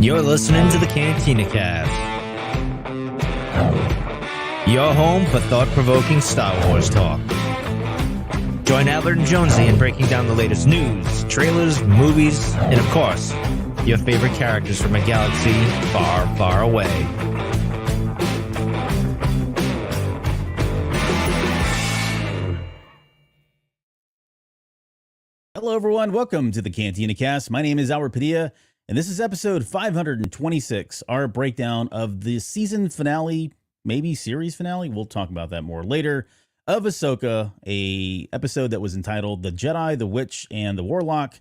You're listening to the Cantina Cast, your home for thought-provoking Star Wars talk. Join Albert and Jonesy in breaking down the latest news, trailers, movies, and of course, your favorite characters from a galaxy far, far away. Hello, everyone. Welcome to the Cantina Cast. My name is Albert Padilla, and this is episode 526, our breakdown of the season finale, maybe series finale. We'll talk about that more later, of Ahsoka, a episode that was entitled The Jedi, the Witch, and the Warlock.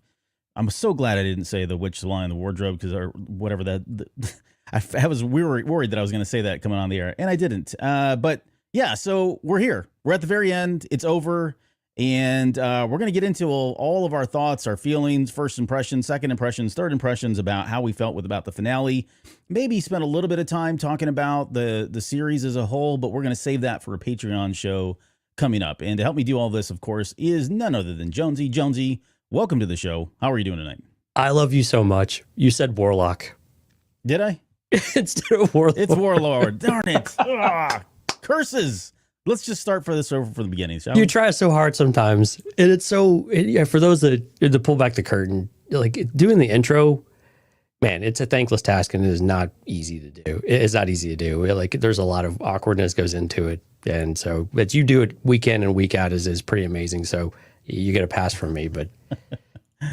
I'm so glad I didn't say the Witch, the Lion, the Wardrobe, because or whatever that we were worried that I was going to say that coming on the air, and I didn't. But yeah, so we're here. We're at the very end. It's over. And we're going to get into all of our thoughts, our feelings, first impressions, second impressions, third impressions about how we felt about the finale. Maybe spend a little bit of time talking about the series as a whole, but we're going to save that for a Patreon show coming up. And to help me do all this, of course, is none other than Jonesy. Jonesy, welcome to the show. How are you doing tonight? I love you so much. You said Warlock. Did I? Instead of Warlord. It's Warlord. Darn it. Ugh, curses. Let's just start for this over from the beginning, shall we? You try so hard sometimes. And it's so, for those that to pull back the curtain, like doing the intro, man, it's a thankless task and it is not easy to do. It's not easy to do. Like there's a lot of awkwardness goes into it. And so, but you do it week in and week out is pretty amazing. So you get a pass from me, but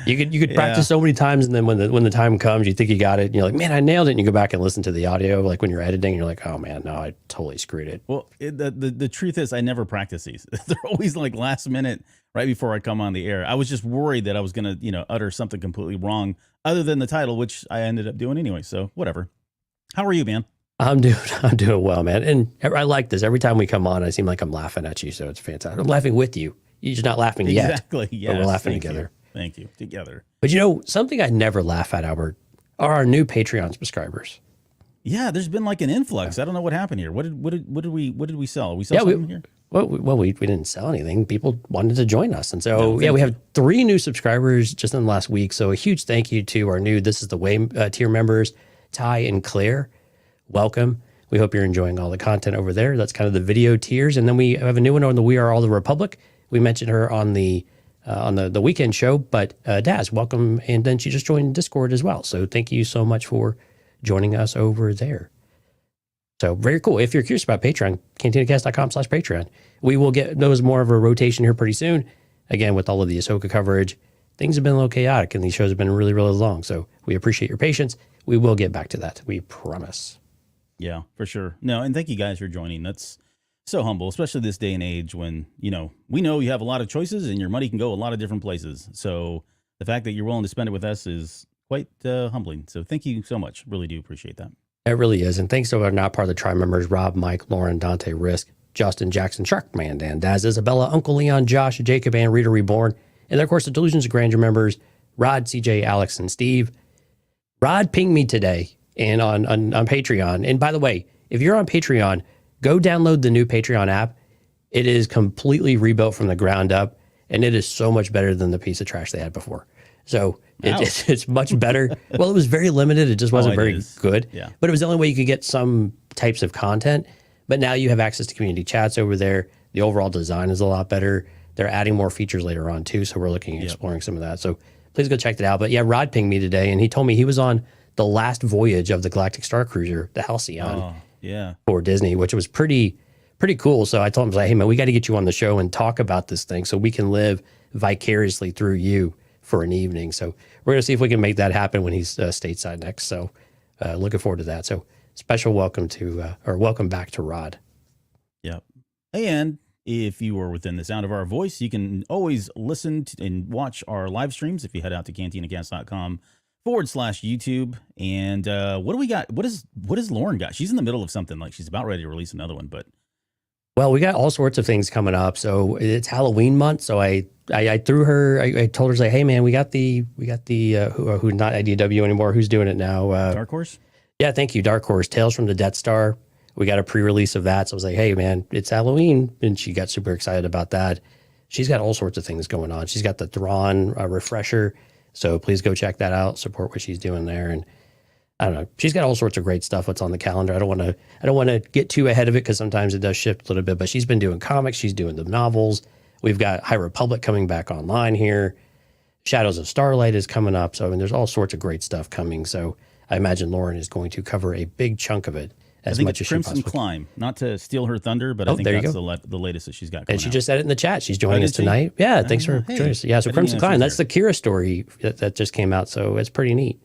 you could practice so many times. And then when the time comes, you think you got it. And you're like, man, I nailed it. And you go back and listen to the audio. Like when you're editing, you're like, oh man, no, I totally screwed it. Well, the truth is I never practice these. They're always like last minute, right before I come on the air. I was just worried that I was going to, utter something completely wrong other than the title, which I ended up doing anyway. So whatever. How are you, man? I'm doing well, man. And I like this. Every time we come on, I seem like I'm laughing at you. So it's fantastic. I'm laughing with you. You're just not laughing yet. Exactly. Yeah. We're laughing together. Thank you. Together. But something I never laugh at, Albert, are our new Patreon subscribers. Yeah, there's been like an influx. I don't know what happened here. What did we sell? We sell something here? Well, we didn't sell anything. People wanted to join us. And so, we have 3 new subscribers just in the last week. So a huge thank you to our new This Is The Way tier members, Ty and Claire. Welcome. We hope you're enjoying all the content over there. That's kind of the video tiers. And then we have a new one on the We Are All the Republic. We mentioned her on the weekend show, but Daz, welcome. And then she just joined Discord as well. So thank you so much for joining us over there. So very cool. If you're curious about Patreon, cantinacast.com/Patreon. We will get those more of a rotation here pretty soon. Again, with all of the Ahsoka coverage, things have been a little chaotic and these shows have been really, really long. So we appreciate your patience. We will get back to that. We promise. Yeah, for sure. No, and thank you guys for joining. That's so humble, especially this day and age when, we know you have a lot of choices and your money can go a lot of different places. So the fact that you're willing to spend it with us is quite humbling. So thank you so much. Really do appreciate that. It really is. And thanks to our not part of the tribe members, Rob, Mike, Lauren, Dante, Risk, Justin, Jackson, Sharkman, Dan, Daz, Isabella, Uncle Leon, Josh, Jacob, and Reader Reborn. And then, of course, the Delusions of Grandeur members, Rod, CJ, Alex, and Steve. Rod pinged me today and on Patreon. And by the way, if you're on Patreon, go download the new Patreon app. It is completely rebuilt from the ground up, and it is so much better than the piece of trash they had before. So it's much better. Well, it was very limited. It just wasn't very good. Yeah. But it was the only way you could get some types of content. But now you have access to community chats over there. The overall design is a lot better. They're adding more features later on, too. So we're looking at exploring some of that. So please go check that out. But yeah, Rod pinged me today, and he told me he was on the last voyage of the Galactic Star Cruiser, the Halcyon, for Disney, which was pretty cool. So I told him, I was like, hey, man, we got to get you on the show and talk about this thing so we can live vicariously through you for an evening. So we're going to see if we can make that happen when he's stateside next. So looking forward to that. So special welcome welcome back to Rod. Yep. And if you are within the sound of our voice, you can always listen to and watch our live streams if you head out to cantinacast.com/YouTube. And what do we got? What is Lauren got? She's in the middle of something, like she's about ready to release another one, but. Well, we got all sorts of things coming up. So it's Halloween month. So I threw her, I told her, like, hey man, we got the who's not IDW anymore. Who's doing it now? Dark Horse? Yeah, thank you. Dark Horse, Tales from the Death Star. We got a pre-release of that. So I was like, hey man, it's Halloween. And she got super excited about that. she's got all sorts of things going on. She's got the Thrawn refresher. So please go check that out. Support what she's doing there. And I don't know. She's got all sorts of great stuff that's on the calendar. I don't want to get too ahead of it because sometimes it does shift a little bit, but she's been doing comics. She's doing the novels. We've got High Republic coming back online here. Shadows of Starlight is coming up. So, I mean, there's all sorts of great stuff coming. So I imagine Lauren is going to cover a big chunk of it as much as she Crimson possibly Climb. Not to steal her thunder, but I think that's the latest that she's got coming And she out. just said it in the chat. She's joining us tonight. Yeah, thanks for joining us. Yeah, so Crimson Climb, that's the Kira story that just came out. So it's pretty neat.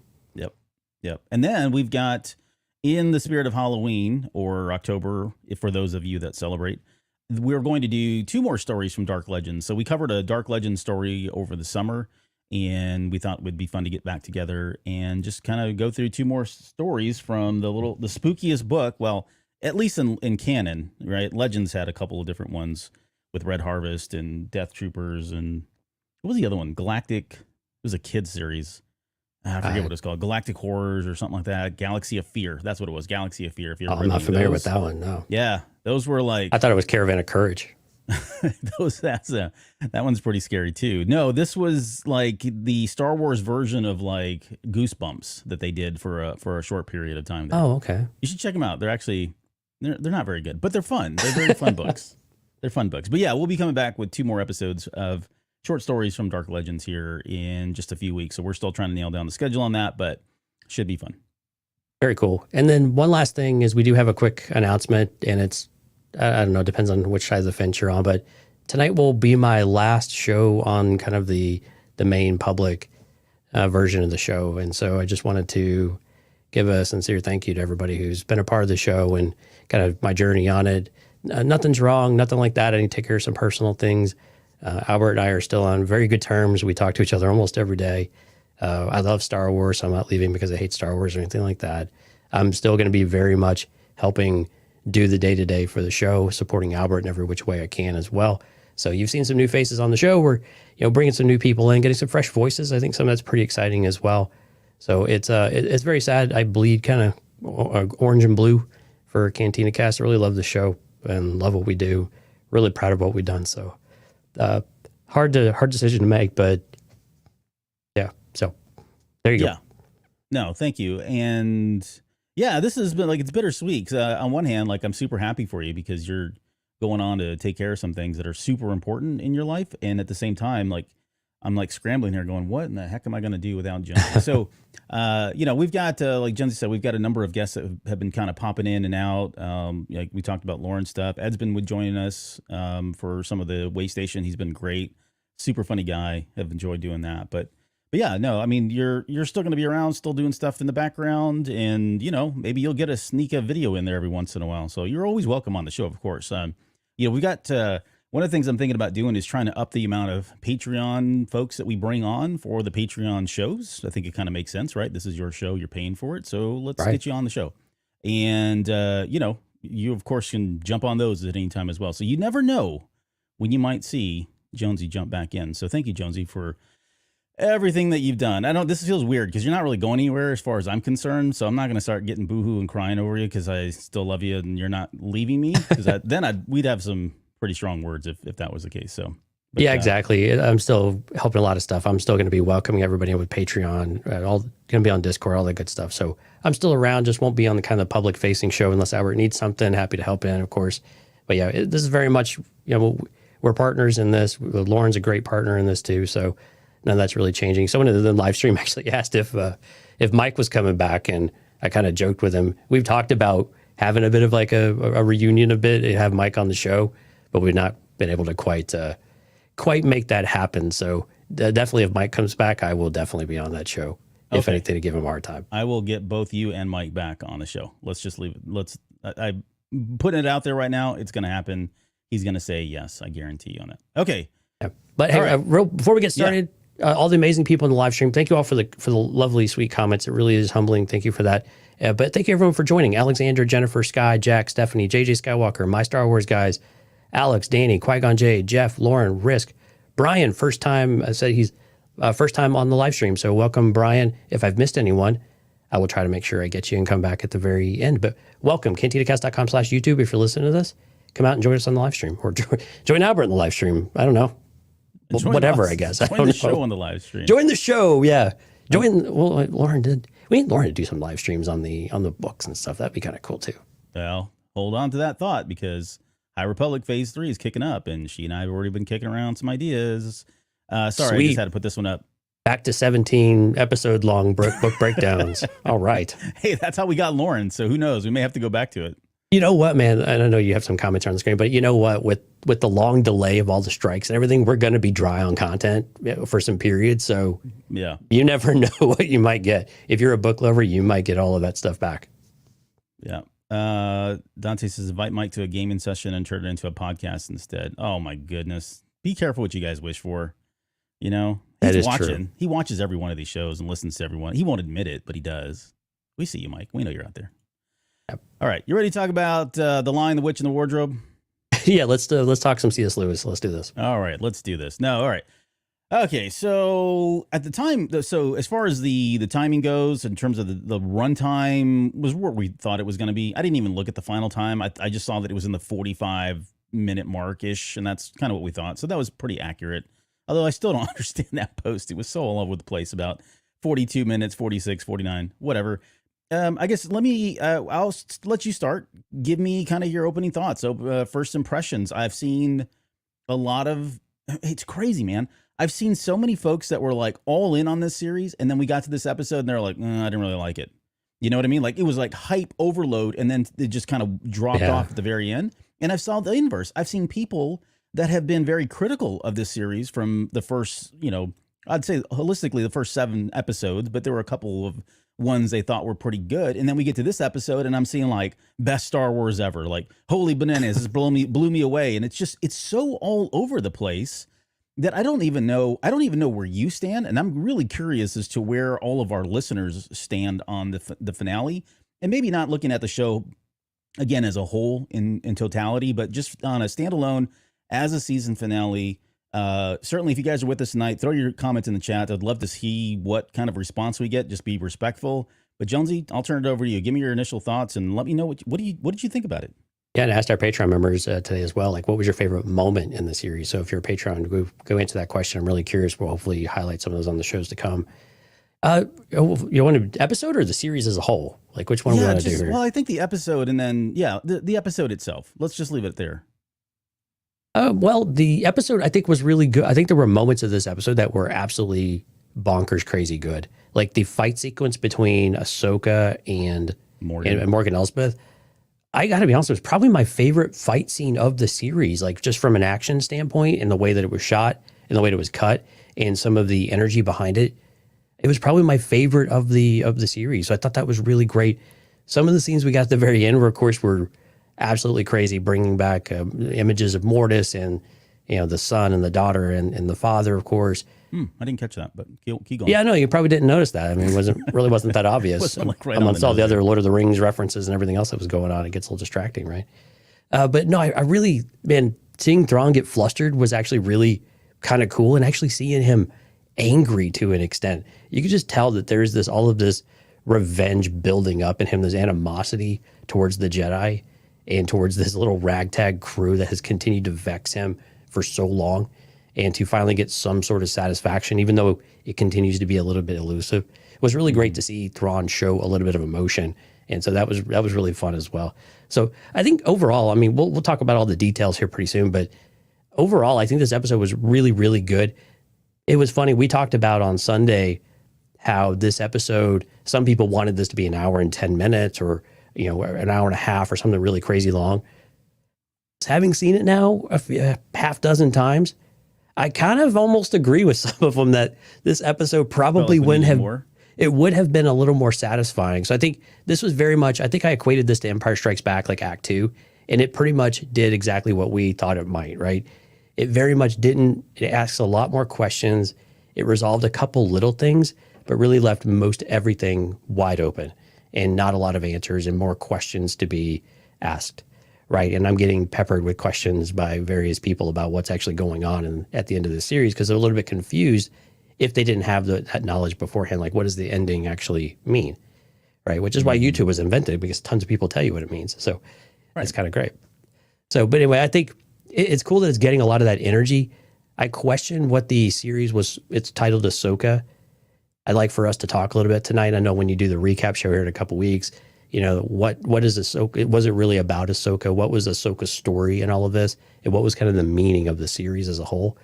Yep. And then we've got, in the spirit of Halloween or October, if for those of you that celebrate, we're going to do 2 more stories from Dark Legends. So we covered a Dark Legends story over the summer, and we thought it would be fun to get back together and just kind of go through 2 more stories from the spookiest book. Well, at least in canon, right? Legends had a couple of different ones with Red Harvest and Death Troopers, and what was the other one? Galactic. It was a kid's series. I forget what it's called. Galactic Horrors or something like that. Galaxy of Fear. That's what it was. Galaxy of Fear. If you're I'm not familiar with that one. No. Yeah, those were like. I thought it was Caravan of Courage. That one's pretty scary too. No, this was like the Star Wars version of like Goosebumps that they did for a short period of time. Oh, okay. You should check them out. They're not very good, but they're fun. They're very fun books. They're fun books. But yeah, we'll be coming back with 2 more episodes of short stories from Dark Legends here in just a few weeks. So we're still trying to nail down the schedule on that, but should be fun. Very cool. And then one last thing is we do have a quick announcement, and it's, I don't know, depends on which side of the fence you're on, but tonight will be my last show on kind of the main public version of the show. And so I just wanted to give a sincere thank you to everybody who's been a part of the show and kind of my journey on it. Nothing's wrong, nothing like that. I need to take care of some personal things. Albert and I are still on very good terms. We talk to each other almost every day. I love Star Wars, so I'm not leaving because I hate Star Wars or anything like that. I'm still going to be very much helping do the day-to-day for the show, supporting Albert in every which way I can as well. So you've seen some new faces on the show. We're bringing some new people in, getting some fresh voices. I think some of that's pretty exciting as well. So it's very sad. I bleed kind of orange and blue for Cantina Cast. I really love the show and love what we do. Really proud of what we've done. So hard decision to make, but yeah. So there you go. No, thank you. And yeah, this has been like, it's bittersweet. 'Cause, on one hand, like I'm super happy for you because you're going on to take care of some things that are super important in your life. And at the same time, like I'm like scrambling here going, what in the heck am I going to do without Jonesy? So, we've got, like Jonesy said, we've got a number of guests that have been kind of popping in and out. Like we talked about Lauren stuff. Ed's been joining us for some of the way station. He's been great. Super funny guy. Have enjoyed doing that. But yeah, no, I mean, you're still going to be around, still doing stuff in the background. And, maybe you'll get a sneak a video in there every once in a while. So you're always welcome on the show, of course. We got, one of the things I'm thinking about doing is trying to up the amount of Patreon folks that we bring on for the Patreon shows. I think it kind of makes sense, right? This is your show. You're paying for it. So let's get you on the show. And, you, of course, can jump on those at any time as well. So you never know when you might see Jonesy jump back in. So thank you, Jonesy, for everything that you've done. This feels weird because you're not really going anywhere as far as I'm concerned. So I'm not going to start getting boohoo and crying over you because I still love you and you're not leaving me. Because we'd have some pretty strong words if that was the case. So yeah, exactly. I'm still helping a lot of stuff. I'm still going to be welcoming everybody in with Patreon, all going to be on Discord, all that good stuff. So I'm still around, just won't be on the kind of public facing show unless Albert needs something. Happy to help in, of course. But yeah, this is very much, we're partners in this. Lauren's a great partner in this too. So none of that's really changing. Someone in the live stream actually asked if Mike was coming back, and I kind of joked with him. We've talked about having a bit of like a reunion have Mike on the show, but we've not been able to quite make that happen. So definitely if Mike comes back, I will definitely be on that show. Okay. If anything, to give him our time. I will get both you and Mike back on the show. Let's just leave it. I'm putting it out there right now. It's going to happen. He's going to say yes. I guarantee you on it. Okay. Yeah. But hey, before we get started, all the amazing people in the live stream, thank you all for the lovely, sweet comments. It really is humbling. Thank you for that. But thank you everyone for joining. Alexandra, Jennifer, Sky, Jack, Stephanie, JJ Skywalker, My Star Wars Guys, Alex, Danny, Qui-Gon J, Jeff, Lauren, Risk, Brian, first time on the live stream. So welcome, Brian. If I've missed anyone, I will try to make sure I get you and come back at the very end. But welcome, cantinacast.com/YouTube. If you're listening to this, come out and join us on the live stream, or join Albert in the live stream. I don't know. whatever, us. I guess. I Join don't the know. show on the live stream. Join the show, yeah. Well, Lauren did. We need Lauren to do some live streams on the books and stuff. That'd be kind of cool too. Well, hold on to that thought because High Republic Phase 3 is kicking up, and she and I have already been kicking around some ideas. Sorry, Sweet. I just had to put this one up. Back to 17 episode long book breakdowns. All right. Hey, that's how we got Lauren, so who knows? We may have to go back to it. You know what, man? I don't know you have some comments on the screen, but you know what? With the long delay of all the strikes and everything, we're going to be dry on content for some periods. So yeah, you never know what you might get. If you're a book lover, you might get all of that stuff back. Yeah. Dante says, invite Mike to a gaming session and turn it into a podcast instead. Oh my goodness. Be careful what you guys wish for. You know, That watching. is true. He watches every one of these shows and listens to everyone. He won't admit it, but he does. We see you, Mike. We know you're out there. Yep. All right. You ready to talk about The Lion, the Witch, and the Wardrobe? Yeah, let's talk some C.S. Lewis. Let's do this. All right. Let's do this. No. All right. Okay. So at the time, so as far as the timing goes, in terms of the runtime, was what we thought it was going to be. I didn't even look at the final time. I just saw that it was in the 45-minute mark-ish, and that's kind of what we thought. So that was pretty accurate. Although I still don't understand that post. It was so all over the place about 42 minutes, 46, 49, whatever. I guess I'll let you start. Give me kind of your opening thoughts. So first impressions. I've seen a lot of, it's crazy, man. I've seen so many folks that were like all in on this series. And then we got to this episode and they're like, I didn't really like it. You know what I mean? Like it was like hype overload. And then it just kind of dropped off at the very end. And I've saw the inverse. I've seen people that have been very critical of this series from the first, I'd say holistically the first 7 episodes, but there were a couple of ones they thought were pretty good. And then we get to this episode and I'm seeing like best Star Wars ever, like holy bananas, this blew me away. And it's so all over the place that I don't even know where you stand. And I'm really curious as to where all of our listeners stand on the finale, and maybe not looking at the show again as a whole in totality, but just on a standalone as a season finale. Certainly, if you guys are with us tonight, throw your comments in the chat. I'd love to see what kind of response we get. Just be respectful. But Jonesy, I'll turn it over to you. Give me your initial thoughts and let me know what did you think about it? Yeah, and I asked our Patreon members today as well, like, what was your favorite moment in the series? So if you're a Patreon, go into that question. I'm really curious. We'll hopefully highlight some of those on the shows to come. You want an episode or the series as a whole? Like, which one we want to do here? Well, I think the episode and then, the episode itself. Let's just leave it there. Well, the episode I think was really good. I think there were moments of this episode that were absolutely bonkers crazy good. Like the fight sequence between Ahsoka and Morgan Elsbeth. I got to be honest, it was probably my favorite fight scene of the series, like just from an action standpoint and the way that it was shot and the way that it was cut and some of the energy behind it. It was probably my favorite of the series. So I thought that was really great. Some of the scenes we got at the very end were, of course, were absolutely crazy, bringing back images of Mortis and the son and the daughter and the father, of course. I didn't catch that, but keep going. Yeah, no, you probably didn't notice that. I mean, it wasn't that obvious. Wasn't like right amongst all the other there. Lord of the Rings references and everything else that was going on. It gets a little distracting, right? But no, I really, man, seeing Thrawn get flustered was actually really kind of cool, and actually seeing him angry to an extent. You could just tell that there's all of this revenge building up in him, this animosity towards the Jedi and towards this little ragtag crew that has continued to vex him for so long. And to finally get some sort of satisfaction, even though it continues to be a little bit elusive, it was really great to see Thrawn show a little bit of emotion. And so that was really fun as well. So I think overall, I mean, we'll talk about all the details here pretty soon, but overall, I think this episode was really, really good. It was funny. We talked about on Sunday how this episode, some people wanted this to be an hour and 10 minutes or, an hour and a half or something really crazy long. Having seen it now a half dozen times, I kind of almost agree with some of them that this episode probably wouldn't have, it would have been a little more satisfying. So I think this was very much, I think I equated this to Empire Strikes Back, like Act 2, and it pretty much did exactly what we thought it might, right? It very much didn't, it asked a lot more questions. It resolved a couple little things, but really left most everything wide open and not a lot of answers and more questions to be asked. Right. And I'm getting peppered with questions by various people about what's actually going on at the end of the series, because they're a little bit confused if they didn't have that knowledge beforehand. Like, what does the ending actually mean? Right. Which is why YouTube was invented, because tons of people tell you what it means. So It's kind of great. So, but anyway, I think it's cool that it's getting a lot of that energy. I question what the series was. It's titled Ahsoka. I'd like for us to talk a little bit tonight. I know when you do the recap show here in a couple weeks, what is Ahsoka? Was it really about Ahsoka? What was Ahsoka's story in all of this? And what was kind of the meaning of the series as a whole?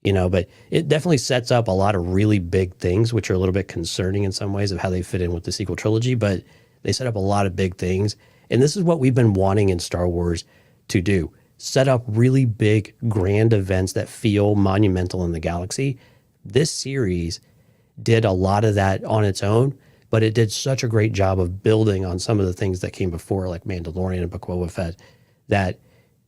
But it definitely sets up a lot of really big things, which are a little bit concerning in some ways of how they fit in with the sequel trilogy, but they set up a lot of big things. And this is what we've been wanting in Star Wars to do. Set up really big, grand events that feel monumental in the galaxy. This series did a lot of that on its own, but it did such a great job of building on some of the things that came before, like Mandalorian and Boba Fett, that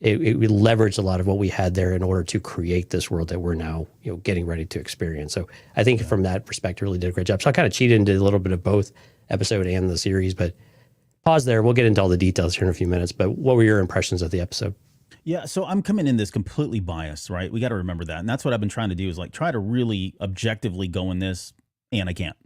it leveraged a lot of what we had there in order to create this world that we're now getting ready to experience. So I think from that perspective, really did a great job. So I kind of cheated and did a little bit of both episode and the series, but pause there. We'll get into all the details here in a few minutes. But what were your impressions of the episode? Yeah, so I'm coming in this completely biased, right? We got to remember that. And that's what I've been trying to do is like try to really objectively go in this, and I can't.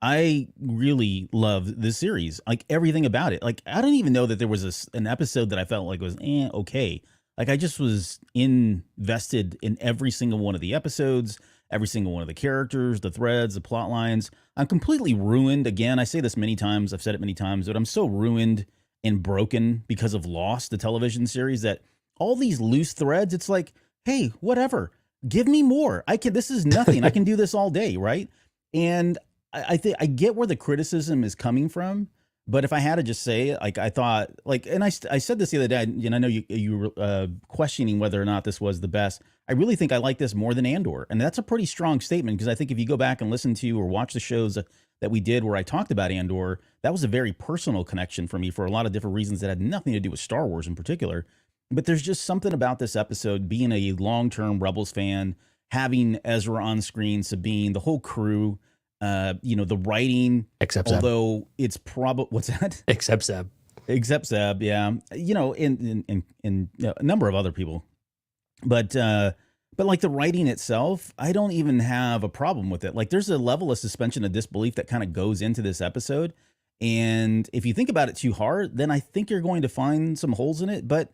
I really love this series, like everything about it. Like I didn't even know that there was an episode that I felt like was okay. Like I just was invested in every single one of the episodes, every single one of the characters, the threads, the plot lines. I'm completely ruined. Again, I say this many times. I've said it many times, but I'm so ruined and broken because of Lost, the television series, that all these loose threads, it's like, hey, whatever, give me more. This is nothing. I can do this all day, right? And I think I get where the criticism is coming from, but if I had to just say it, like I thought, like, and I said this the other day, and I know you were questioning whether or not this was the best. I really think I like this more than Andor, and that's a pretty strong statement because I think if you go back and listen to or watch the shows that we did where I talked about Andor, that was a very personal connection for me for a lot of different reasons that had nothing to do with Star Wars in particular. But there's just something about this episode, being a long-term Rebels fan, having Ezra on screen, Sabine, the whole crew. The writing, Except Zeb. although it's probably what's that? Except Zeb, yeah. In a number of other people, but like the writing itself, I don't even have a problem with it. Like there's a level of suspension of disbelief that kind of goes into this episode, and if you think about it too hard, then I think you're going to find some holes in it. But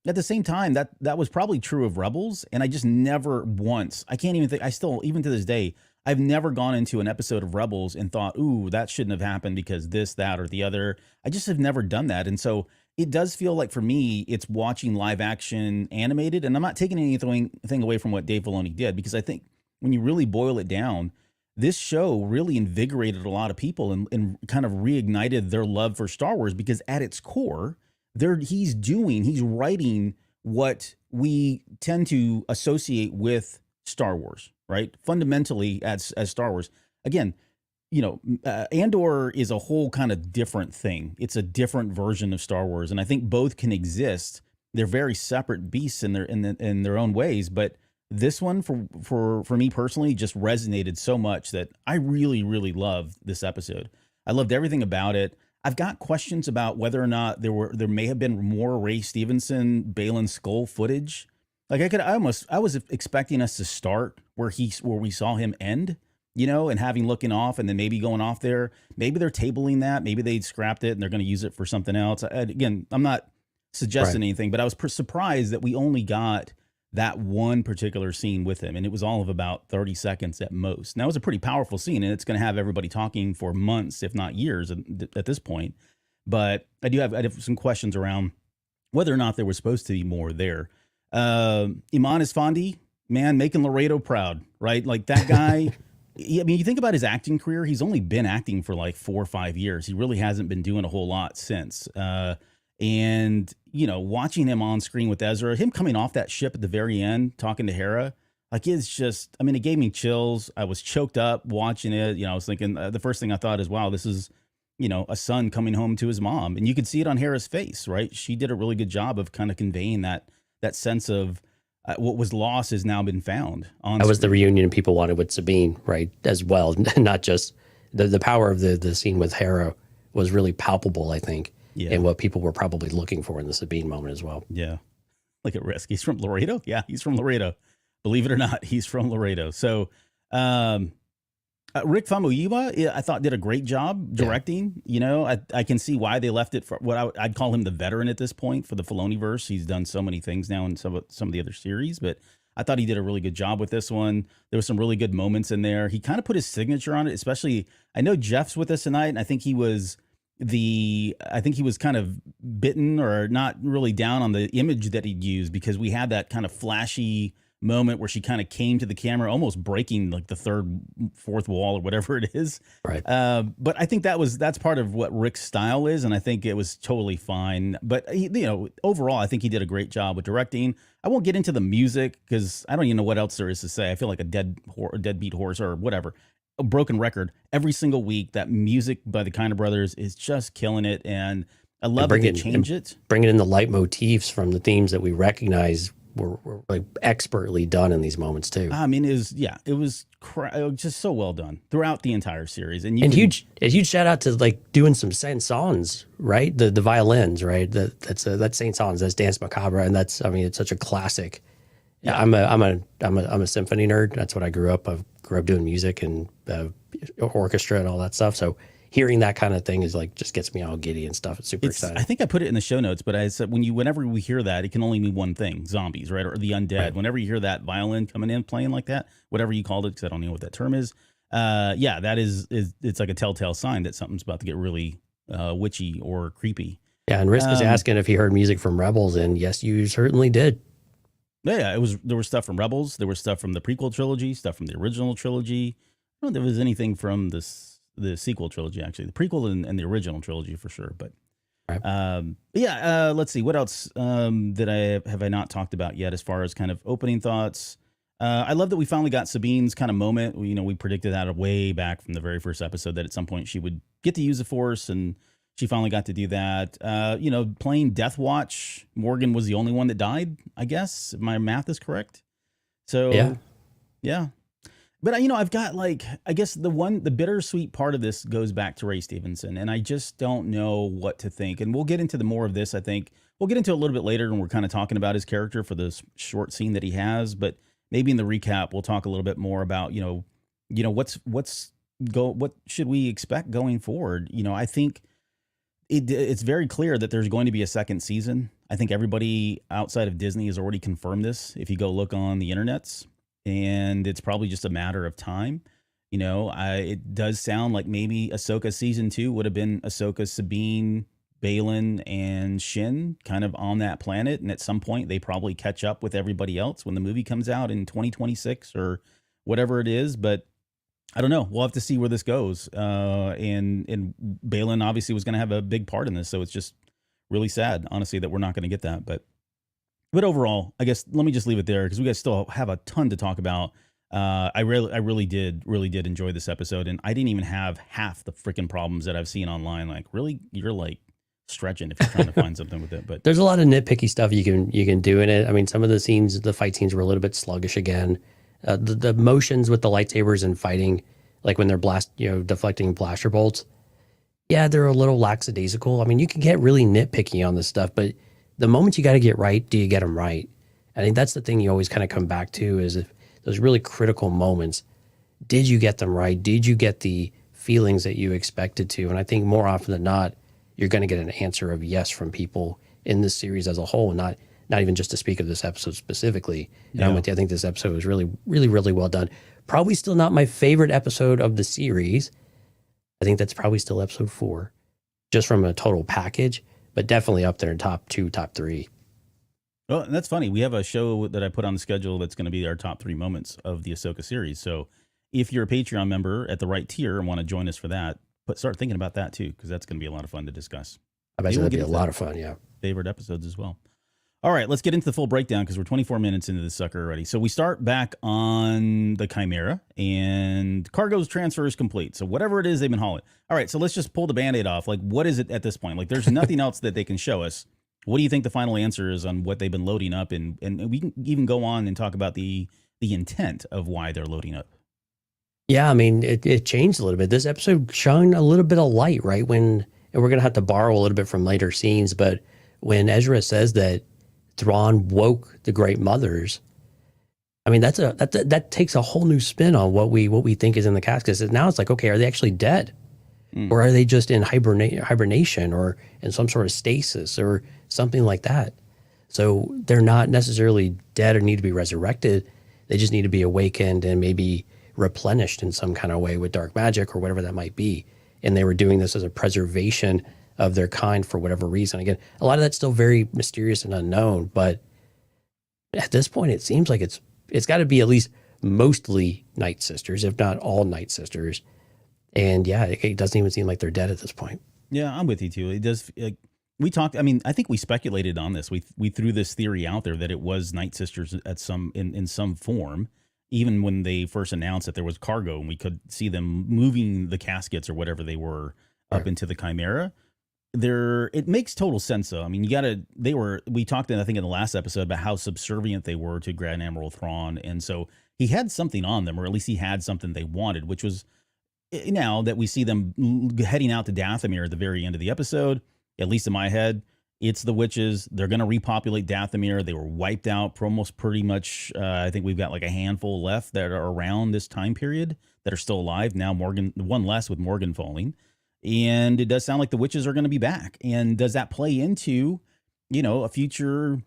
at the same time, that was probably true of Rebels, and I just never once, I can't even think, I still, even to this day, I've never gone into an episode of Rebels and thought, ooh, that shouldn't have happened because this, that, or the other. I just have never done that. And so it does feel like for me, it's watching live action animated. And I'm not taking anything away from what Dave Filoni did, because I think when you really boil it down, this show really invigorated a lot of people and kind of reignited their love for Star Wars, because at its core, he's writing what we tend to associate with Star Wars, right? Fundamentally as Star Wars. Again, Andor is a whole kind of different thing. It's a different version of Star Wars. And I think both can exist. They're very separate beasts in their own ways. But this one for me personally just resonated so much that I really, really loved this episode. I loved everything about it. I've got questions about whether or not there may have been more Ray Stevenson, Baylan Skoll footage. Like I was expecting us to start where we saw him end, and having looking off and then maybe going off there. Maybe they're tabling that. Maybe they scrapped it and they're going to use it for something else. Again, I'm not suggesting anything, but I was surprised that we only got that one particular scene with him, and it was all of about 30 seconds at most. Now, it was a pretty powerful scene, and it's going to have everybody talking for months, if not years, at this point. But I have some questions around whether or not there was supposed to be more there. Iman Esfandi, man, making Laredo proud, right? Like that guy. I mean, you think about his acting career, he's only been acting for like 4 or 5 years. He really hasn't been doing a whole lot since. And, watching him on screen with Ezra, him coming off that ship at the very end, talking to Hera, like it's just, I mean, it gave me chills. I was choked up watching it. I was thinking, the first thing I thought is, wow, this is, a son coming home to his mom. And you could see it on Hera's face, right? She did a really good job of kind of conveying that sense of what was lost has now been found. That was the reunion people wanted with Sabine, right? As well, not just the power of the scene with Hera was really palpable, I think, and what people were probably looking for in the Sabine moment as well. Yeah, like at risk. He's from Laredo. Yeah, he's from Laredo. Believe it or not, he's from Laredo. So, Rick Famuyiwa, I thought did a great job directing. I can see why they left it for what I'd call him the veteran at this point for the Filoniverse. He's done so many things now in some of the other series, but I thought he did a really good job with this one. There was some really good moments in there. He kind of put his signature on it, especially I know Jeff's with us tonight, and I think he was kind of bitten or not really down on the image that he'd used, because we had that kind of flashy moment where she kind of came to the camera, almost breaking like the fourth wall or whatever it is. Right. But I think that's part of what Rick's style is, and I think it was totally fine. But overall, I think he did a great job with directing. I won't get into the music because I don't even know what else there is to say. I feel like a deadbeat horse or whatever, a broken record every single week. That music by the Kind Brothers is just killing it, and I love that they change it. Bringing in the leitmotifs from the themes that we recognize were like expertly done in these moments too. I mean, it was just so well done throughout the entire series, and huge shout out to like doing some Saint-Saëns, right? The violins, right? That's Saint-Saëns, that's Dance Macabre, and it's such a classic. Yeah, I'm a symphony nerd. That's what I grew up. I grew up doing music and orchestra and all that stuff. So hearing that kind of thing is like just gets me all giddy and stuff. It's super exciting. I think I put it in the show notes, but I said whenever we hear that, it can only mean one thing: zombies, right, or the undead. Right. Whenever you hear that violin coming in playing like that, whatever you called it, because I don't know what that term is. That is it's like a telltale sign that something's about to get really witchy or creepy. Yeah, and Risk is asking if he heard music from Rebels, and yes, you certainly did. Yeah, there was stuff from Rebels, there was stuff from the prequel trilogy, stuff from the original trilogy. I don't know if there was anything from the sequel trilogy, actually, the prequel and the original trilogy for sure. But let's see what else have I not talked about yet as far as kind of opening thoughts. I love that we finally got Sabine's kind of moment. We predicted that way back from the very first episode that at some point she would get to use the Force, and she finally got to do that. Playing Death Watch, Morgan was the only one that died, I guess, if my math is correct. So yeah. But I've got I guess the bittersweet part of this goes back to Ray Stevenson, and I just don't know what to think. And we'll get into more of this. I think we'll get into it a little bit later, and we're kind of talking about his character for this short scene that he has. But maybe in the recap, we'll talk a little bit more about what should we expect going forward. I think it's very clear that there's going to be a second season. I think everybody outside of Disney has already confirmed this. If you go look on the internets. And it's probably just a matter of time. It does sound like maybe Ahsoka season 2 would have been Ahsoka, Sabine, Baylan, and Shin kind of on that planet. And at some point, they probably catch up with everybody else when the movie comes out in 2026 or whatever it is. But I don't know. We'll have to see where this goes. And Baylan obviously was going to have a big part in this. So it's just really sad, honestly, that we're not going to get that. But overall, I guess let me just leave it there because we guys still have a ton to talk about. I really did enjoy this episode, and I didn't even have half the freaking problems that I've seen online. Like, really, you're like stretching if you're trying to find something with it. But there's a lot of nitpicky stuff you can do in it. I mean, some of the fight scenes were a little bit sluggish again. The motions with the lightsabers and fighting, like when they're deflecting blaster bolts, yeah, they're a little lackadaisical. I mean, you can get really nitpicky on this stuff, but the moments you got to get right, do you get them right? I think that's the thing you always kind of come back to is if those really critical moments, did you get them right? Did you get the feelings that you expected to? And I think more often than not, you're going to get an answer of yes from people in this series as a whole, not even just to speak of this episode specifically. And I'm with you. I think this episode was really, really, really well done. Probably still not my favorite episode of the series. I think that's probably still episode 4, just from a total package. But definitely up there in top 2, top 3. Well, that's funny. We have a show that I put on the schedule that's going to be our top 3 moments of the Ahsoka series. So if you're a Patreon member at the right tier and want to join us for that, start thinking about that too, because that's going to be a lot of fun to discuss. I bet that'd be a lot of fun, yeah. Favorite episodes as well. All right, let's get into the full breakdown because we're 24 minutes into this sucker already. So we start back on the Chimera, and cargo's transfer is complete. So whatever it is they've been hauling. All right, so let's just pull the Band-Aid off. Like, what is it at this point? Like, there's nothing else that they can show us. What do you think the final answer is on what they've been loading up? And we can even go on and talk about the intent of why they're loading up. Yeah, I mean, it changed a little bit. This episode shone a little bit of light, right? And we're going to have to borrow a little bit from later scenes, but when Ezra says that Thrawn woke the Great Mothers, I mean, that takes a whole new spin on what we think is in the cast. Because now it's like, okay, are they actually dead? Or are they just in hibernation or in some sort of stasis or something like that? So they're not necessarily dead or need to be resurrected. They just need to be awakened and maybe replenished in some kind of way with dark magic or whatever that might be. And they were doing this as a preservation of their kind for whatever reason. Again, a lot of that's still very mysterious and unknown, but at this point, it seems like it's got to be at least mostly Night Sisters, if not all Night Sisters. And yeah, it doesn't even seem like they're dead at this point. Yeah, I'm with you too. It does. Like, we talked. I mean, I think we speculated on this. We threw this theory out there that it was Night Sisters at some in some form. Even when they first announced that there was cargo and we could see them moving the caskets or whatever they were up into the Chimera. It makes total sense though. I mean, we talked I think in the last episode about how subservient they were to Grand Admiral Thrawn. And so he had something on them, or at least he had something they wanted, which was now that we see them heading out to Dathomir at the very end of the episode, at least in my head, it's the witches. They're going to repopulate Dathomir. They were wiped out for almost pretty much. I think we've got like a handful left that are around this time period that are still alive. Now one less with Morgan falling. And it does sound like the witches are going to be back. And does that play into, a future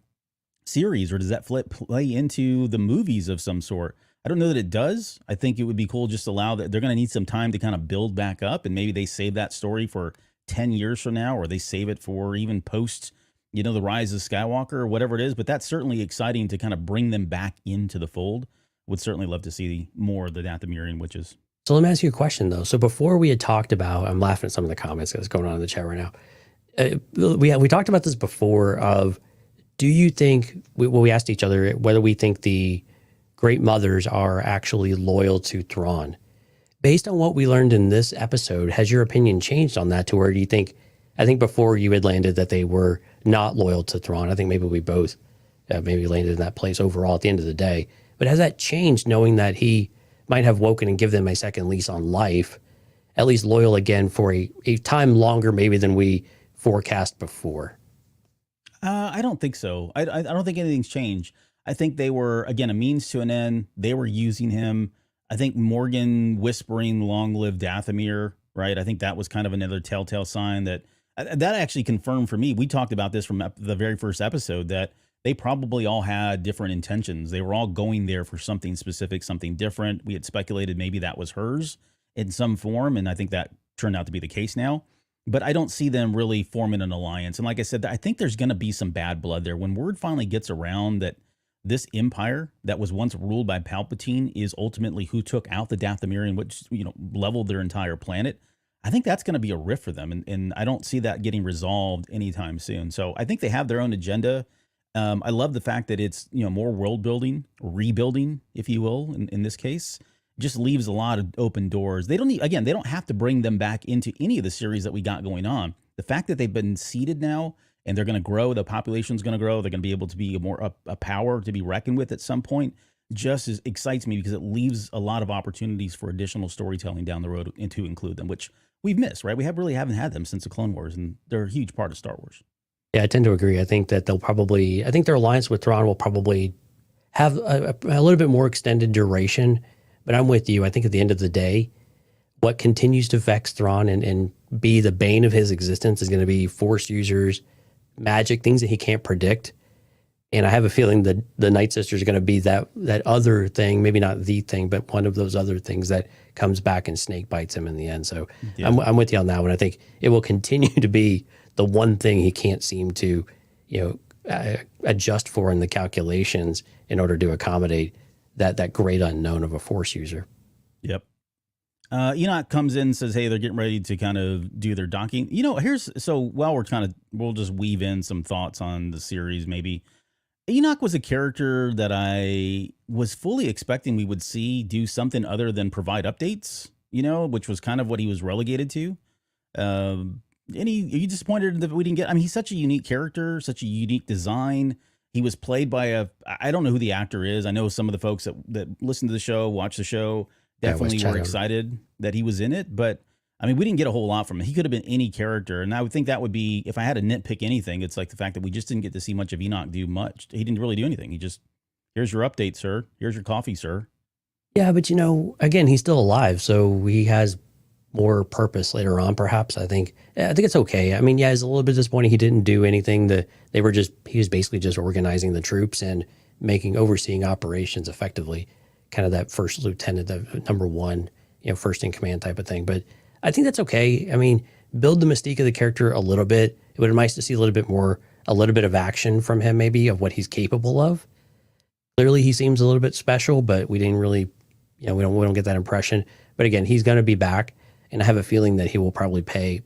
series, or does that play into the movies of some sort? I don't know that it does. I think it would be cool just to allow that. They're going to need some time to kind of build back up, and maybe they save that story for 10 years from now, or they save it for even post, the Rise of Skywalker or whatever it is. But that's certainly exciting to kind of bring them back into the fold. Would certainly love to see more of the Dathomirian witches. So let me ask you a question though. So before we had talked about, I'm laughing at some of the comments that's going on in the chat right now. We talked about this before of, do you think, we asked each other whether we think the Great Mothers are actually loyal to Thrawn. Based on what we learned in this episode, has your opinion changed on that to where do you think, I think before you had landed that they were not loyal to Thrawn. I think maybe we both maybe landed in that place overall at the end of the day. But has that changed knowing that he might have woken and give them a second lease on life, at least loyal again for a time longer maybe than we forecast before? I don't think so. I don't think anything's changed. I think they were, again, a means to an end. They were using him. I think Morgan whispering "Long live Dathomir," right? I think that was kind of another telltale sign that actually confirmed for me. We talked about this from the very first episode, that they probably all had different intentions. They were all going there for something specific, something different. We had speculated maybe that was hers in some form, and I think that turned out to be the case now. But I don't see them really forming an alliance. And like I said, I think there's going to be some bad blood there. When word finally gets around that this empire that was once ruled by Palpatine is ultimately who took out the Dathomirian, which, leveled their entire planet, I think that's going to be a rift for them. And I don't see that getting resolved anytime soon. So I think they have their own agenda. I love the fact that it's, more world building, rebuilding, if you will, in this case. Just leaves a lot of open doors. They don't have to bring them back into any of the series that we got going on. The fact that they've been seeded now and they're going to grow, the population's going to grow, they're going to be able to be a power to be reckoned with at some point, just excites me because it leaves a lot of opportunities for additional storytelling down the road and to include them, which we've missed, right? We haven't had them since the Clone Wars, and they're a huge part of Star Wars. Yeah, I tend to agree. I think that I think their alliance with Thrawn will probably have a little bit more extended duration. But I'm with you. I think at the end of the day, what continues to vex Thrawn and be the bane of his existence is going to be Force users, magic, things that he can't predict. And I have a feeling that the Night Sisters are going to be that other thing, maybe not the thing, but one of those other things that comes back and snake bites him in the end. So yeah. I'm with you on that one. I think it will continue to be the one thing he can't seem to, adjust for in the calculations in order to accommodate that great unknown of a Force user. Yep. Enoch comes in and says, hey, they're getting ready to kind of do their docking. We'll just weave in some thoughts on the series maybe. Enoch was a character that I was fully expecting we would see do something other than provide updates, which was kind of what he was relegated to. Are you disappointed that we didn't get, he's such a unique character, such a unique design. He was played by I don't know who the actor is. I know some of the folks that listen to the show, watch the show, definitely were excited that he was in it. But, we didn't get a whole lot from him. He could have been any character. And I would think that would be, if I had to nitpick anything, it's like the fact that we just didn't get to see much of Enoch do much. He didn't really do anything. He just, here's your update, sir. Here's your coffee, sir. Yeah, but again, he's still alive. So he has more purpose later on, perhaps. I think it's okay. I mean, yeah, it's a little bit disappointing he didn't do anything. He was basically just organizing the troops and overseeing operations effectively, kind of that first lieutenant, the number one, first in command type of thing. But I think that's okay. I mean, build the mystique of the character a little bit. It would be nice to see a little bit of action from him, maybe, of what he's capable of. Clearly, he seems a little bit special, but we didn't really, we don't get that impression. But again, he's going to be back, and I have a feeling that he will probably play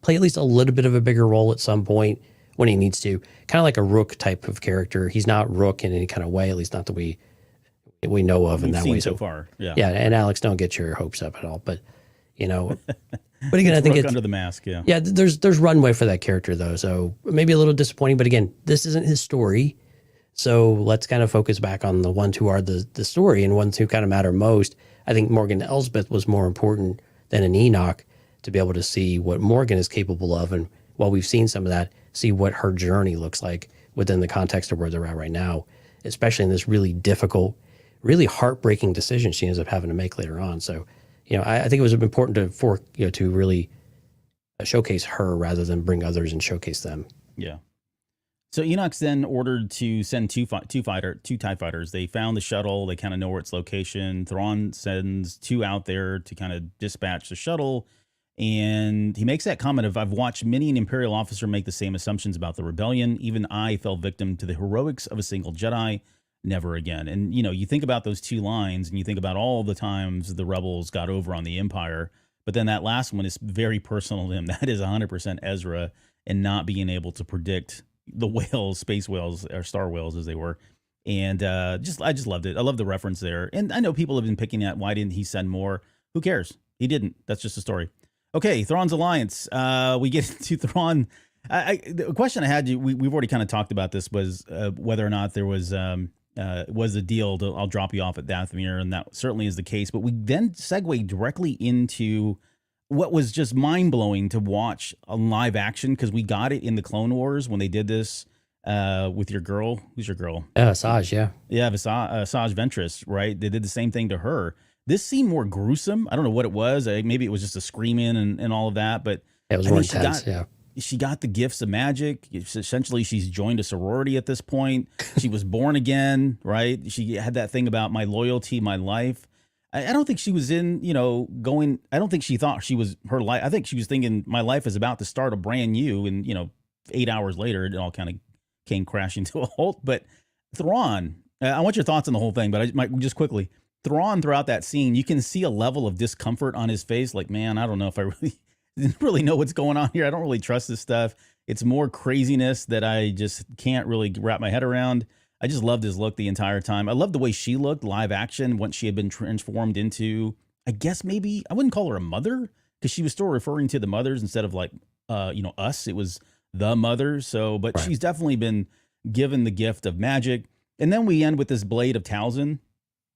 at least a little bit of a bigger role at some point when he needs to. Kind of like a Rook type of character. He's not Rook in any kind of way, at least not that we know of in that way. So far, yeah. Yeah, and Alex, don't get your hopes up at all. But but again, I think it's under the mask. Yeah, yeah. There's runway for that character though, so maybe a little disappointing. But again, this isn't his story. So let's kind of focus back on the ones who are the story and ones who kind of matter most. I think Morgan Elsbeth was more important than an Enoch to be able to see what Morgan is capable of. And while we've seen some of that, see what her journey looks like within the context of where they're at right now, especially in this really difficult, really heartbreaking decision she ends up having to make later on. So, I think it was important to really showcase her rather than bring others and showcase them. Yeah. So Enoch's then ordered to send two TIE fighters. They found the shuttle. They kind of know where its location. Thrawn sends two out there to kind of dispatch the shuttle. And he makes that comment of, I've watched many an Imperial officer make the same assumptions about the rebellion. Even I fell victim to the heroics of a single Jedi. Never again. And, you think about those two lines and you think about all the times the rebels got over on the Empire. But then that last one is very personal to him. That is 100% Ezra and not being able to predict the whales, space whales, or star whales as they were. And I just loved it. I love the reference there. And I know people have been picking at, why didn't he send more? Who cares? He didn't. That's just a story. Okay, Thrawn's alliance. We get to Thrawn. The question I had, we've already kind of talked about this, was whether or not there was a deal to, I'll drop you off at Dathomir, and that certainly is the case. But we then segue directly into what was just mind-blowing to watch on live action, because we got it in the Clone Wars when they did this with your girl. Who's your girl? Asajj, yeah. Yeah, Asajj Ventress, right? They did the same thing to her. This seemed more gruesome. I don't know what it was. Maybe it was just a screaming and all of that, but it was more intense, yeah. She got the gifts of magic. Essentially, she's joined a sorority at this point. She was born again, right? She had that thing about my loyalty, my life. I don't think she was I don't think she thought she was her life. I think she was thinking my life is about to start a brand new, and 8 hours later, it all kind of came crashing to a halt. But Thrawn, I want your thoughts on the whole thing, but I might just quickly, Thrawn throughout that scene, you can see a level of discomfort on his face. Like, man, I don't know if I really know what's going on here. I don't really trust this stuff. It's more craziness that I just can't really wrap my head around. I just loved his look the entire time. I loved the way she looked live action once she had been transformed into, I guess maybe, I wouldn't call her a mother, because she was still referring to the mothers instead of like, us. It was the mother. So, but right. She's definitely been given the gift of magic. And then we end with this blade of Talzin.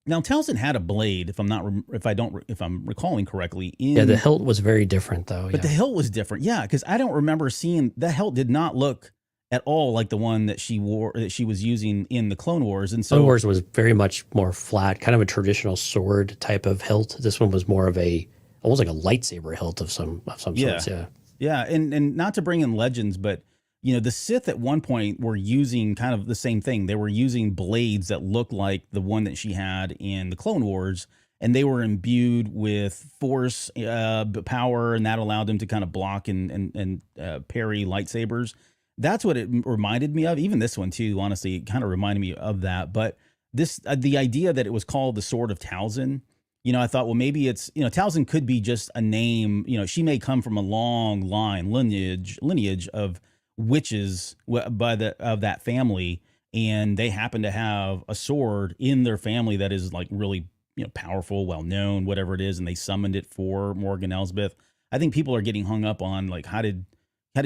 Now, Talzin had a blade, if I'm recalling correctly. Yeah, the hilt was very different, though. But the hilt was different, yeah, because I don't remember seeing the hilt did not look at all like the one that she wore, that she was using in the Clone Wars. And so Clone Wars was very much more flat, kind of a traditional sword type of hilt. This one was more of almost like a lightsaber hilt of some sorts. Yeah, yeah, and not to bring in legends, but the Sith at one point were using kind of the same thing. They were using blades that looked like the one that she had in the Clone Wars, and they were imbued with Force power, and that allowed them to kind of block and parry lightsabers. That's what it reminded me of. Even this one too, honestly, it kind of reminded me of that. But this, the idea that it was called the Sword of Talzin, I thought, well, maybe it's, Talzin could be just a name. She may come from a long lineage of witches of that family, and they happen to have a sword in their family that is like really powerful, well known, whatever it is, and they summoned it for Morgan Elsbeth. I think people are getting hung up on like, how did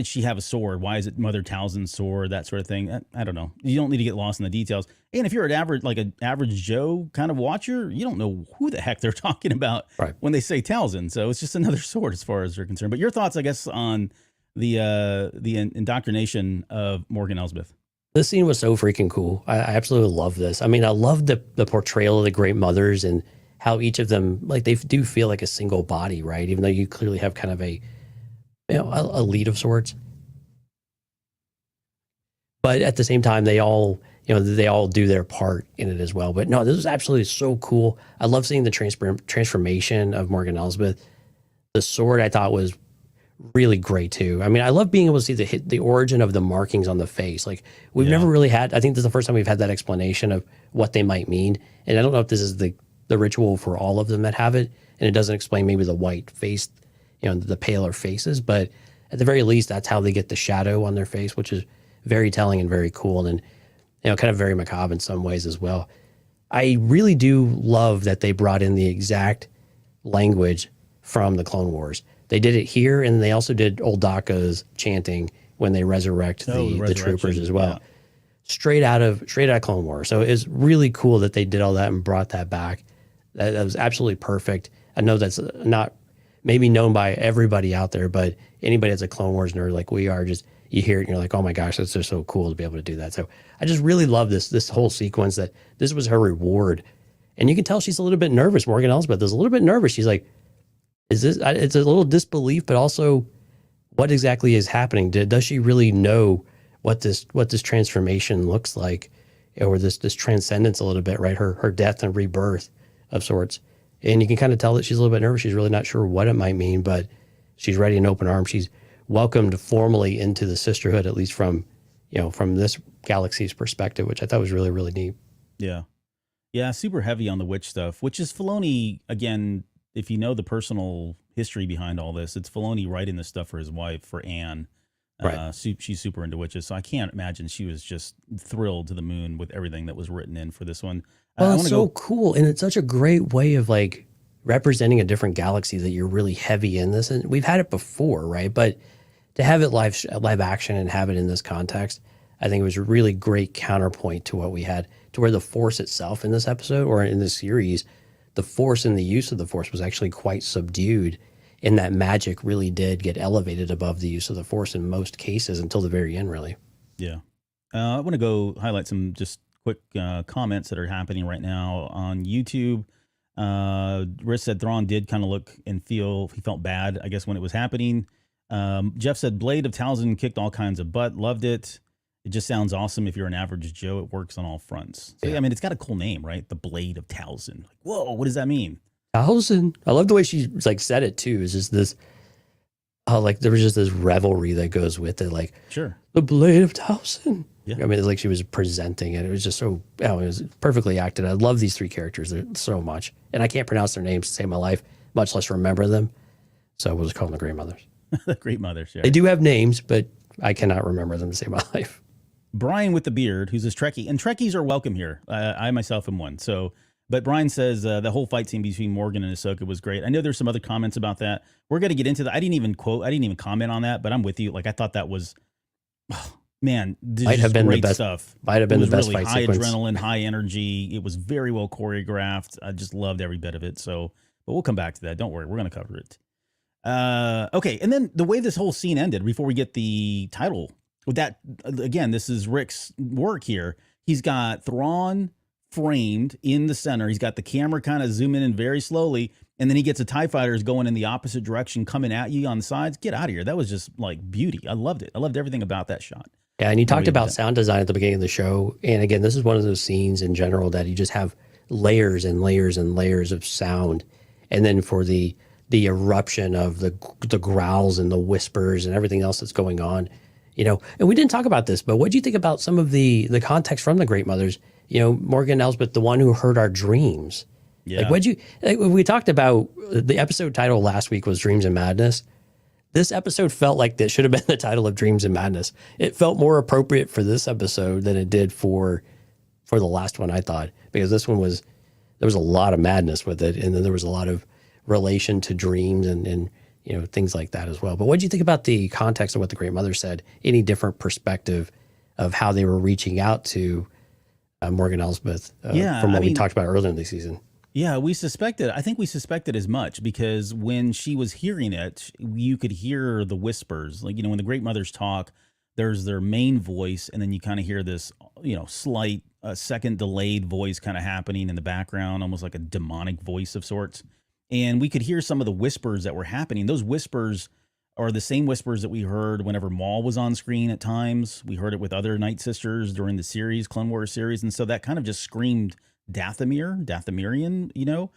she have a sword? Why is it Mother Talzin's sword? That sort of thing. I don't know. You don't need to get lost in the details. And if you're an average Joe kind of watcher, you don't know who the heck they're talking about when they say Talzin. So it's just another sword as far as they're concerned. But your thoughts, I guess, on the indoctrination of Morgan Elsbeth. This scene was so freaking cool. I absolutely love this. I mean, I love the portrayal of the Great Mothers and how each of them, like, they do feel like a single body, right? Even though you clearly have kind of a lead of sorts. But at the same time, they all do their part in it as well. But no, this was absolutely so cool. I love seeing the transformation of Morgan Elsbeth. The sword I thought was really great too. I mean, I love being able to see the origin of the markings on the face. Like, we've never really had, I think this is the first time we've had that explanation of what they might mean. And I don't know if this is the ritual for all of them that have it. And it doesn't explain maybe the white face, the paler faces, but at the very least, that's how they get the shadow on their face, which is very telling and very cool. And, kind of very macabre in some ways as well. I really do love that they brought in the exact language from the Clone Wars. They did it here, and they also did Old Daka's chanting when they resurrect the troopers as well. Yeah. Straight out of Clone Wars. So it's really cool that they did all that and brought that back. That was absolutely perfect. I know that's not maybe known by everybody out there, but anybody that's a Clone Wars nerd like we are, just you hear it and you're like, oh my gosh, that's just so cool to be able to do that. So I just really love this whole sequence, that this was her reward. And you can tell she's a little bit nervous. Morgan Elsbeth is a little bit nervous. She's like, it's a little disbelief, but also what exactly is happening? Does she really know what this transformation looks like, or this transcendence a little bit, right? Her death and rebirth of sorts. And you can kind of tell that she's a little bit nervous. She's really not sure what it might mean, but she's ready in open arms. She's welcomed formally into the sisterhood, at least from this galaxy's perspective, which I thought was really, really neat. Yeah. Yeah. Super heavy on the witch stuff, which is Filoni, again, if you know the personal history behind all this, it's Filoni writing this stuff for his wife, for Anne. Right. She's super into witches. So I can't imagine she was just thrilled to the moon with everything that was written in for this one. Well, it's so cool. And it's such a great way of like representing a different galaxy, that you're really heavy in this. And we've had it before, right? But to have it live action and have it in this context, I think it was a really great counterpoint to what we had, to where the Force itself in this episode, or in this series, the Force and the use of the Force was actually quite subdued, and that magic really did get elevated above the use of the Force in most cases until the very end, really. Yeah. I want to go highlight some just quick comments that are happening right now on YouTube. Riz said Thrawn did kind of look and feel, he felt bad, I guess, when it was happening. Jeff said Blade of Talzin kicked all kinds of butt, loved it. It just sounds awesome. If you're an average Joe, it works on all fronts. So, yeah. I mean, it's got a cool name, right? The Blade of Talzin. Like, whoa, what does that mean? Talzin. I love the way she like said it too. It's just this, like there was just this revelry that goes with it. Like, sure, the Blade of Talzin. Yeah. I mean, it's like she was presenting it. It was just so, it was perfectly acted. I love these three characters so much. And I can't pronounce their names to save my life, much less remember them. So we'll just call them the Great Mothers. The Great Mothers, yeah. They do have names, but I cannot remember them to save my life. Brian with the beard, who's a Trekkie, and Trekkies are welcome here. I myself am one. So, but Brian says the whole fight scene between Morgan and Ahsoka was great. I know there's some other comments about that. We're going to get into that. I didn't even comment on that, but I'm with you. Like, I thought that was, man, this might have been the best stuff. Might have been the best really fight high sequence. Adrenaline, high energy. It was very well choreographed. I just loved every bit of it. So, but we'll come back to that. Don't worry, we're going to cover it. Okay, and then the way this whole scene ended, before we get the title, with that, again, this is Rick's work here. He's got Thrawn framed in the center. He's got the camera kind of zooming in very slowly, and then he gets the TIE fighters going in the opposite direction, coming at you on the sides. Get out of here. That was just like beauty. I loved it. I loved everything about that shot. Yeah, and you talked about sound design at the beginning of the show. And again, this is one of those scenes in general that you just have layers and layers and layers of sound. And then for the eruption of the growls and the whispers and everything else that's going on, and we didn't talk about this, but what do you think about some of the context from the Great Mothers? Morgan Elsbeth, the one who heard our dreams. Yeah. We talked about the episode title last week was Dreams and Madness. This episode felt like that should have been the title of Dreams and Madness. It felt more appropriate for this episode than it did for the last one, I thought, because this one there was a lot of madness with it, and then there was a lot of relation to dreams and things like that as well. But what do you think about the context of what the Great Mother said? Any different perspective of how they were reaching out to Morgan Elsbeth from what we talked about earlier in the season? Yeah, I think we suspected as much, because when she was hearing it, you could hear the whispers. Like, when the Great Mothers talk, there's their main voice, and then you kind of hear this, slight second delayed voice kind of happening in the background, almost like a demonic voice of sorts. And we could hear some of the whispers that were happening. Those whispers are the same whispers that we heard whenever Maul was on screen at times. We heard it with other Night Sisters during the series, Clone Wars series. And so that kind of just screamed Dathomirian.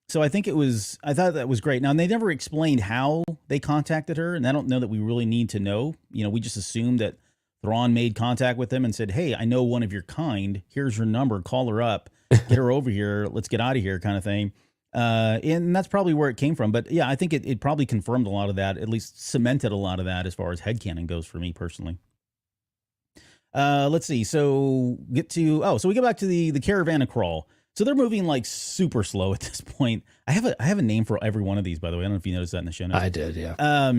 So I thought that was great. Now, they never explained how they contacted her, and I don't know that we really need to know. We just assumed that Thrawn made contact with them and said, hey, I know one of your kind. Here's her number. Call her up. Get her over here. Let's get out of here kind of thing. And that's probably where it came from. But yeah, I think it probably confirmed a lot of that, at least cemented a lot of that as far as headcanon goes for me personally. Let's see. So we get back to the caravan of crawl. So they're moving like super slow at this point. I have a name for every one of these, by the way. I don't know if you noticed that in the show notes. I did, yeah.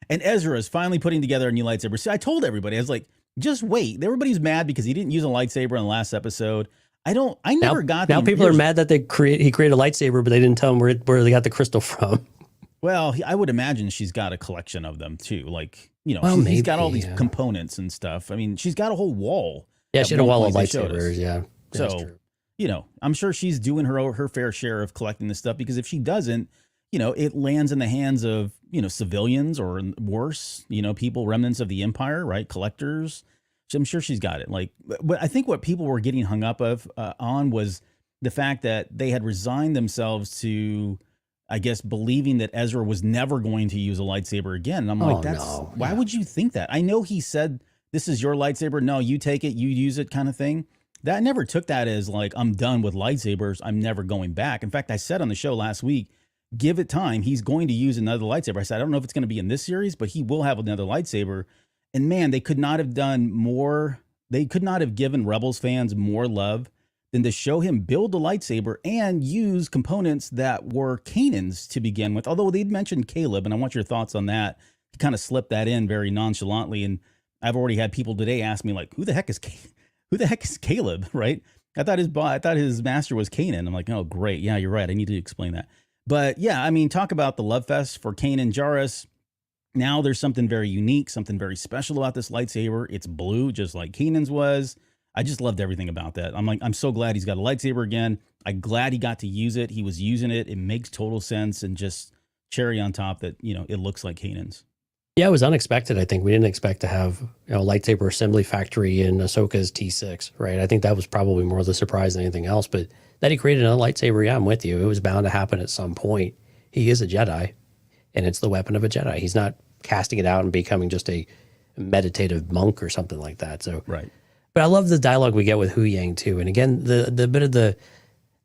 Ezra is finally putting together a new lightsaber. So I told everybody, I was like, just wait. Everybody's mad because he didn't use a lightsaber in the last episode. Now people are mad that he created a lightsaber, but they didn't tell him where they got the crystal from. Well, I would imagine she's got a collection of them too. Like, she's got all these components and stuff. I mean, she's got a whole wall. Yeah, she had a wall of lightsabers. Yeah. So, I'm sure she's doing her fair share of collecting this stuff, because if she doesn't, it lands in the hands of, civilians or worse, people, remnants of the Empire, right? Collectors. So I'm sure she's got it. But I think what people were getting hung up on was the fact that they had resigned themselves to, I guess, believing that Ezra was never going to use a lightsaber again. And I'm like, why would you think that? I know he said, this is your lightsaber. No, you take it, you use it kind of thing. That I never took that as like, I'm done with lightsabers. I'm never going back. In fact, I said on the show last week, give it time. He's going to use another lightsaber. I said, I don't know if it's going to be in this series, but he will have another lightsaber. And man, they could not have done more. They could not have given Rebels fans more love than to show him build a lightsaber and use components that were Kanan's to begin with. Although they'd mentioned Caleb, and I want your thoughts on that. He kind of slipped that in very nonchalantly. And I've already had people today ask me, like, who the heck is Caleb, right? I thought his master was Kanan. I'm like, oh, great. Yeah, you're right. I need to explain that. But yeah, I mean, talk about the love fest for Kanan Jarrus. Now there's something very unique, something very special about this lightsaber. It's blue, just like Kanan's was. I just loved everything about that. I'm so glad he's got a lightsaber again. I'm glad he got to use it. He was using it. It makes total sense. And just cherry on top that, it looks like Kanan's. Yeah, it was unexpected. I think we didn't expect to have a lightsaber assembly factory in Ahsoka's T6, right? I think that was probably more the surprise than anything else. But that he created another lightsaber, yeah, I'm with you. It was bound to happen at some point. He is a Jedi, and it's the weapon of a Jedi. He's not casting it out and becoming just a meditative monk or something like that. So, right. But I love the dialogue we get with Hu Yang too. And again, the bit of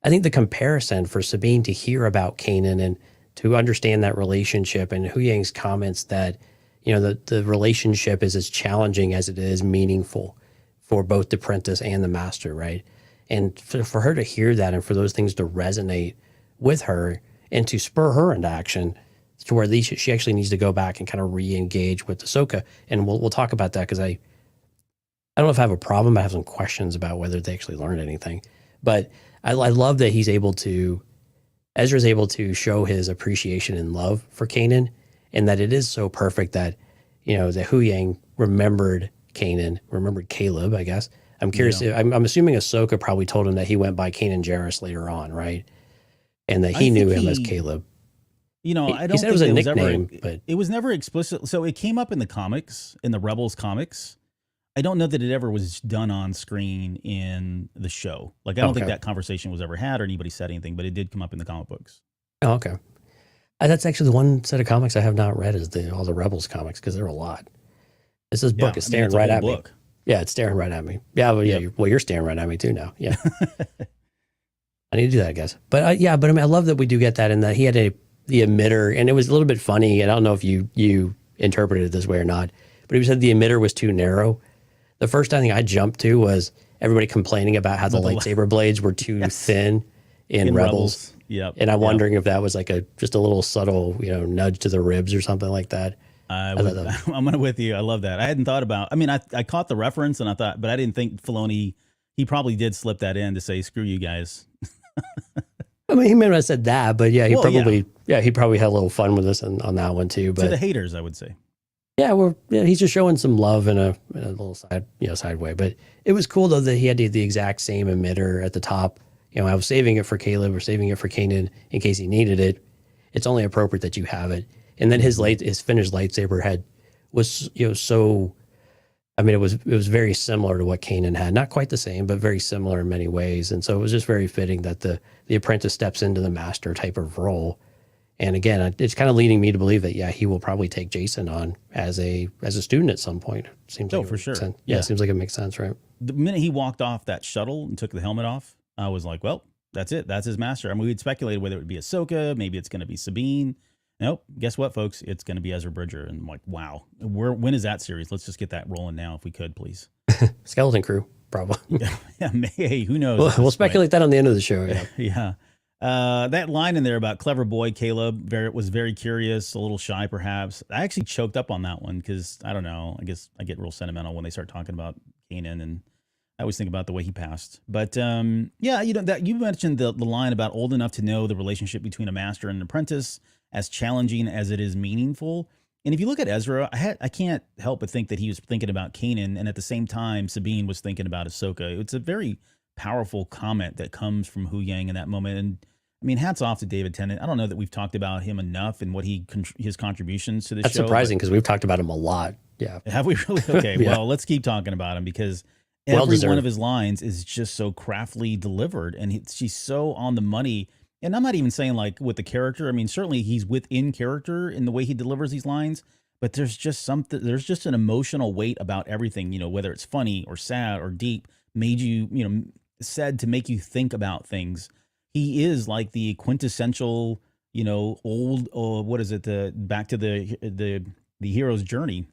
I think the comparison for Sabine to hear about Kanan and to understand that relationship, and Hu Yang's comments that, the relationship is as challenging as it is meaningful for both the apprentice and the master, right? And for her to hear that and for those things to resonate with her and to spur her into action to where she actually needs to go back and kind of re-engage with Ahsoka. And we'll talk about that, because I don't know if I have a problem. I have some questions about whether they actually learned anything. But I love that Ezra's able to show his appreciation and love for Kanan, and that it is so perfect that, that Hu Yang remembered Caleb, I guess. I'm curious. Yeah. I'm assuming Ahsoka probably told him that he went by Kanan Jarrus later on, right? And that he knew him as Caleb. I don't he said it was a nickname, but it was never explicit. So it came up in the comics, in the Rebels comics. I don't know that it ever was done on screen in the show. Like, I don't think that conversation was ever had or anybody said anything, but it did come up in the comic books. Oh, okay. That's actually the one set of comics I have not read is all the Rebels comics, because there are a lot. This book is staring right at me. Yeah, it's staring right at me. Yeah, well, yeah. You're staring right at me too now. Yeah. I need to do that, I guess. But I mean, I love that we do get that, and that he had the emitter, and it was a little bit funny. And I don't know if you interpreted it this way or not, but he said the emitter was too narrow. The first thing I jumped to was everybody complaining about how the lightsaber blades were too thin in Rebels. Yep. And I'm wondering if that was like just a little subtle, nudge to the ribs or something like that. I'm with you. I love that. I hadn't thought about. I mean, I caught the reference, and I thought, but I didn't think Filoni. He probably did slip that in to say, "Screw you guys." I mean, he may not have said that, but yeah, he probably had a little fun with us on that one too. But to the haters, I would say. he's just showing some love in a little side way. But it was cool though that he had the exact same emitter at the top. I was saving it for Caleb or saving it for Kanan in case he needed it. It's only appropriate that you have it. And then his finished lightsaber head was so. I mean, it was very similar to what Kanan had. Not quite the same, but very similar in many ways. And so it was just very fitting that the apprentice steps into the master type of role. And again, it's kind of leading me to believe that, he will probably take Jason on as a student at some point. Seems like for sure. Yeah, it seems like it makes sense, right? The minute he walked off that shuttle and took the helmet off, I was like, well, that's it. That's his master. I mean, we'd speculated whether it would be Ahsoka, maybe it's going to be Sabine. Nope. Guess what, folks? It's going to be Ezra Bridger. And I'm like, wow. When is that series? Let's just get that rolling now if we could, please. Skeleton Crew, probably. Yeah, hey, who knows? We'll speculate that on the end of the show. Yeah. That line in there about clever boy Caleb was very curious, a little shy perhaps. I actually choked up on that one because I don't know. I guess I get real sentimental when they start talking about Kanan, and I always think about the way he passed. But that you mentioned the line about old enough to know the relationship between a master and an apprentice, as challenging as it is meaningful. And if you look at Ezra, I can't help but think that he was thinking about Kanan, and at the same time, Sabine was thinking about Ahsoka. It's a very powerful comment that comes from Hu Yang in that moment. And I mean, hats off to David Tennant. I don't know that we've talked about him enough and what his contributions to this show. That's surprising because we've talked about him a lot. Yeah. Have we really? Okay. Well, let's keep talking about him because every one of his lines is just so craftily delivered, and she's so on the money. And I'm not even saying like with the character. I mean, certainly he's within character in the way he delivers these lines, but there's just an emotional weight about everything, whether it's funny or sad or deep, made you, said to make you think about things. He is like the quintessential, old, what is it? Back to the hero's journey,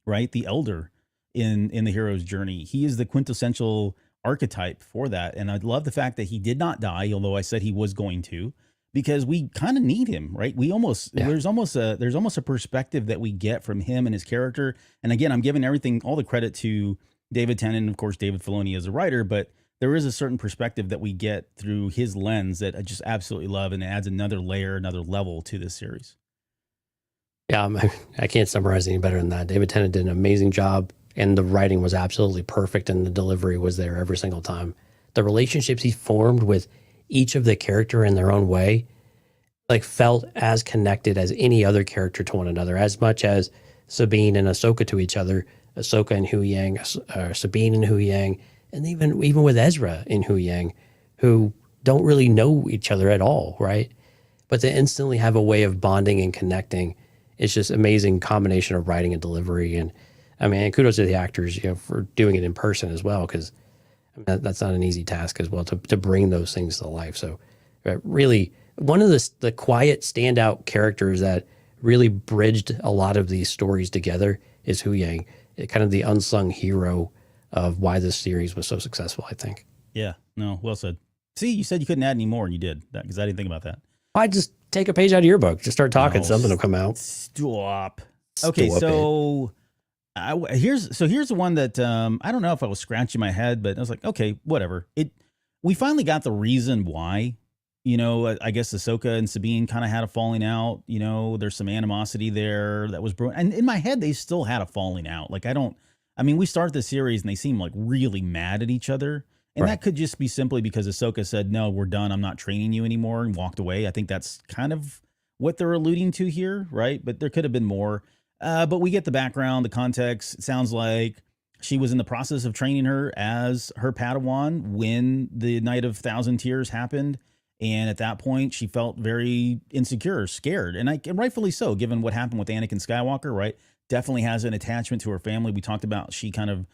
right? The elder in the hero's journey. He is the quintessential archetype for that. And I love the fact that he did not die, although I said he was going to, because we kind of need him, right? There's almost a perspective that we get from him and his character. And again, I'm giving all the credit to David Tennant, and of course, David Filoni as a writer, but there is a certain perspective that we get through his lens that I just absolutely love, and it adds another layer, another level to this series. Yeah, I can't summarize any better than that. David Tennant did an amazing job, and the writing was absolutely perfect, and the delivery was there every single time. The relationships he formed with each of the character in their own way, like felt as connected as any other character to one another, as much as Sabine and Ahsoka to each other, Ahsoka and Hu Yang, Sabine and Hu Yang, and even with Ezra and Hu Yang, who don't really know each other at all, right? But to instantly have a way of bonding and connecting, it's just amazing combination of writing and delivery. And I mean, kudos to the actors, for doing it in person as well, because that's not an easy task as well to bring those things to life. So really, one of the quiet standout characters that really bridged a lot of these stories together is Hu Yang, kind of the unsung hero of why this series was so successful, I think. Yeah, no, well said. See, you said you couldn't add any more, and you did, because I didn't think about that. I just take a page out of your book, just start talking, something will come out. Stop. Okay, so here's the one that I don't know if I was scratching my head, but I was like, okay, whatever. We finally got the reason why. I guess Ahsoka and Sabine kind of had a falling out. There's some animosity there that was brewing. And in my head, they still had a falling out. We start the series and they seem like really mad at each other. And that could just be simply because Ahsoka said, no, we're done. I'm not training you anymore, and walked away. I think that's kind of what they're alluding to here, right? But there could have been more. But we get the background, the context. It sounds like she was in the process of training her as her Padawan when the Night of Thousand Tears happened. And at that point, she felt very insecure, scared, and rightfully so, given what happened with Anakin Skywalker, right? Definitely has an attachment to her family. We talked about she kind of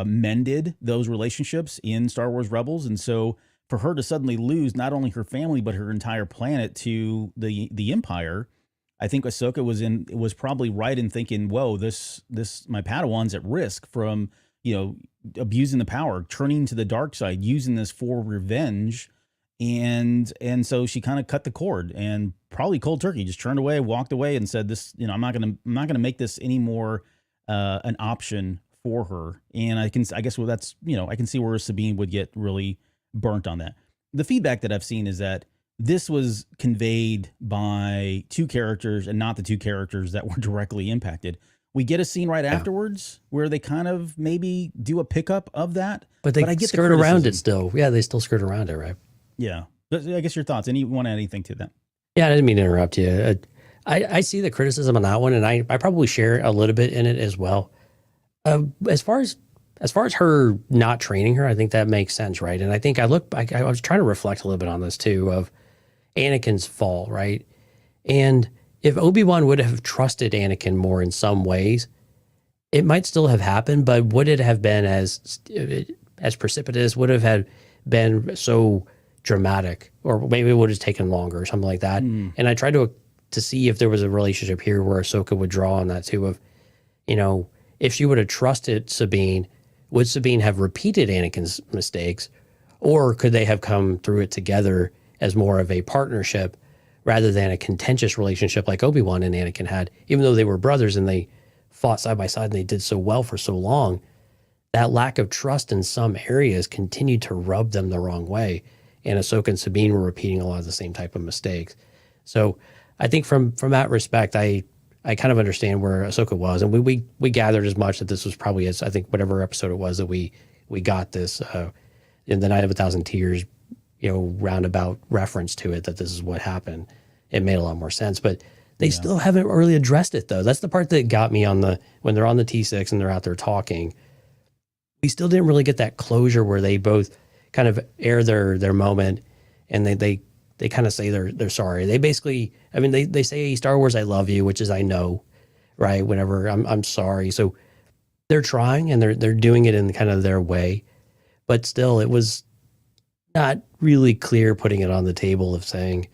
mended those relationships in Star Wars Rebels. And so for her to suddenly lose not only her family, but her entire planet to the Empire, I think Ahsoka was probably right in thinking, whoa, this my Padawan's at risk from, abusing the power, turning to the dark side, using this for revenge. And so she kind of cut the cord and probably cold turkey, just turned away, walked away, and said, this, I'm not gonna make this any more an option for her. And I can see where Sabine would get really burnt on that. The feedback that I've seen is that this was conveyed by two characters and not the two characters that were directly impacted. We get a scene right afterwards where they kind of maybe do a pickup of that. But I get skirt around it still. Yeah, they still skirt around it, right? Yeah. But I guess your thoughts. Anyone add anything to that? Yeah, I didn't mean to interrupt you. I see the criticism on that one, and I probably share a little bit in it as well. As far as her not training her, I think that makes sense, right? And I think I was trying to reflect a little bit on this too, of Anakin's fall, right? And if Obi-Wan would have trusted Anakin more in some ways, it might still have happened, but would it have been as precipitous? Would it have been so dramatic, or maybe it would have taken longer or something like that? And I tried to see if there was a relationship here where Ahsoka would draw on that too, of, if she would have trusted Sabine, would Sabine have repeated Anakin's mistakes, or could they have come through it together as more of a partnership rather than a contentious relationship like Obi-Wan and Anakin had, even though they were brothers and they fought side by side and they did so well for so long? That lack of trust in some areas continued to rub them the wrong way. And Ahsoka and Sabine were repeating a lot of the same type of mistakes. So I think from that respect, I kind of understand where Ahsoka was. And we gathered as much that this was probably, as I think whatever episode it was that we got this in the Night of 1,000 Tears, roundabout reference to it, that this is what happened. It made a lot more sense. But they still haven't really addressed it, though. That's the part that got me when they're on the T6 and they're out there talking. We still didn't really get that closure where they both kind of air their moment, and they kind of say they're sorry. They basically, they say, Star Wars, I love you, which is I know, right? Whenever I'm sorry. So they're trying and they're doing it in kind of their way, but still it was not really clear putting it on the table of saying,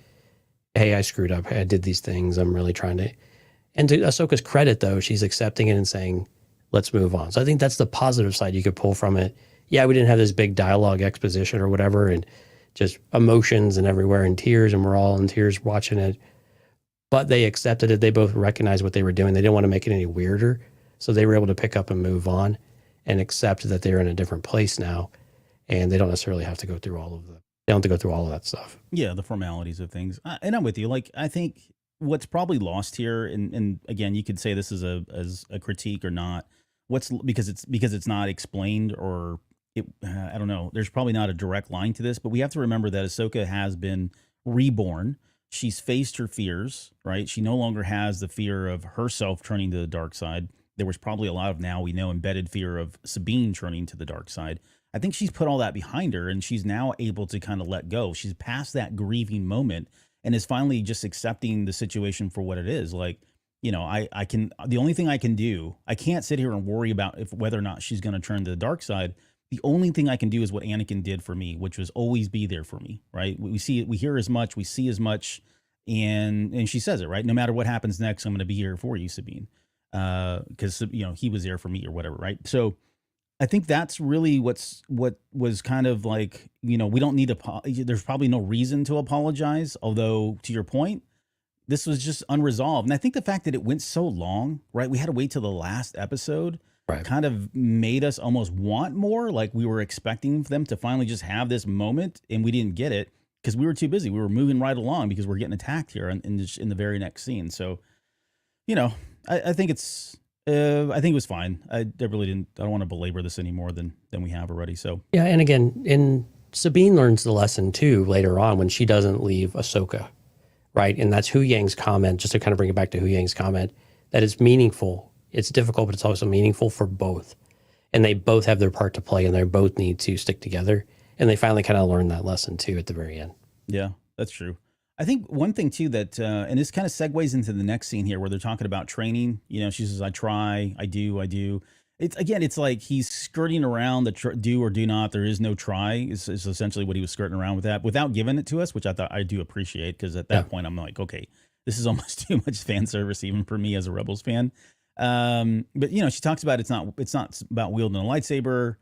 hey, I screwed up. Hey, I did these things. I'm really trying to. And to Ahsoka's credit, though, she's accepting it and saying, let's move on. So I think that's the positive side you could pull from it. Yeah, we didn't have this big dialogue exposition or whatever, and just emotions and everywhere and tears, and we're all in tears watching it. But they accepted it. They both recognized what they were doing. They didn't want to make it any weirder. So they were able to pick up and move on and accept that they're in a different place now. And they don't necessarily have to go through all of that stuff. Yeah, the formalities of things. And I'm with you. Like, I think what's probably lost here, and again, you could say this is as a critique or not, because it's not explained, or I don't know. There's probably not a direct line to this, but we have to remember that Ahsoka has been reborn. She's faced her fears, right? She no longer has the fear of herself turning to the dark side. There was probably a lot of, now we know, embedded fear of Sabine turning to the dark side. I think she's put all that behind her, and she's now able to kind of let go. She's past that grieving moment and is finally just accepting the situation for what it is. Like, I can, the only thing I can do, I can't sit here and worry about whether or not she's going to turn to the dark side. The only thing I can do is what Anakin did for me, which was always be there for me, right? We see it, we hear as much, we see as much, and she says it, right? No matter what happens next, I'm going to be here for you, Sabine, because he was there for me or whatever, right? So I think that's really what was kind of like, we don't need there's probably no reason to apologize. Although, to your point, this was just unresolved. And I think the fact that it went so long, right? We had to wait till the last episode, right, kind of made us almost want more. Like, we were expecting them to finally just have this moment, and we didn't get it because we were too busy. We were moving right along because we're getting attacked here in the very next scene. So, I think it's, I think it was fine. I don't want to belabor this any more than we have already. So yeah. And again, Sabine learns the lesson too later on when she doesn't leave Ahsoka, right? And that's Hu Yang's comment, just to kind of bring it back to Hu Yang's comment, that it's meaningful. It's difficult, but it's also meaningful for both. And they both have their part to play, and they both need to stick together. And they finally kind of learn that lesson too at the very end. Yeah, that's true. I think one thing too that, and this kind of segues into the next scene here where they're talking about training. She says, I try, I do. It's like he's skirting around the do or do not. There is no try is essentially what he was skirting around with that, without giving it to us, which I thought I do appreciate, because at that point I'm like, okay, this is almost too much fan service even for me as a Rebels fan. But she talks about it's not about wielding a lightsaber.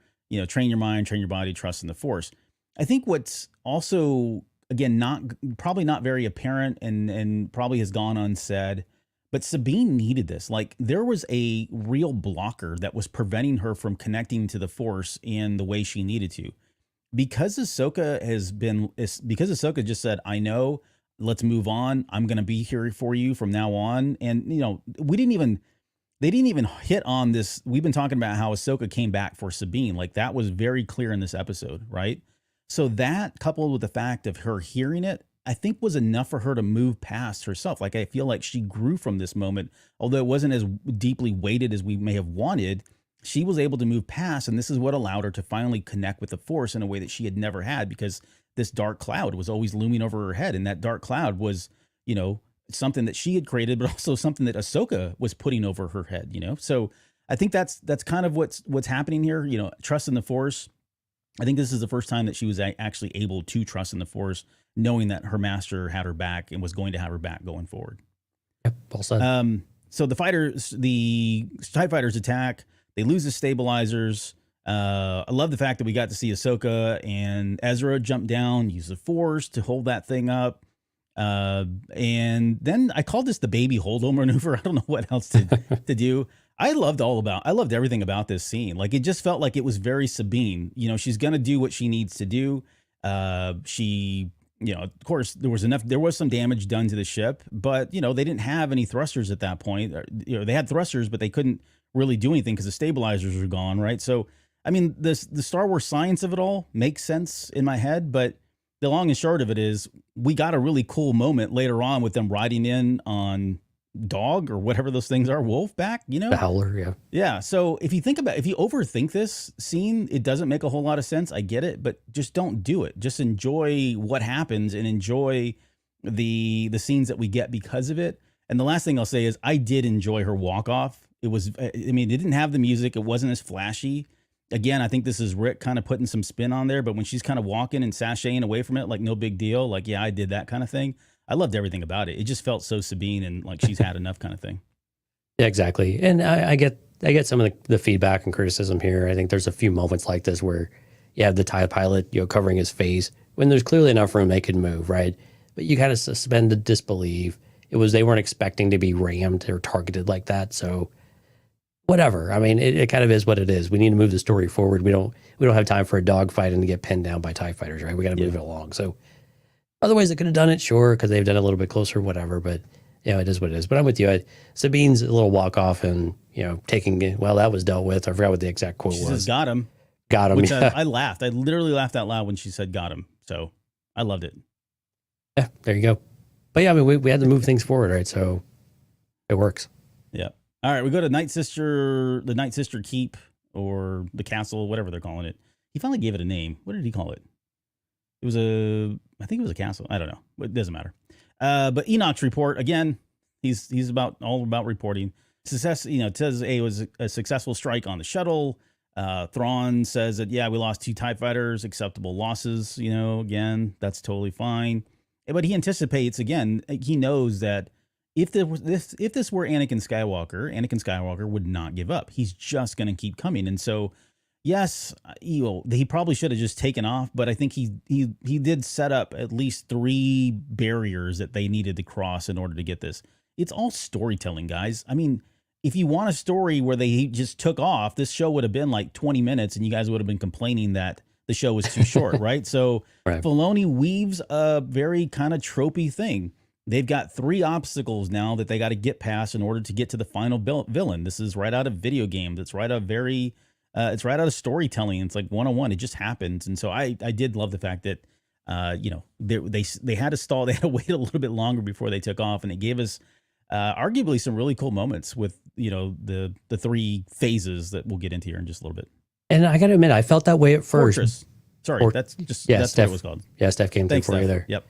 Train your mind, train your body, trust in the Force. I think what's also, again, probably not very apparent and probably has gone unsaid, but Sabine needed this. Like, there was a real blocker that was preventing her from connecting to the Force in the way she needed to. Because Ahsoka just said, I know, let's move on. I'm going to be here for you from now on. And, we didn't even, they didn't even hit on this. We've been talking about how Ahsoka came back for Sabine. Like that was very clear in this episode, right? So that coupled with the fact of her hearing it, I think was enough for her to move past herself. Like I feel like she grew from this moment, although it wasn't as deeply weighted as we may have wanted. She was able to move past, and this is what allowed her to finally connect with the Force in a way that she had never had, because this dark cloud was always looming over her head, and that dark cloud was, you know, something that she had created, but also something that Ahsoka was putting over her head, you know? So I think that's kind of what's happening here, you know, trust in the Force. I think this is the first time that she was actually able to trust in the Force, knowing that her master had her back and was going to have her back going forward. Yep, well said. So the TIE fighters attack. They lose the stabilizers. I love the fact that we got to see Ahsoka and Ezra jump down, use the Force to hold that thing up. And then I called this the baby holdo maneuver. I don't know what else to do. I loved everything about this scene. Like it just felt like it was very Sabine. You know, she's going to do what she needs to do. She, you know, of course there was some damage done to the ship, but you know, they didn't have any thrusters at that point. You know, they had thrusters, but they couldn't really do anything because the stabilizers were gone. Right. So, I mean, the Star Wars science of it all makes sense in my head, but the long and short of it is we got a really cool moment later on with them riding in on Dog or whatever those things are, Wolf back, you know? The Howler, yeah. Yeah. So if you overthink this scene, it doesn't make a whole lot of sense. I get it, but just don't do it. Just enjoy what happens and enjoy the scenes that we get because of it. And the last thing I'll say is I did enjoy her walk off. It was, I mean, it didn't have the music. It wasn't as flashy. Again, I think this is Rick kind of putting some spin on there, but when she's kind of walking and sashaying away from it, like no big deal, like, yeah, I did that kind of thing. I loved everything about it. It just felt so Sabine and like she's had enough kind of thing. Yeah, exactly. And I get some of the feedback and criticism here. I think there's a few moments like this where you have the TIE pilot, you know, covering his face when there's clearly enough room they could move, right? But you kind of suspend the disbelief. They weren't expecting to be rammed or targeted like that. So whatever. I mean, it kind of is what it is. We need to move the story forward. We don't have time for a dogfight and to get pinned down by TIE fighters, right? We got to move it along. So otherwise, they could have done it, sure, because they've done it a little bit closer, whatever. But, you know, it is what it is. But I'm with you. Sabine's a little walk-off and, you know, that was dealt with. I forgot what the exact quote was. She says, got him. Got him. Which yeah. I laughed. I literally laughed out loud when she said, got him. So I loved it. Yeah, there you go. But, yeah, I mean, we had to move things forward, right? So it works. Yeah. All right, we go to the Night Sister Keep or the castle, whatever they're calling it. He finally gave it a name. What did he call it? I think it was a castle. I don't know. It doesn't matter. But Enoch's report, again, he's all about reporting. Success, you know, it says it was a successful strike on the shuttle. Thrawn says that, yeah, we lost 2 TIE fighters, acceptable losses, you know, again, that's totally fine. But he anticipates, again, he knows that if this were Anakin Skywalker would not give up. He's just going to keep coming. And so, yes, he probably should have just taken off, but I think he did set up at least 3 barriers that they needed to cross in order to get this. It's all storytelling, guys. I mean, if you want a story where they just took off, this show would have been like 20 minutes and you guys would have been complaining that the show was too short, right? So right. Filoni weaves a very kind of tropey thing. They've got 3 obstacles now that they got to get past in order to get to the final villain. This is right out of video games. It's right out of storytelling. It's like 101. It just happens. And so I did love the fact that, you know, they had to stall. They had to wait a little bit longer before they took off. And it gave us arguably some really cool moments with, you know, the 3 phases that we'll get into here in just a little bit. And I got to admit, I felt that way at first. Fortress. Sorry, that's Steph, what it was called. Yeah, Steph came through for you there. Yep.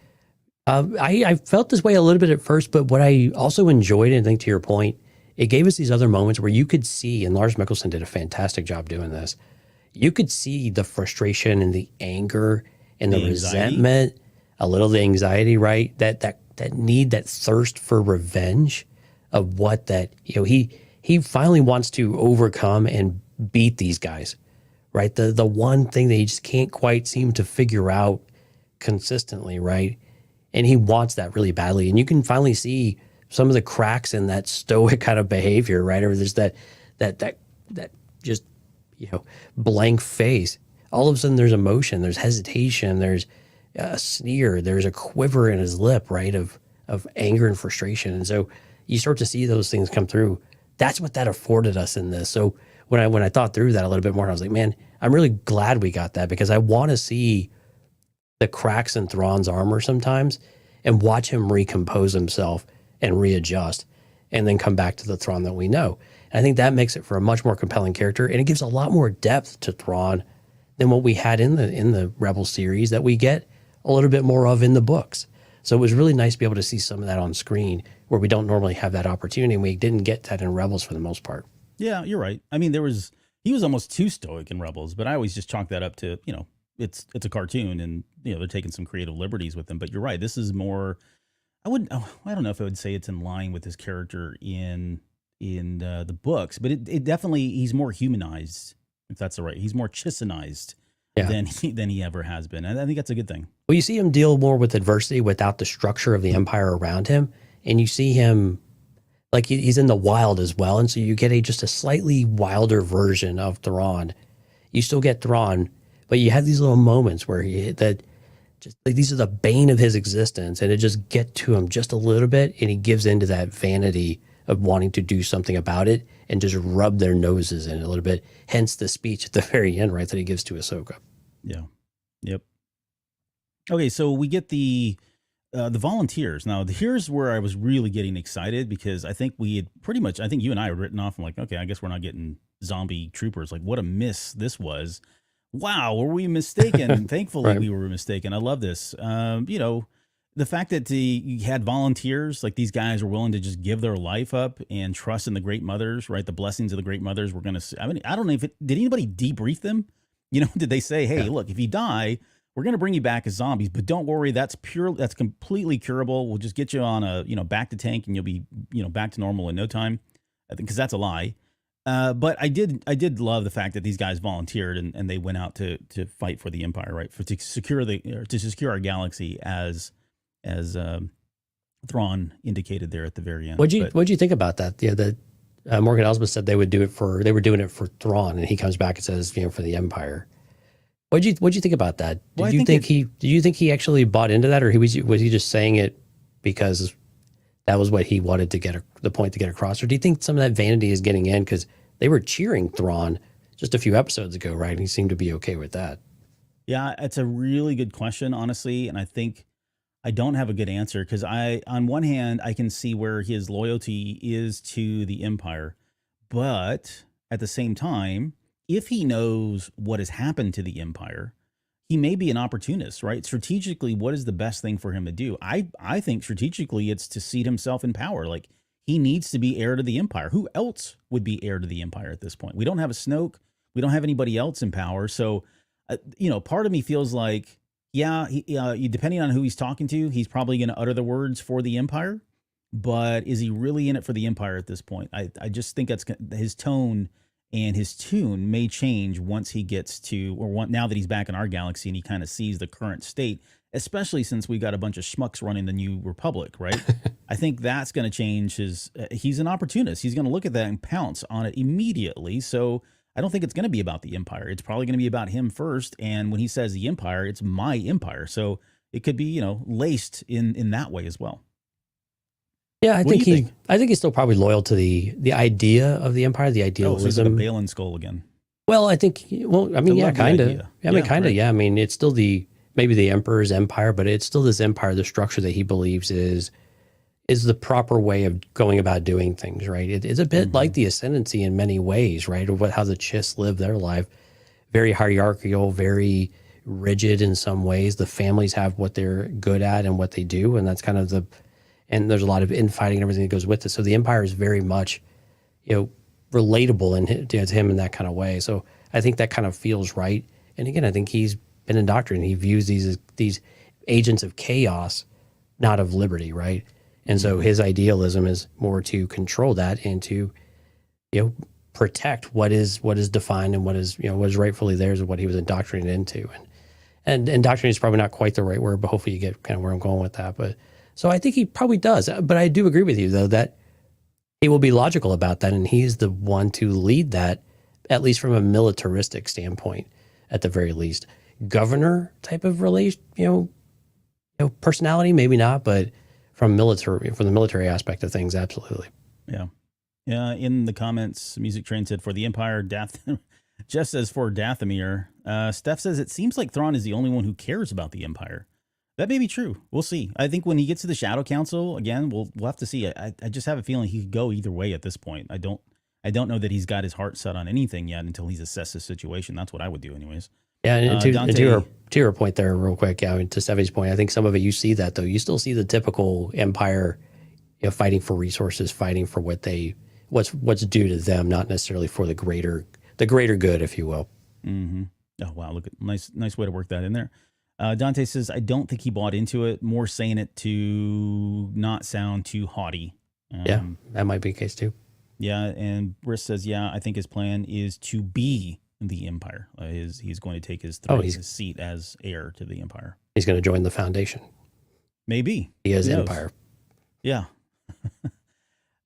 I felt this way a little bit at first, but what I also enjoyed, and I think to your point, it gave us these other moments where you could see, and Lars Mikkelsen did a fantastic job doing this, you could see the frustration and the anger and the resentment, a little of the anxiety, right? That need, that thirst for revenge of what that, you know, he finally wants to overcome and beat these guys, right? The one thing that he just can't quite seem to figure out consistently, right? And he wants that really badly. And you can finally see some of the cracks in that stoic kind of behavior, right? Or there's that just, you know, blank face. All of a sudden there's emotion, there's hesitation, there's a sneer, there's a quiver in his lip, right? Of anger and frustration. And so you start to see those things come through. that's what that afforded us in this. So when I thought through that a little bit more, I was like, man, I'm really glad we got that, because I want to see the cracks in Thrawn's armor sometimes and watch him recompose himself and readjust and then come back to the Thrawn that we know. And I think that makes it for a much more compelling character, and it gives a lot more depth to Thrawn than what we had in the Rebel series that we get a little bit more of in the books. So it was really nice to be able to see some of that on screen where we don't normally have that opportunity, and we didn't get that in Rebels for the most part. Yeah, you're right. I mean, he was almost too stoic in Rebels, but I always just chalk that up to, it's a cartoon, and they're taking some creative liberties with them. But you're right. This is more. I don't know if I would say it's in line with his character in the books, but it definitely, he's more humanized, if that's the right. He's more Chisonized than he ever has been, and I think that's a good thing. Well, you see him deal more with adversity without the structure of the Empire around him, and you see him like he's in the wild as well, and so you get just a slightly wilder version of Thrawn. You still get Thrawn, but you have these little moments where these are the bane of his existence, and it just get to him just a little bit, and he gives into that vanity of wanting to do something about it and just rub their noses in it a little bit. Hence the speech at the very end, right, that he gives to Ahsoka. Yeah. Yep. Okay, so we get the volunteers. Now, here's where I was really getting excited, because I think we had I think you and I had written off. I'm like, okay, I guess we're not getting zombie troopers. Like, what a miss this was. Wow, were we mistaken? Thankfully, we were mistaken. I love this. The fact that you had volunteers, like these guys were willing to just give their life up and trust in the Great Mothers, right? The blessings of the Great Mothers were going to, I mean, I don't know did anybody debrief them? Did they say, hey, look, if you die, we're going to bring you back as zombies, but don't worry, that's completely curable. We'll just get you on back to tank, and you'll be, back to normal in no time. I think, because that's a lie. But I did love the fact that these guys volunteered and they went out to fight for the Empire, right? To secure our galaxy, as Thrawn indicated there at the very end. What'd you think about that? Yeah, that Morgan Elsbeth said they were doing it for Thrawn, and he comes back and says, for the Empire. What'd you think about that? Did you think he actually bought into that, or was he just saying it because that was what he wanted to get the point to get across? Or do you think some of that vanity is getting in because they were cheering Thrawn just a few episodes ago, right? And he seemed to be okay with that. Yeah, it's a really good question, honestly. And I think I don't have a good answer, because on one hand, I can see where his loyalty is to the Empire. But at the same time, if he knows what has happened to the Empire, he may be an opportunist, right? Strategically, what is the best thing for him to do? I think strategically it's to seat himself in power. Like, he needs to be heir to the Empire. Who else would be heir to the Empire at this point? We don't have a Snoke. We don't have anybody else in power. So, part of me feels like, depending on who he's talking to, he's probably going to utter the words for the Empire. But is he really in it for the Empire at this point? I just think that's his tone and his tune may change once he gets to, now that he's back in our galaxy and he kind of sees the current state, especially since we got a bunch of schmucks running the New Republic, right? I think that's going to change he's an opportunist. He's going to look at that and pounce on it immediately. So I don't think it's going to be about the Empire. It's probably going to be about him first. And when he says the Empire, it's my Empire. So it could be, laced in that way as well. Yeah, I think he's still probably loyal to the idea of the Empire, the idealism. Oh, so it's like a Balin skull again. Well, I think, kind of. Yeah, I mean, it's still maybe the Emperor's empire, but it's still this empire, the structure that he believes is the proper way of going about doing things, right? It's a bit like the Ascendancy in many ways, right? Or how the Chiss live their life. Very hierarchical, very rigid in some ways. The families have what they're good at and what they do, and that's kind of and there's a lot of infighting and everything that goes with it. So the Empire is very much, relatable to him in that kind of way. So I think that kind of feels right. And again, I think he's been indoctrinated. He views these agents of chaos, not of liberty, right? And so his idealism is more to control that and to, protect what is defined and what is rightfully theirs and what he was indoctrinated into. And indoctrinated is probably not quite the right word, but hopefully you get kind of where I'm going with that. But so I think he probably does. But I do agree with you, though, that he will be logical about that. And he's the one to lead that, at least from a militaristic standpoint, at the very least. Governor type of relation, personality, maybe not, but from the military aspect of things, absolutely. Yeah. In the comments, Music Train said for the Empire, Jeff says for Dathomir. Steph says it seems like Thrawn is the only one who cares about the Empire. That may be true. We'll see. I think when he gets to the Shadow Council again, we'll have to see. I just have a feeling he could go either way at this point. I don't know that he's got his heart set on anything yet until he's assessed the situation. That's what I would do, anyways. Yeah, and to your point there, real quick. Yeah, I mean, to Stephanie's point, I think some of it you see that though. You still see the typical Empire, fighting for resources, fighting for what's due to them, not necessarily for the greater good, if you will. Mm-hmm. Oh wow, look at nice way to work that in there. Dante says, I don't think he bought into it, more saying it to not sound too haughty. Yeah, that might be the case too. Yeah, and Briss says, yeah, I think his plan is to be the Empire. He's going to take his seat as heir to the Empire. He's going to join the Foundation. Maybe. He is Empire. Yeah.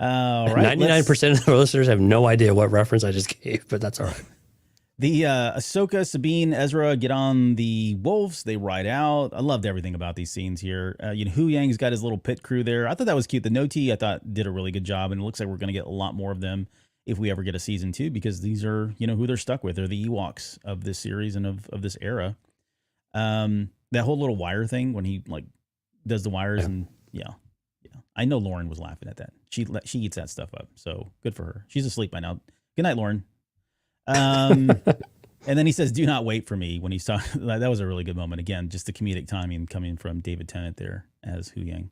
All right. 99% of the listeners have no idea what reference I just gave, but that's all right. The Ahsoka, Sabine, Ezra get on the wolves. They ride out. I loved everything about these scenes here. Hu Yang's got his little pit crew there. I thought that was cute. The Noti, I thought, did a really good job, and it looks like we're going to get a lot more of them if we ever get a season 2, because these are, who they're stuck with. They're the Ewoks of this series and of this era. That whole little wire thing when he does the wires and yeah. I know Lauren was laughing at that. She eats that stuff up, so good for her. She's asleep by now. Good night, Lauren. And then he says, do not wait for me when he's talking. That was a really good moment. Again, just the comedic timing coming from David Tennant there as Hu Yang.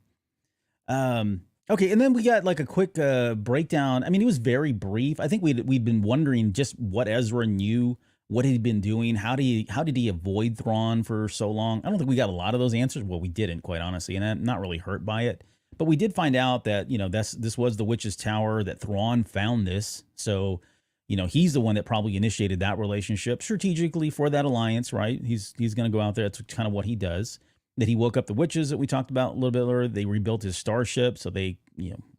Okay. And then we got a quick breakdown. I mean, it was very brief. I think we'd been wondering just what Ezra knew, what he'd been doing. How did he avoid Thrawn for so long? I don't think we got a lot of those answers. Well, we didn't, quite honestly, and I'm not really hurt by it. But we did find out that, this was the Witch's Tower, that Thrawn found this. So, he's the one that probably initiated that relationship strategically for that alliance, right? He's going to go out there. That's kind of what he does. That he woke up the witches that we talked about a little bit earlier. They rebuilt his starship. So they,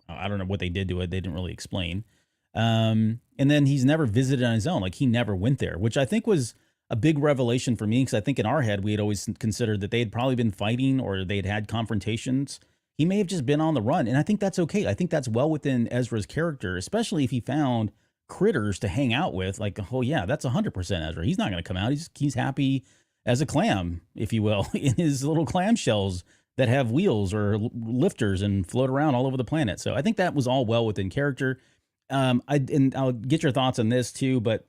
I don't know what they did to it. They didn't really explain. And then he's never visited on his own. He never went there, which I think was a big revelation for me. Because I think in our head, we had always considered that they had probably been fighting or they'd had confrontations. He may have just been on the run. And I think that's okay. I think that's well within Ezra's character, especially if he found critters to hang out with. Oh yeah, that's 100% Ezra. He's not going to come out. He's happy as a clam, if you will, in his little clam shells that have wheels or lifters and float around all over the planet. So I think that was all well within character. And I'll get your thoughts on this too. But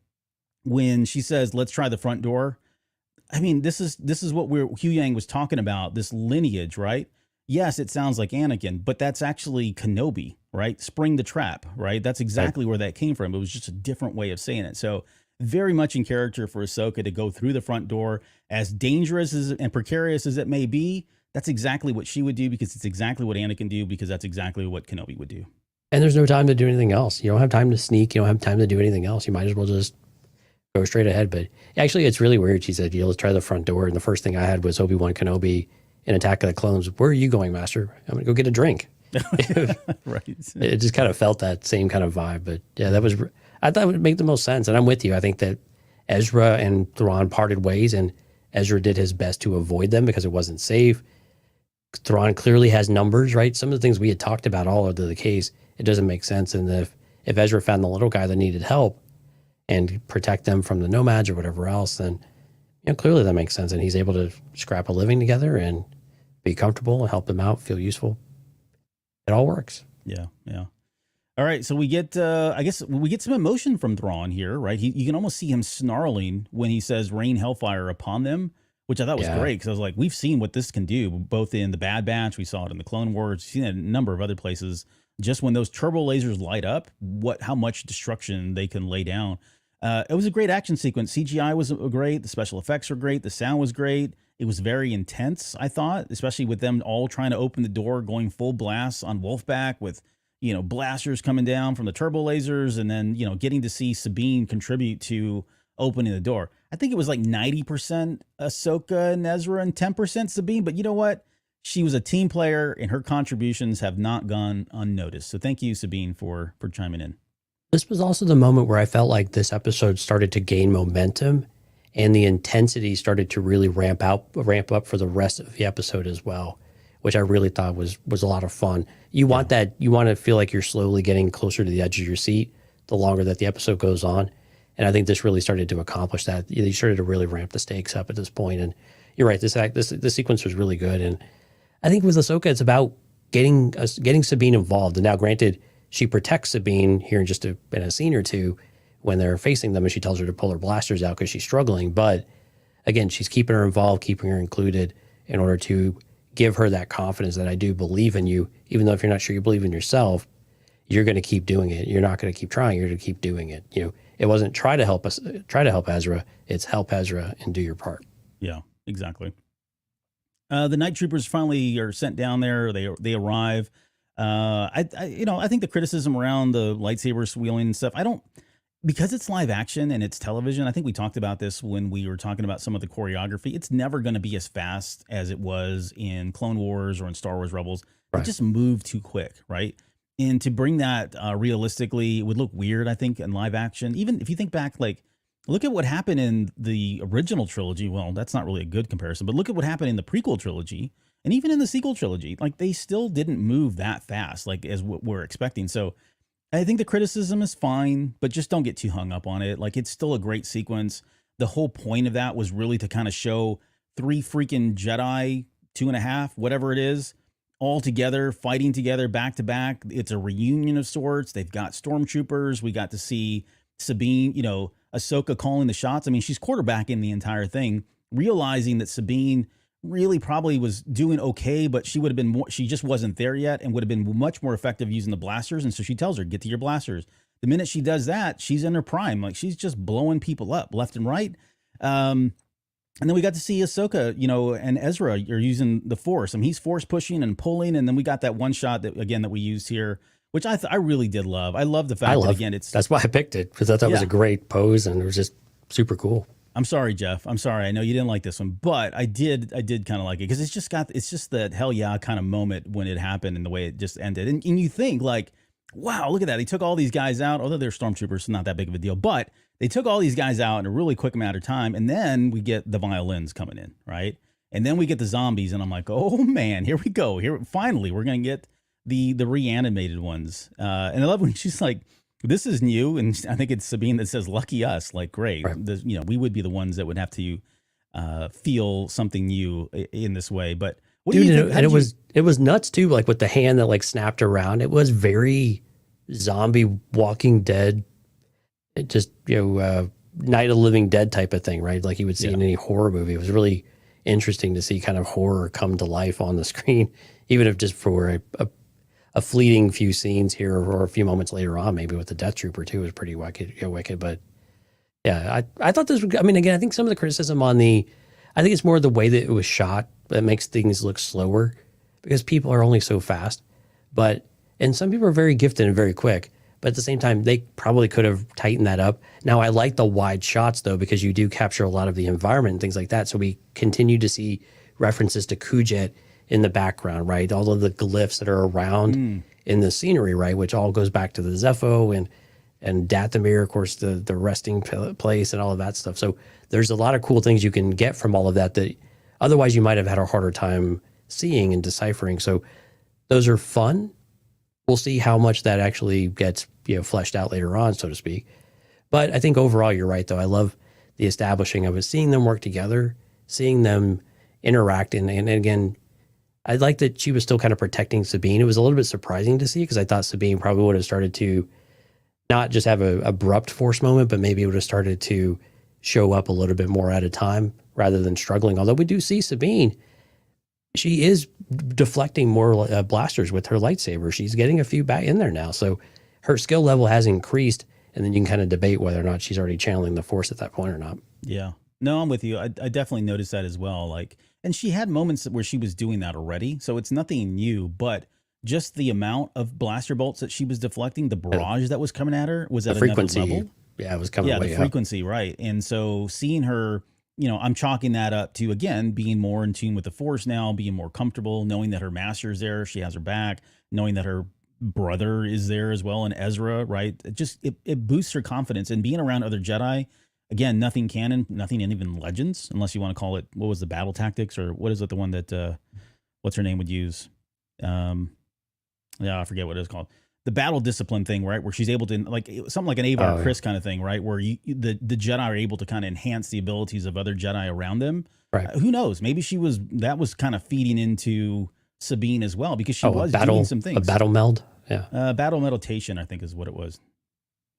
when she says, let's try the front door. I mean, this is what Hu Yang was talking about, this lineage, right? Yes, it sounds like Anakin, but that's actually Kenobi, right? Spring the Trap, right? That's exactly where that came from. It was just a different way of saying it. So very much in character for Ahsoka to go through the front door, as dangerous and precarious as it may be. That's exactly what she would do, because it's exactly what Anakin do, because that's exactly what Kenobi would do. And there's no time to do anything else. You don't have time to sneak. You don't have time to do anything else. You might as well just go straight ahead. But actually, it's really weird. She said, let's try the front door. And the first thing I had was Obi-Wan Kenobi in Attack of the Clones. Where are you going, Master? I'm going to go get a drink. Right. It just kind of felt that same kind of vibe. But yeah, I thought it would make the most sense. And I'm with you. I think that Ezra and Thrawn parted ways, and Ezra did his best to avoid them because it wasn't safe. Thrawn clearly has numbers, right? Some of the things we had talked about, all of the case, it doesn't make sense. And if Ezra found the little guy that needed help and protect them from the nomads or whatever else, then clearly that makes sense. And he's able to scrap a living together and be comfortable and help them out, feel useful. It all works. Yeah. All right, so we get, I guess we get some emotion from Thrawn here, right? You can almost see him snarling when he says "rain hellfire upon them," which I thought was great, because I was like, we've seen what this can do, both in the Bad Batch, we saw it in the Clone Wars, we've seen it in a number of other places. Just when those turbo lasers light up, how much destruction they can lay down. It was a great action sequence. CGI was great. The special effects were great. The sound was great. It was very intense, I thought, especially with them all trying to open the door, going full blast on Wolfpack with, blasters coming down from the turbo lasers, and then, getting to see Sabine contribute to opening the door. I think it was 90% Ahsoka and Ezra and 10% Sabine, but you know what? She was a team player, and her contributions have not gone unnoticed. So thank you, Sabine, for chiming in. This was also the moment where I felt like this episode started to gain momentum, and the intensity started to really ramp up for the rest of the episode as well. which I really thought was a lot of fun. You want that, you want to feel like you're slowly getting closer to the edge of your seat the longer that the episode goes on. And I think this really started to accomplish that. You started to really ramp the stakes up at this point. And you're right, this sequence was really good. And I think with Ahsoka, it's about getting Sabine involved. And now, granted, she protects Sabine here in just in a scene or two when they're facing them, and she tells her to pull her blasters out because she's struggling. But again, she's keeping her involved, keeping her included in order to give her that confidence that I do believe in you, even though if you're not sure you believe in yourself, you're going to keep doing it. You're not going to keep trying. You're going to keep doing it. It wasn't try to help Ezra. It's help Ezra and do your part. Yeah, exactly. The night troopers finally are sent down there. They arrive. I think the criticism around the lightsaber wielding and stuff, because it's live action and it's television. I think we talked about this when we were talking about some of the choreography. It's never going to be as fast as it was in Clone Wars or in Star Wars Rebels. Right. It just moved too quick, right? And to bring that realistically, it would look weird, I think, in live action. Even if you think back, like, look at what happened in the original trilogy. Well, that's not really a good comparison, but look at what happened in the prequel trilogy and even in the sequel trilogy. Like, they still didn't move that fast, like, as what we're expecting. So I think the criticism is fine, but just don't get too hung up on it. Like, it's still a great sequence. The whole point of that was really to kind of show 3 freaking Jedi, 2.5, whatever it is, all together, fighting together back to back. It's a reunion of sorts. They've got stormtroopers. We got to see Sabine, Ahsoka calling the shots. I mean, she's quarterbacking the entire thing, realizing that Sabine really probably was doing okay, but she would have been more, she just wasn't there yet and would have been much more effective using the blasters. And so she tells her, get to your blasters. The minute she does that, she's in her prime. Like, she's just blowing people up left and right. And then we got to see Ahsoka, and Ezra are using the Force. I mean, he's Force pushing and pulling. And then we got that one shot that we used here, which I really did love. I love the fact that, again, that's why I picked it, because I thought it was a great pose and it was just super cool. I'm sorry, Jeff. I'm sorry. I know you didn't like this one, but I did kind of like it because it's just that hell yeah kind of moment when it happened and the way it just ended. And you think, like, wow, look at that. He took all these guys out, although they're stormtroopers, so not that big of a deal, but they took all these guys out in a really quick amount of time. And then we get the violins coming in, right? And then we get the zombies, and I'm like, oh man, here we go. Here, finally, we're going to get the reanimated ones. And I love when she's like, this is new, and I think it's Sabine that says, lucky us. Like, great. Right. We would be the ones that would have to feel something new in this way. But what do you think? And it was nuts too, like with the hand that like snapped around. It was very zombie Walking Dead, just, Night of the Living Dead type of thing, right? Like you would see in any horror movie. It was really interesting to see kind of horror come to life on the screen, even if just for a fleeting few scenes here or a few moments later on, maybe with the Death Trooper too, was pretty wicked. But yeah, I thought this was, I mean, again, I think some of the criticism I think it's more the way that it was shot that makes things look slower because people are only so fast. And some people are very gifted and very quick, but at the same time, they probably could have tightened that up. Now, I like the wide shots though, because you do capture a lot of the environment and things like that. So we continue to see references to Kujet in the background, right? All of the glyphs that are around in the scenery, right? Which all goes back to the Zepho and Dathomir, of course, the resting place and all of that stuff. So there's a lot of cool things you can get from all of that otherwise you might have had a harder time seeing and deciphering. So those are fun. We'll see how much that actually gets, fleshed out later on, so to speak. But I think overall, you're right, though. I love the establishing of it, seeing them work together, seeing them interact. And again, I like that she was still kind of protecting Sabine. It was a little bit surprising to see because I thought Sabine probably would have started to not just have an abrupt Force moment, but maybe it would have started to show up a little bit more at a time rather than struggling. Although we do see Sabine, she is deflecting more blasters with her lightsaber. She's getting a few back in there now. So her skill level has increased, and then you can kind of debate whether or not she's already channeling the Force at that point or not. Yeah. No, I'm with you. I definitely noticed that as well. Like, and she had moments where she was doing that already. So it's nothing new, but just the amount of blaster bolts that she was deflecting, the barrage that was coming at her was at another level. Yeah, it was coming the frequency, right. And so seeing her, I'm chalking that up to, again, being more in tune with the Force now, being more comfortable, knowing that her master's there, she has her back, knowing that her brother is there as well, and Ezra, right? It boosts her confidence. And being around other Jedi, again, nothing canon, nothing in even Legends, unless you want to call it, what was the battle tactics, or what is it, the one that what's her name would use. Yeah, I forget what it's called. The battle discipline thing, right? Where she's able to, like, something like an Avar Chris kind of thing, right? Where the Jedi are able to kind of enhance the abilities of other Jedi around them. Right. Who knows? Maybe that was kind of feeding into Sabine as well, because she was doing some things. A battle meld? Yeah. Battle meditation, I think, is what it was.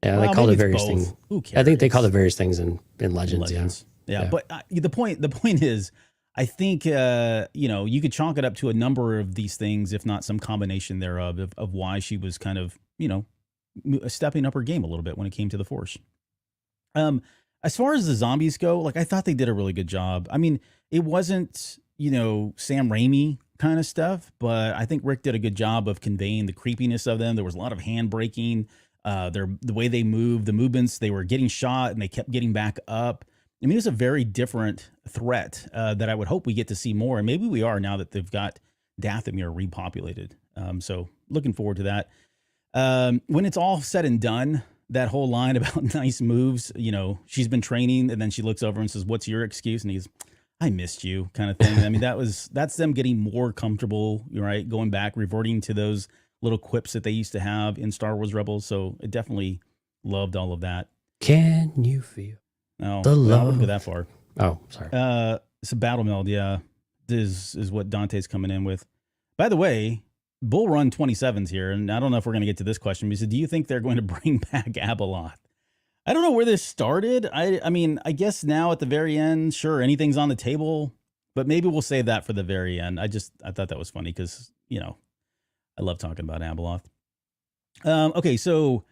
Yeah, they called it various things. Who cares? I think they called it various things in Legends. Yeah. But the point is, I think, you could chalk it up to a number of these things, if not some combination thereof, of why she was kind of, stepping up her game a little bit when it came to the Force. As far as the zombies go, like, I thought they did a really good job. I mean, it wasn't, Sam Raimi kind of stuff, but I think Rick did a good job of conveying the creepiness of them. There was a lot of hand braking, the way they moved, the movements, they were getting shot and they kept getting back up. I mean, it was a very different threat that I would hope we get to see more. And maybe we are, now that they've got Dathomir repopulated. So looking forward to that. When it's all said and done, that whole line about nice moves, she's been training, and then she looks over and says, "What's your excuse?" And he's, "I missed you," kind of thing. I mean, that's them getting more comfortable, right? Going back, reverting to those little quips that they used to have in Star Wars Rebels. So I definitely loved all of that. Can you feel the love? I wouldn't go that far. Oh, sorry. It's a battle meld. Yeah. This is what Dante's coming in with. By the way, Bull Run 27's here. And I don't know if we're going to get to this question. He said, do you think they're going to bring back Abeloth? I don't know where this started. I mean, I guess now at the very end, sure, anything's on the table, but maybe we'll save that for the very end. I thought that was funny because, I love talking about Abeloth. Okay, so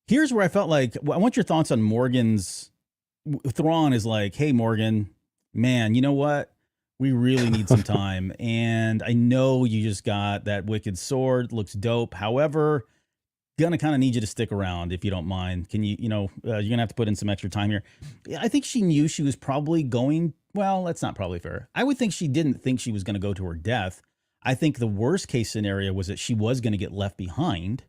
here's where I felt like, I want your thoughts on Morgan's. Thrawn is like, "Hey, Morgan, man, you know what? We really need some time. And I know you just got that wicked sword. Looks dope. However, gonna kind of need you to stick around if you don't mind. Can you, you're gonna have to put in some extra time here." I think she knew she was probably going, well, that's not probably fair. I would think she didn't think she was going to go to her death. I think the worst case scenario was that she was going to get left behind,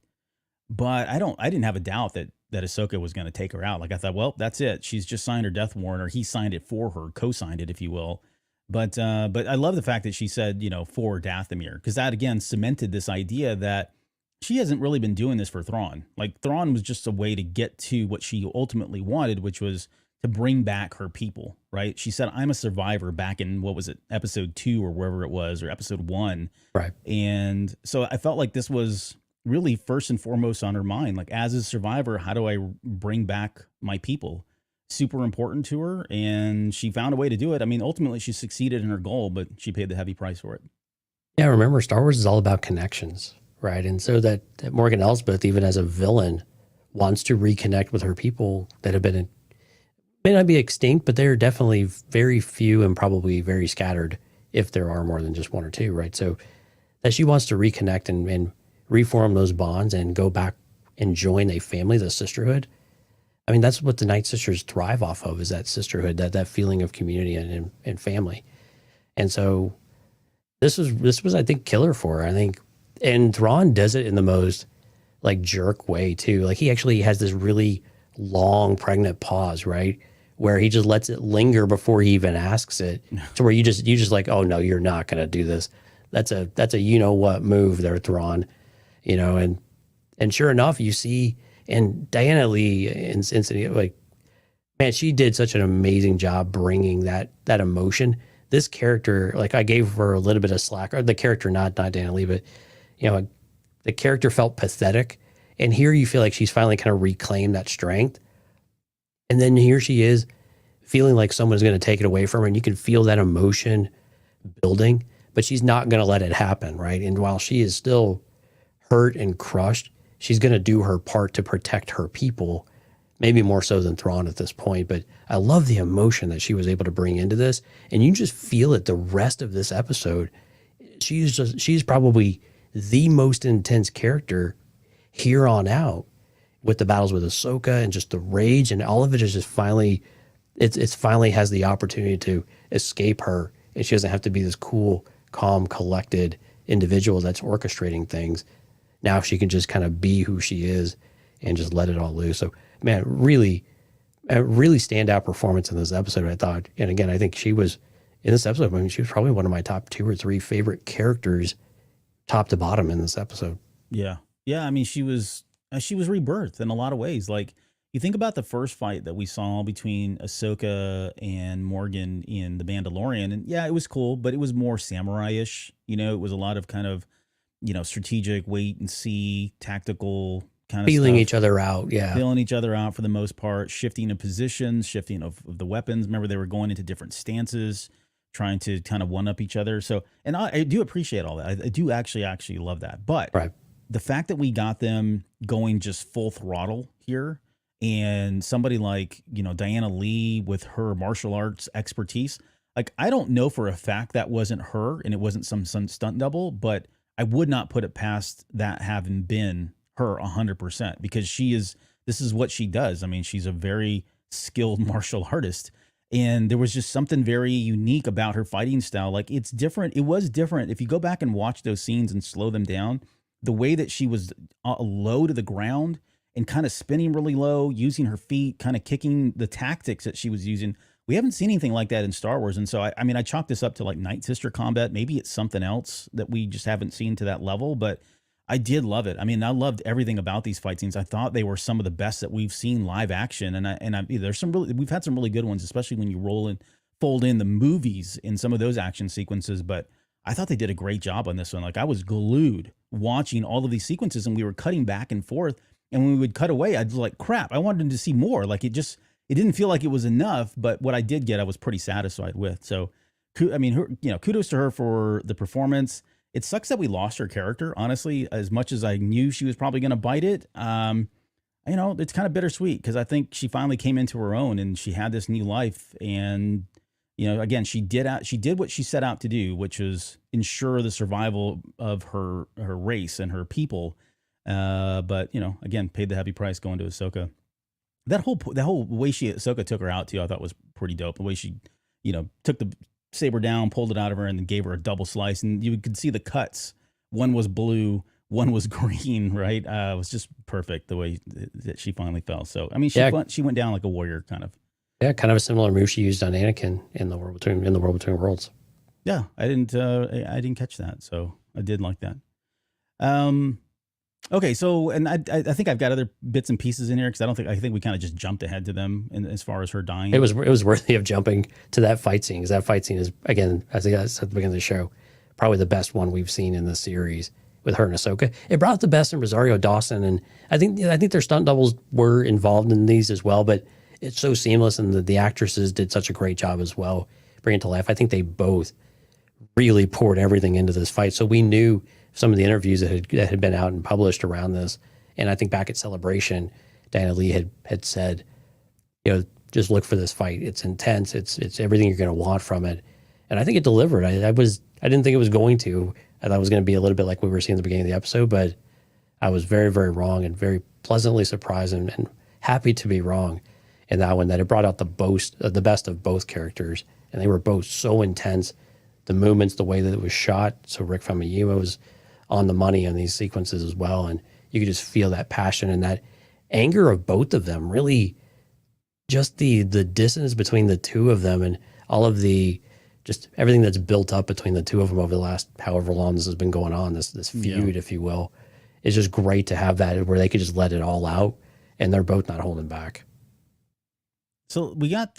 but I didn't have a doubt that Ahsoka was going to take her out. Like, I thought, well, that's it. She's just signed her death warrant, or he signed it for her, co-signed it, if you will. But I love the fact that she said, for Dathomir, because that again cemented this idea that she hasn't really been doing this for Thrawn. Like, Thrawn was just a way to get to what she ultimately wanted, which was to bring back her people, right? She said, "I'm a survivor," back in, what was it, episode 2 or wherever it was, or episode 1. Right. And so I felt like this was really first and foremost on her mind. Like, as a survivor, how do I bring back my people? Super important to her, and she found a way to do it. I mean, ultimately she succeeded in her goal, but she paid the heavy price for it. Yeah, remember, Star Wars is all about connections, right? And so that Morgan Elsbeth, even as a villain, wants to reconnect with her people that have been, may not be extinct, but they're definitely very few and probably very scattered, if there are more than just one or two, right? So that she wants to reconnect and reform those bonds and go back and join a family, the sisterhood. I mean, that's what the Night Sisters thrive off of, is that sisterhood, that feeling of community and family. And so this was, I think, killer for her. I think, and Thrawn does it in the most like jerk way too. Like, he actually has this really long pregnant pause, right? Where he just lets it linger before he even asks it, to where you just like, "Oh no, you're not going to do this." That's a what move there, Thrawn, and sure enough, you see. And Diana Lee in Cincinnati, like, man, she did such an amazing job bringing that emotion. This character, like, I gave her a little bit of slack, or the character, not Diana Lee, but, the character felt pathetic. And here you feel like she's finally kind of reclaimed that strength. And then here she is feeling like someone's going to take it away from her. And you can feel that emotion building, but she's not going to let it happen, right? And while she is still hurt and crushed, she's going to do her part to protect her people, maybe more so than Thrawn at this point. But I love the emotion that she was able to bring into this. And you just feel it the rest of this episode. She's probably the most intense character here on out, with the battles with Ahsoka and just the rage, and all of it is just finally, it's finally has the opportunity to escape her. And she doesn't have to be this cool, calm, collected individual that's orchestrating things. Now she can just kind of be who she is and just let it all loose. So, man, really, a really standout performance in this episode, I thought. And again, I think she was in this episode. I mean, she was probably one of my top 2 or 3 favorite characters, top to bottom, in this episode. Yeah. Yeah. I mean, she was rebirthed in a lot of ways. Like, you think about the first fight that we saw between Ahsoka and Morgan in The Mandalorian, and yeah, it was cool, but it was more samurai-ish. It was a lot of kind of, strategic, wait and see, tactical kind of Feeling stuff. each other out. Yeah. Feeling each other out for the most part, shifting of positions, shifting of the weapons. Remember, they were going into different stances, trying to kind of one up each other. So, and I do appreciate all that. I do actually love that. But Right. the fact that we got them going just full throttle here, and somebody like, Diana Lee with her martial arts expertise, like, I don't know for a fact that wasn't her and it wasn't some stunt double, but I would not put it past that having been her 100%, because this is what she does. I mean, she's a very skilled martial artist, and there was just something very unique about her fighting style. Like, it's different. It was different. If you go back and watch those scenes and slow them down, the way that she was low to the ground and kind of spinning really low, using her feet, kind of kicking, the tactics that she was using. We haven't seen anything like that in Star Wars. And so, I mean, I chalk this up to like Night Sister combat. Maybe it's something else that we just haven't seen to that level, but I did love it. I mean, I loved everything about these fight scenes. I thought they were some of the best that we've seen live action. We've had some really good ones, especially when you fold in the movies in some of those action sequences. But I thought they did a great job on this one. Like, I was glued watching all of these sequences, and we were cutting back and forth. And when we would cut away, I'd like, crap, I wanted to see more. Like, it didn't feel like it was enough, but what I did get, I was pretty satisfied with. So, I mean, kudos to her for the performance. It sucks that we lost her character, honestly, as much as I knew she was probably going to bite it. It's kind of bittersweet, because I think she finally came into her own and she had this new life. And, again, she did what she set out to do, which was ensure the survival of her race and her people. But again, paid the heavy price going to Ahsoka. That whole way Ahsoka took her out too, I thought was pretty dope. The way she, took the saber down, pulled it out of her, and then gave her a double slice, and you could see the cuts. One was blue, one was green. Right? It was just perfect the way that she finally fell. So I mean, she went down like a warrior, kind of. Yeah, kind of a similar move she used on Anakin in the World Between Worlds. Yeah, I didn't catch that, so I did like that. Okay, so, and I think I've got other bits and pieces in here, because I think we kind of just jumped ahead to them as far as her dying. It was worthy of jumping to that fight scene, because that fight scene is, again, as I said at the beginning of the show, probably the best one we've seen in the series with her and Ahsoka. It brought the best in Rosario Dawson, and I think their stunt doubles were involved in these as well, but it's so seamless, and the actresses did such a great job as well, bringing it to life. I think they both really poured everything into this fight. So we knew some of the interviews that had been out and published around this, and I think back at Celebration, Diana Lee had said, just look for this fight. It's intense. It's everything you're going to want from it, and I think it delivered. I didn't think it was going to. I thought it was going to be a little bit like we were seeing at the beginning of the episode, but I was very, very wrong, and very pleasantly surprised and happy to be wrong in that one, that it brought out the best of both characters, and they were both so intense. The movements, the way that it was shot. So Rick Famuyiwa was on the money on these sequences as well, and you could just feel that passion and that anger of both of them. Really, just the distance between the two of them, and all of just everything that's built up between the two of them over the last however long this has been going on. This feud, if you will, is just great to have that where they could just let it all out, and they're both not holding back. So we got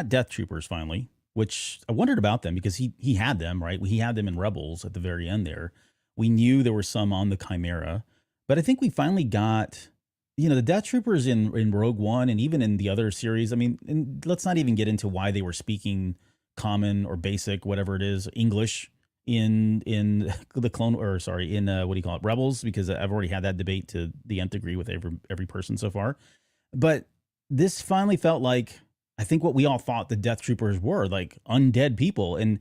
Death Troopers finally, which I wondered about them, because he had them, right? He had them in Rebels at the very end there. We knew there were some on the Chimera, but I think we finally got, the Death Troopers in Rogue One, and even in the other series. I mean, and let's not even get into why they were speaking common or basic, whatever it is, English in the Rebels, because I've already had that debate to the nth degree with every person so far. But this finally felt like, I think, what we all thought the Death Troopers were, like undead people. And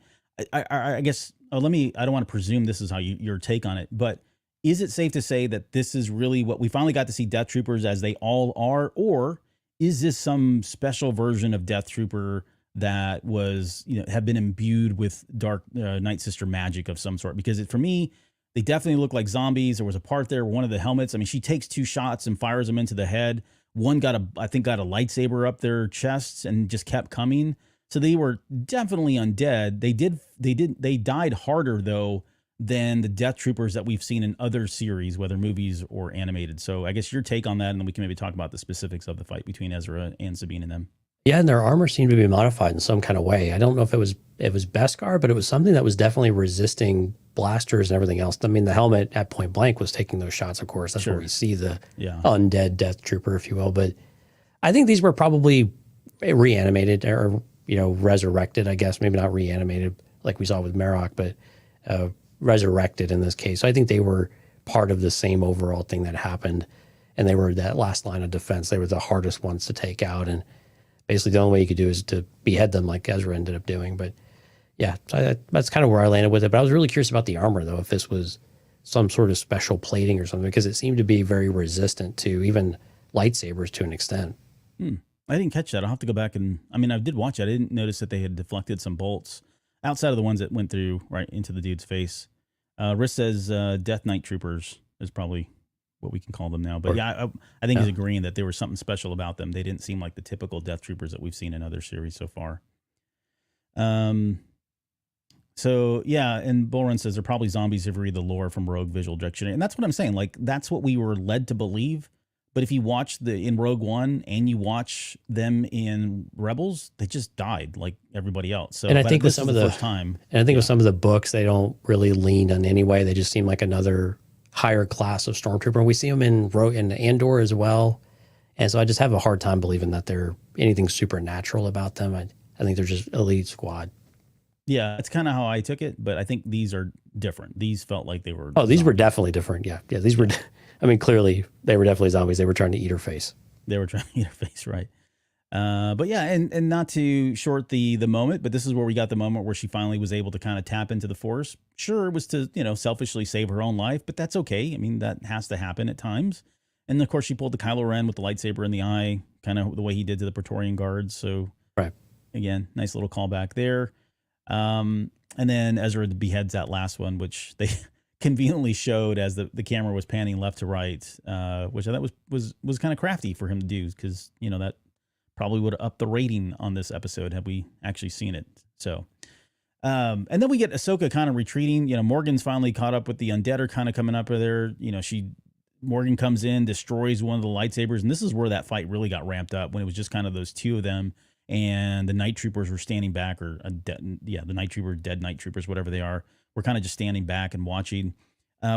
I guess, I don't want to presume this is how your take on it, but is it safe to say that this is really what we finally got to see Death Troopers as they all are? Or is this some special version of Death Trooper that was, have been imbued with dark Night Sister magic of some sort? Because for me, they definitely look like zombies. There was a part there, one of the helmets, I mean, she takes 2 shots and fires them into the head. One got a lightsaber up their chests and just kept coming. So they were definitely undead. They died harder though than the Death Troopers that we've seen in other series, whether movies or animated. So I guess your take on that, and then we can maybe talk about the specifics of the fight between Ezra and Sabine and them. Yeah, and their armor seemed to be modified in some kind of way. I don't know if it was Beskar, but it was something that was definitely resisting blasters and everything else. I mean, the helmet at point blank was taking those shots, of course. That's where we see the undead Death Trooper, if you will. But I think these were probably reanimated or, resurrected, I guess. Maybe not reanimated like we saw with Marok, but resurrected in this case. So I think they were part of the same overall thing that happened. And they were that last line of defense. They were the hardest ones to take out. And basically the only way you could do is to behead them like Ezra ended up doing. But yeah, so that's kind of where I landed with it. But I was really curious about the armor, though, if this was some sort of special plating or something, because it seemed to be very resistant to even lightsabers to an extent. I didn't catch that. I'll have to go back and, I did watch it. I didn't notice that they had deflected some bolts outside of the ones that went through right into the dude's face. Riss says Death Knight Troopers is probably what we can call them now. But I think he's agreeing that there was something special about them. They didn't seem like the typical Death Troopers that we've seen in other series so far. So yeah, and Bullrun says they're probably zombies who've read the lore from Rogue Visual Dictionary. And that's what I'm saying. Like, that's what we were led to believe. But if you watch in Rogue One and you watch them in Rebels, they just died like everybody else. So, and I think with some of the first time, and I think with some of the books, they don't really lean on any way. They just seem like another higher class of stormtrooper. And we see them in Andor as well. And so I just have a hard time believing that they're anything supernatural about them. I think they're just elite squad. Yeah, it's kind of how I took it, but I think these are different. These felt like they were. Oh, these were definitely different. Yeah, these were. Clearly they were definitely zombies. They were trying to eat her face. They were trying to eat her face, right? But yeah, and not to short the moment, but this is where we got the moment where she finally was able to kind of tap into the Force. Sure, it was to selfishly save her own life, but that's okay. That has to happen at times. And of course, she pulled the Kylo Ren with the lightsaber in the eye, kind of the way he did to the Praetorian Guards. So right, again, nice little callback there. And then Ezra beheads that last one, which they conveniently showed as the camera was panning left to right, which I thought was kind of crafty for him to do, because that probably would have upped the rating on this episode had we actually seen it. So, and then we get Ahsoka kind of retreating. Morgan's finally caught up with the undead are kind of coming up with there. Morgan comes in, destroys one of the lightsabers, and this is where that fight really got ramped up, when it was just kind of those two of them. And the night troopers were standing back, or the night troopers, dead night troopers, whatever they are, were kind of just standing back and watching.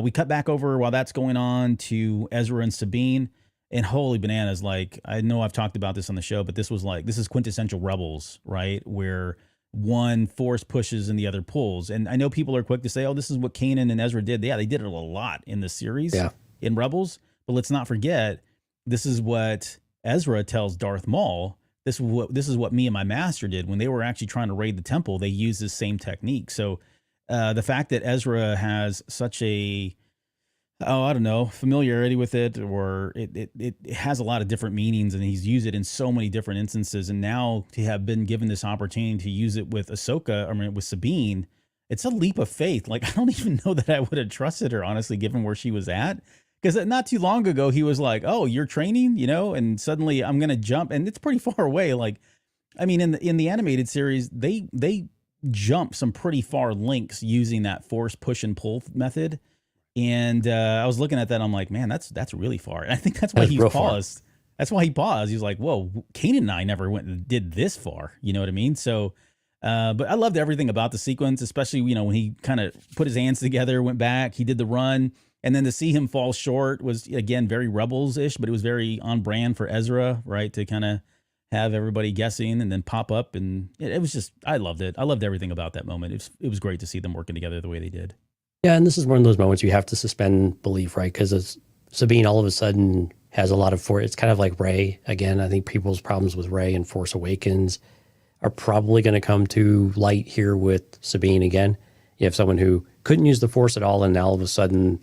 We cut back over while that's going on to Ezra and Sabine, and holy bananas. Like, I know I've talked about this on the show, but this is quintessential Rebels, right? Where one force pushes and the other pulls. And I know people are quick to say, oh, this is what Kanan and Ezra did. Yeah, they did it a lot in the series in Rebels, but let's not forget, this is what Ezra tells Darth Maul. This is what me and my master did when they were actually trying to raid the temple. They used this same technique. So the fact that Ezra has such a, familiarity with it, or it has a lot of different meanings, and he's used it in so many different instances. And now to have been given this opportunity to use it with with Sabine, it's a leap of faith. Like, I don't even know that I would have trusted her, honestly, given where she was at. Because not too long ago, he was like, oh, you're training, and suddenly I'm going to jump. And it's pretty far away. Like, in the animated series, they jump some pretty far links using that force push and pull method. And I was looking at that. I'm like, man, that's really far. And I think that's why he paused. That's why he paused. He was like, whoa, Kanan and I never went and did this far. You know what I mean? So, but I loved everything about the sequence, especially, when he kind of put his hands together, went back, he did the run. And then to see him fall short was, again, very Rebels-ish, but it was very on brand for Ezra, right? To kind of have everybody guessing and then pop up. And it was just, I loved it. I loved everything about that moment. It was great to see them working together the way they did. Yeah, and this is one of those moments you have to suspend belief, right? Because Sabine all of a sudden has a lot of force. It's kind of like Rey. Again, I think people's problems with Rey and Force Awakens are probably going to come to light here with Sabine again. You have someone who couldn't use the Force at all, and now all of a sudden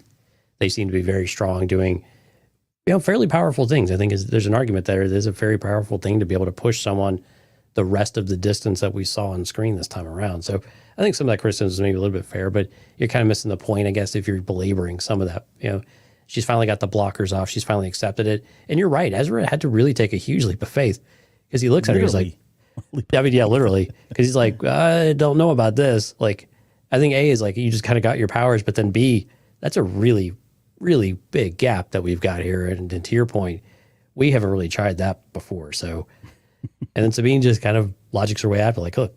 they seem to be very strong, doing fairly powerful things. I think there's an argument there. It is a very powerful thing to be able to push someone the rest of the distance that we saw on screen this time around. So I think some of that criticism is maybe a little bit fair, but you're kind of missing the point, I guess, if you're belaboring some of that. She's finally got the blockers off. She's finally accepted it. And you're right. Ezra had to really take a huge leap of faith, because he looks at her, he's like, I mean, yeah, literally, because he's like, I don't know about this. Like, I think A is like you just kind of got your powers, but then B, that's a really, really big gap that we've got here. And to your point, we haven't really tried that before. So, and then Sabine just kind of logics her way out, like, look,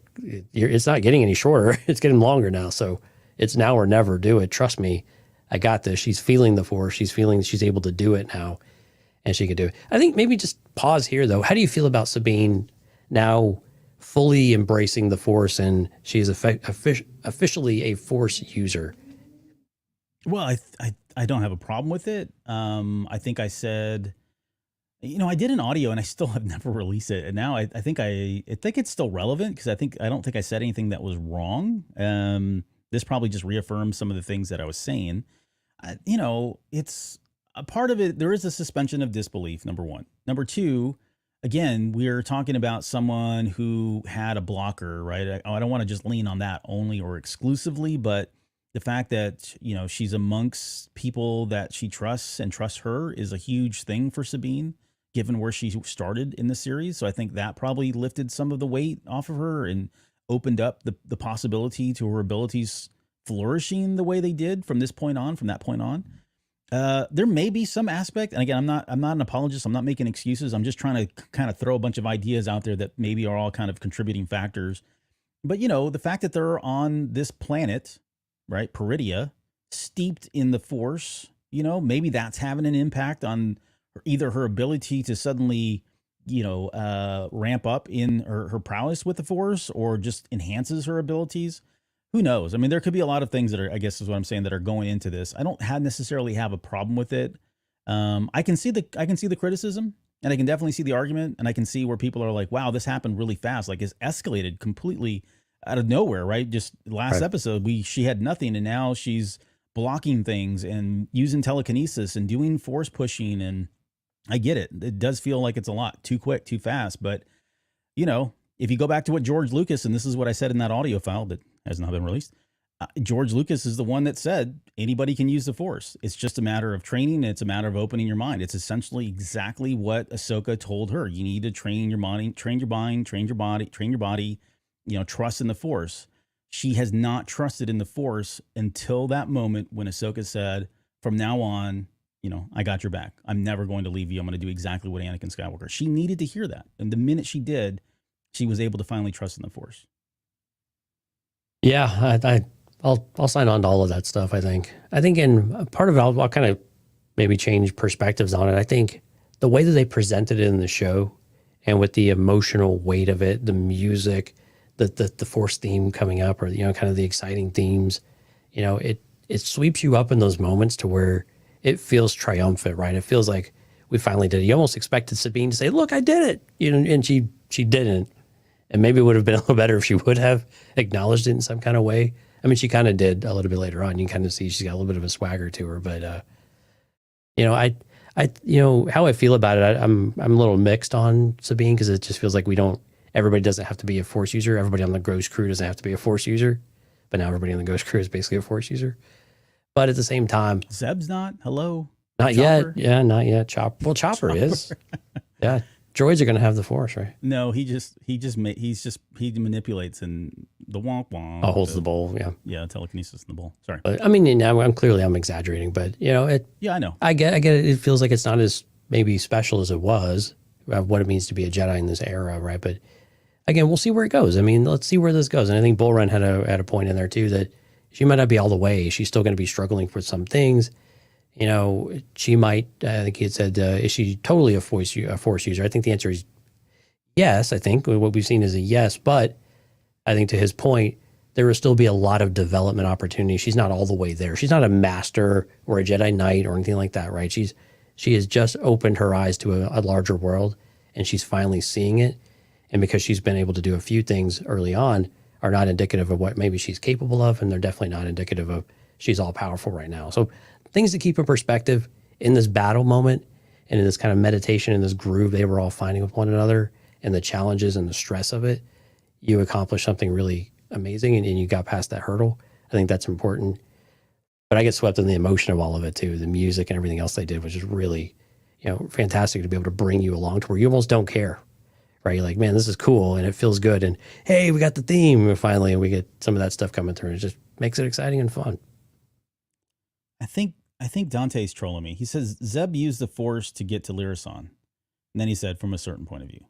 it's not getting any shorter; it's getting longer now. So it's now or never. Do it. Trust me, I got this. She's feeling the force. She's feeling she's able to do it now, and she can do it. I think maybe just pause here though. How do you feel about Sabine now fully embracing the force, and she is officially a force user? Well, I don't have a problem with it. I think I said, I did an audio and I still have never released it. And now I think it's still relevant because I don't think I said anything that was wrong. This probably just reaffirms some of the things that I was saying. It's a part of it. There is a suspension of disbelief, number one. Number two, again, we're talking about someone who had a blocker, right? I don't want to just lean on that only or exclusively, but the fact that, she's amongst people that she trusts and trusts her is a huge thing for Sabine, given where she started in the series. So I think that probably lifted some of the weight off of her and opened up the possibility to her abilities flourishing the way they did from that point on. There may be some aspect, and again, I'm not an apologist. I'm not making excuses. I'm just trying to kind of throw a bunch of ideas out there that maybe are all kind of contributing factors. But, the fact that they're on this planet, right, Peridia, steeped in the force, maybe that's having an impact on either her ability to suddenly, ramp up in her prowess with the force, or just enhances her abilities. Who knows? I mean, there could be a lot of things that are, I guess is what I'm saying, that are going into this. I don't necessarily have a problem with it. I can see the criticism, and I can definitely see the argument, and I can see where people are like, wow, this happened really fast. Like, it's escalated completely out of nowhere, right? Just last episode, she had nothing, and now she's blocking things and using telekinesis and doing force pushing. And I get it. It does feel like it's a lot too quick, too fast. But, if you go back to what George Lucas, and this is what I said in that audio file that has not been released, George Lucas is the one that said anybody can use the force. It's just a matter of training. It's a matter of opening your mind. It's essentially exactly what Ahsoka told her. You need to train your mind, train your mind, train your body, trust in the force. She has not trusted in the force until that moment when Ahsoka said, from now on, I got your back. I'm never going to leave you. I'm going to do exactly what Anakin Skywalker. She needed to hear that. And the minute she did, she was able to finally trust in the force. Yeah, I'll sign on to all of that stuff. I think in part of it, I'll kind of maybe change perspectives on it. I think the way that they presented it in the show, and with the emotional weight of it, the music, the force theme coming up, or kind of the exciting themes, it sweeps you up in those moments to where it feels triumphant, right? It feels like we finally did it. You almost expected Sabine to say, "Look, I did it," and she didn't. And maybe it would have been a little better if she would have acknowledged it in some kind of way. I mean, she kind of did a little bit later on. You can kind of see she's got a little bit of a swagger to her. But how I feel about it, I'm a little mixed on Sabine, because it just feels like everybody doesn't have to be a force user. Everybody on the Ghost crew doesn't have to be a force user. But now everybody on the Ghost crew is basically a force user. But at the same time, Zeb's not. Hello. Not Chopper? Yet. Yeah, not yet. Chopper is. Yeah. Droids are going to have the force, right? No, he manipulates in the wonk wonk. Oh, holds the bowl. Yeah, telekinesis in the bowl. Sorry. But, I mean, I'm exaggerating, but it. Yeah, I know. I get it. It feels like it's not as maybe special as it was, what it means to be a Jedi in this era, right? But again, we'll see where it goes. I mean, let's see where this goes. And I think Bull Run had a point in there too, that she might not be all the way. She's still going to be struggling for some things. She might, I think he had said, is she totally a force user? I think the answer is yes. I think what we've seen is a yes, but I think to his point, there will still be a lot of development opportunity. She's not all the way there. She's not a master or a Jedi Knight or anything like that, right? She has just opened her eyes to a larger world, and she's finally seeing it. And because she's been able to do a few things early on are not indicative of what maybe she's capable of, and they're definitely not indicative of she's all powerful right now. So things to keep in perspective in this battle moment and in this kind of meditation, in this groove they were all finding with one another, and the challenges and the stress of it, you accomplished something really amazing, and you got past that hurdle. I think that's important. But I get swept in the emotion of all of it too. The music and everything else they did was just really, fantastic to be able to bring you along to where you almost don't care, right? You're like, man, this is cool and it feels good. And hey, we got the theme finally, and we get some of that stuff coming through. It just makes it exciting and fun. I think Dante's trolling me. He says Zeb used the Force to get to Lyrasan. And then he said from a certain point of view.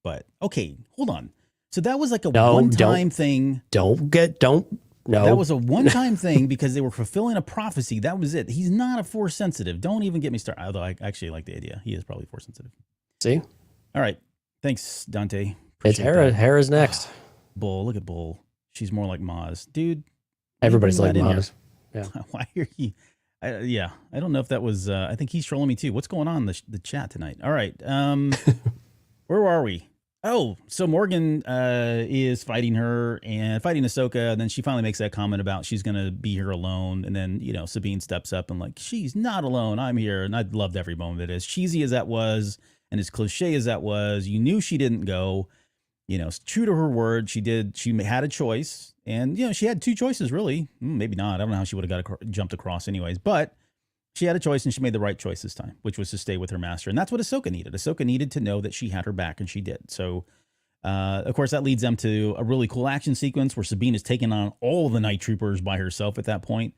But okay, hold on. So that was like a one-time thing. No. That was a one-time thing because they were fulfilling a prophecy. That was it. He's not a Force sensitive. Don't even get me started. Although I actually like the idea. He is probably Force sensitive. See? All right. Thanks, Dante. It's Hera. Hera's next. Bull. Look at Bull. She's more like Maz. Dude. Everybody's like Maz. Yeah. Why are you? I don't know if that was. I think he's trolling me too. What's going on in the chat tonight? All right. Where are we? Oh, so Morgan is fighting her and fighting Ahsoka, and then she finally makes that comment about she's gonna be here alone, and then Sabine steps up and like, she's not alone, I'm here, and I loved every moment of it. As cheesy as that was, and as cliche as that was, you knew she didn't go. True to her word, she did. She had a choice, and she had two choices really. Maybe not. I don't know how she would have jumped across anyways, but she had a choice, and she made the right choice this time, which was to stay with her master. And that's what Ahsoka needed. Ahsoka needed to know that she had her back, and she did. So, of course, that leads them to a really cool action sequence where Sabine is taking on all of the night troopers by herself at that point.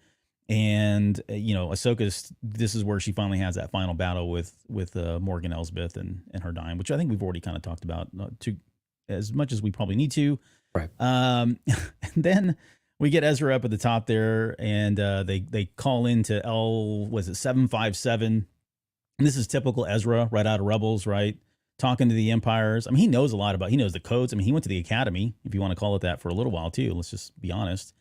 And, Ahsoka's, this is where she finally has that final battle with Morgan Elsbeth and her dying, which I think we've already kind of talked about as much as we probably need to. Right. And then we get Ezra up at the top there, and they call into was it 757? And this is typical Ezra, right out of Rebels, right? Talking to the Empires. I mean, he knows a lot he knows the codes. I mean, he went to the Academy, if you want to call it that, for a little while too. Let's just be honest.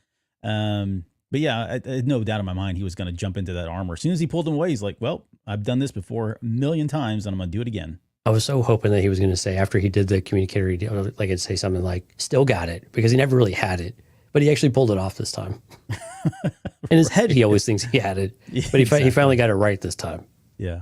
But yeah, I had no doubt in my mind he was going to jump into that armor. As soon as he pulled him away, he's like, well, I've done this before a million times, and I'm going to do it again. I was so hoping that he was going to say, after he did the communicator, like it'd say something like, still got it, because he never really had it. But he actually pulled it off this time. In his head, he always thinks he had it, but he finally got it right this time. Yeah.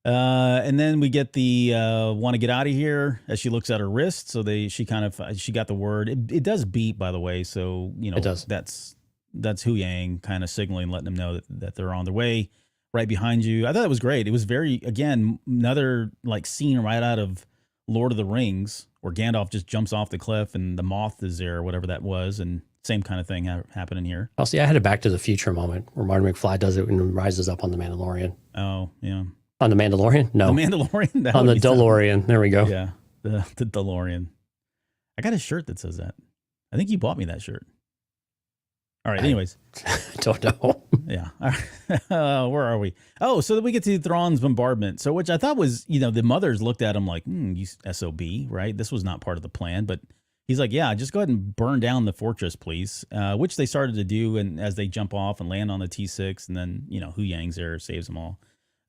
And then we get the want to get out of here as she looks at her wrist. So she got the word. It does beep, by the way. So it does. That's Hu Yang kind of signaling, letting them know that they're on their way right behind you. I thought it was great. It was another like scene right out of Lord of the Rings, where Gandalf just jumps off the cliff and the moth is there, or whatever that was, and same kind of thing happening here. Oh, see, I had a Back to the Future moment where Marty McFly does it and rises up on the Mandalorian. Oh, yeah. On the Mandalorian? No. The Mandalorian? On the DeLorean. There we go. Yeah, the DeLorean. I got a shirt that says that. I think you bought me that shirt. All right, anyways. I don't know. Yeah. All right. Where are we? Oh, so then we get to Thrawn's bombardment. So, which I thought was, the mothers looked at him like, you SOB, right? This was not part of the plan. But he's like, yeah, just go ahead and burn down the fortress, please. Which they started to do. And as they jump off and land on the T6, and then, Hu Yang's there, saves them all.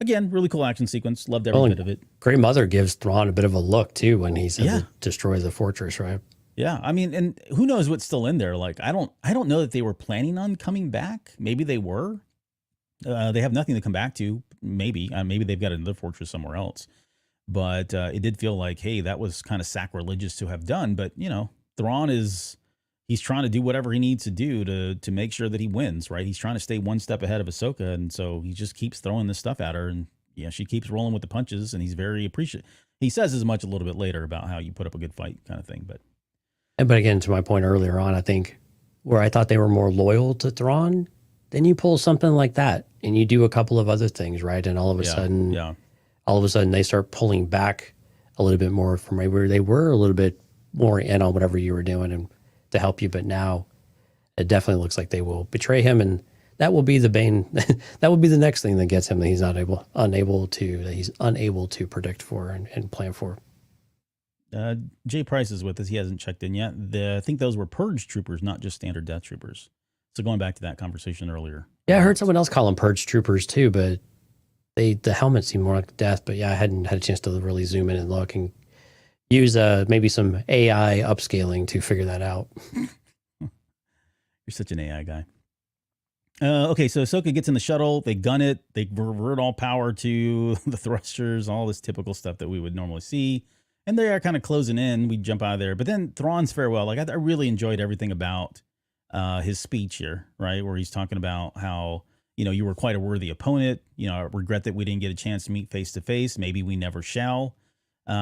Again, really cool action sequence. Loved every bit of it. Grey Mother gives Thrawn a bit of a look, too, when he says destroy the fortress, right? Yeah, I mean, and who knows what's still in there? Like, I don't know that they were planning on coming back. Maybe they were. They have nothing to come back to. Maybe they've got another fortress somewhere else. But it did feel like, hey, that was kind of sacrilegious to have done. But Thrawn he's trying to do whatever he needs to do to make sure that he wins, right? He's trying to stay one step ahead of Ahsoka, and so he just keeps throwing this stuff at her, and she keeps rolling with the punches, and he's very appreciative. He says as much a little bit later about how you put up a good fight, kind of thing, but. But again, to my point earlier on, I think where I thought they were more loyal to Thrawn, then you pull something like that and you do a couple of other things, right? And all of a sudden they start pulling back a little bit more from where they were a little bit more in on whatever you were doing and to help you. But now it definitely looks like they will betray him, and that will be the bane. That will be the next thing that gets him that he's unable to predict for and plan for. Jay Price is with us. He hasn't checked in yet. I think those were Purge troopers, not just standard death troopers. So going back to that conversation earlier. Yeah, I heard someone else call them Purge troopers too, but the helmets seem more like death. But yeah, I hadn't had a chance to really zoom in and look and use maybe some AI upscaling to figure that out. You're such an AI guy. Okay, so Ahsoka gets in the shuttle. They gun it. They revert all power to the thrusters, all this typical stuff that we would normally see. And they are kind of closing in. We jump out of there. But then Thrawn's farewell. Like, I really enjoyed everything about his speech here, right? Where he's talking about how, you were quite a worthy opponent. I regret that we didn't get a chance to meet face to face. Maybe we never shall.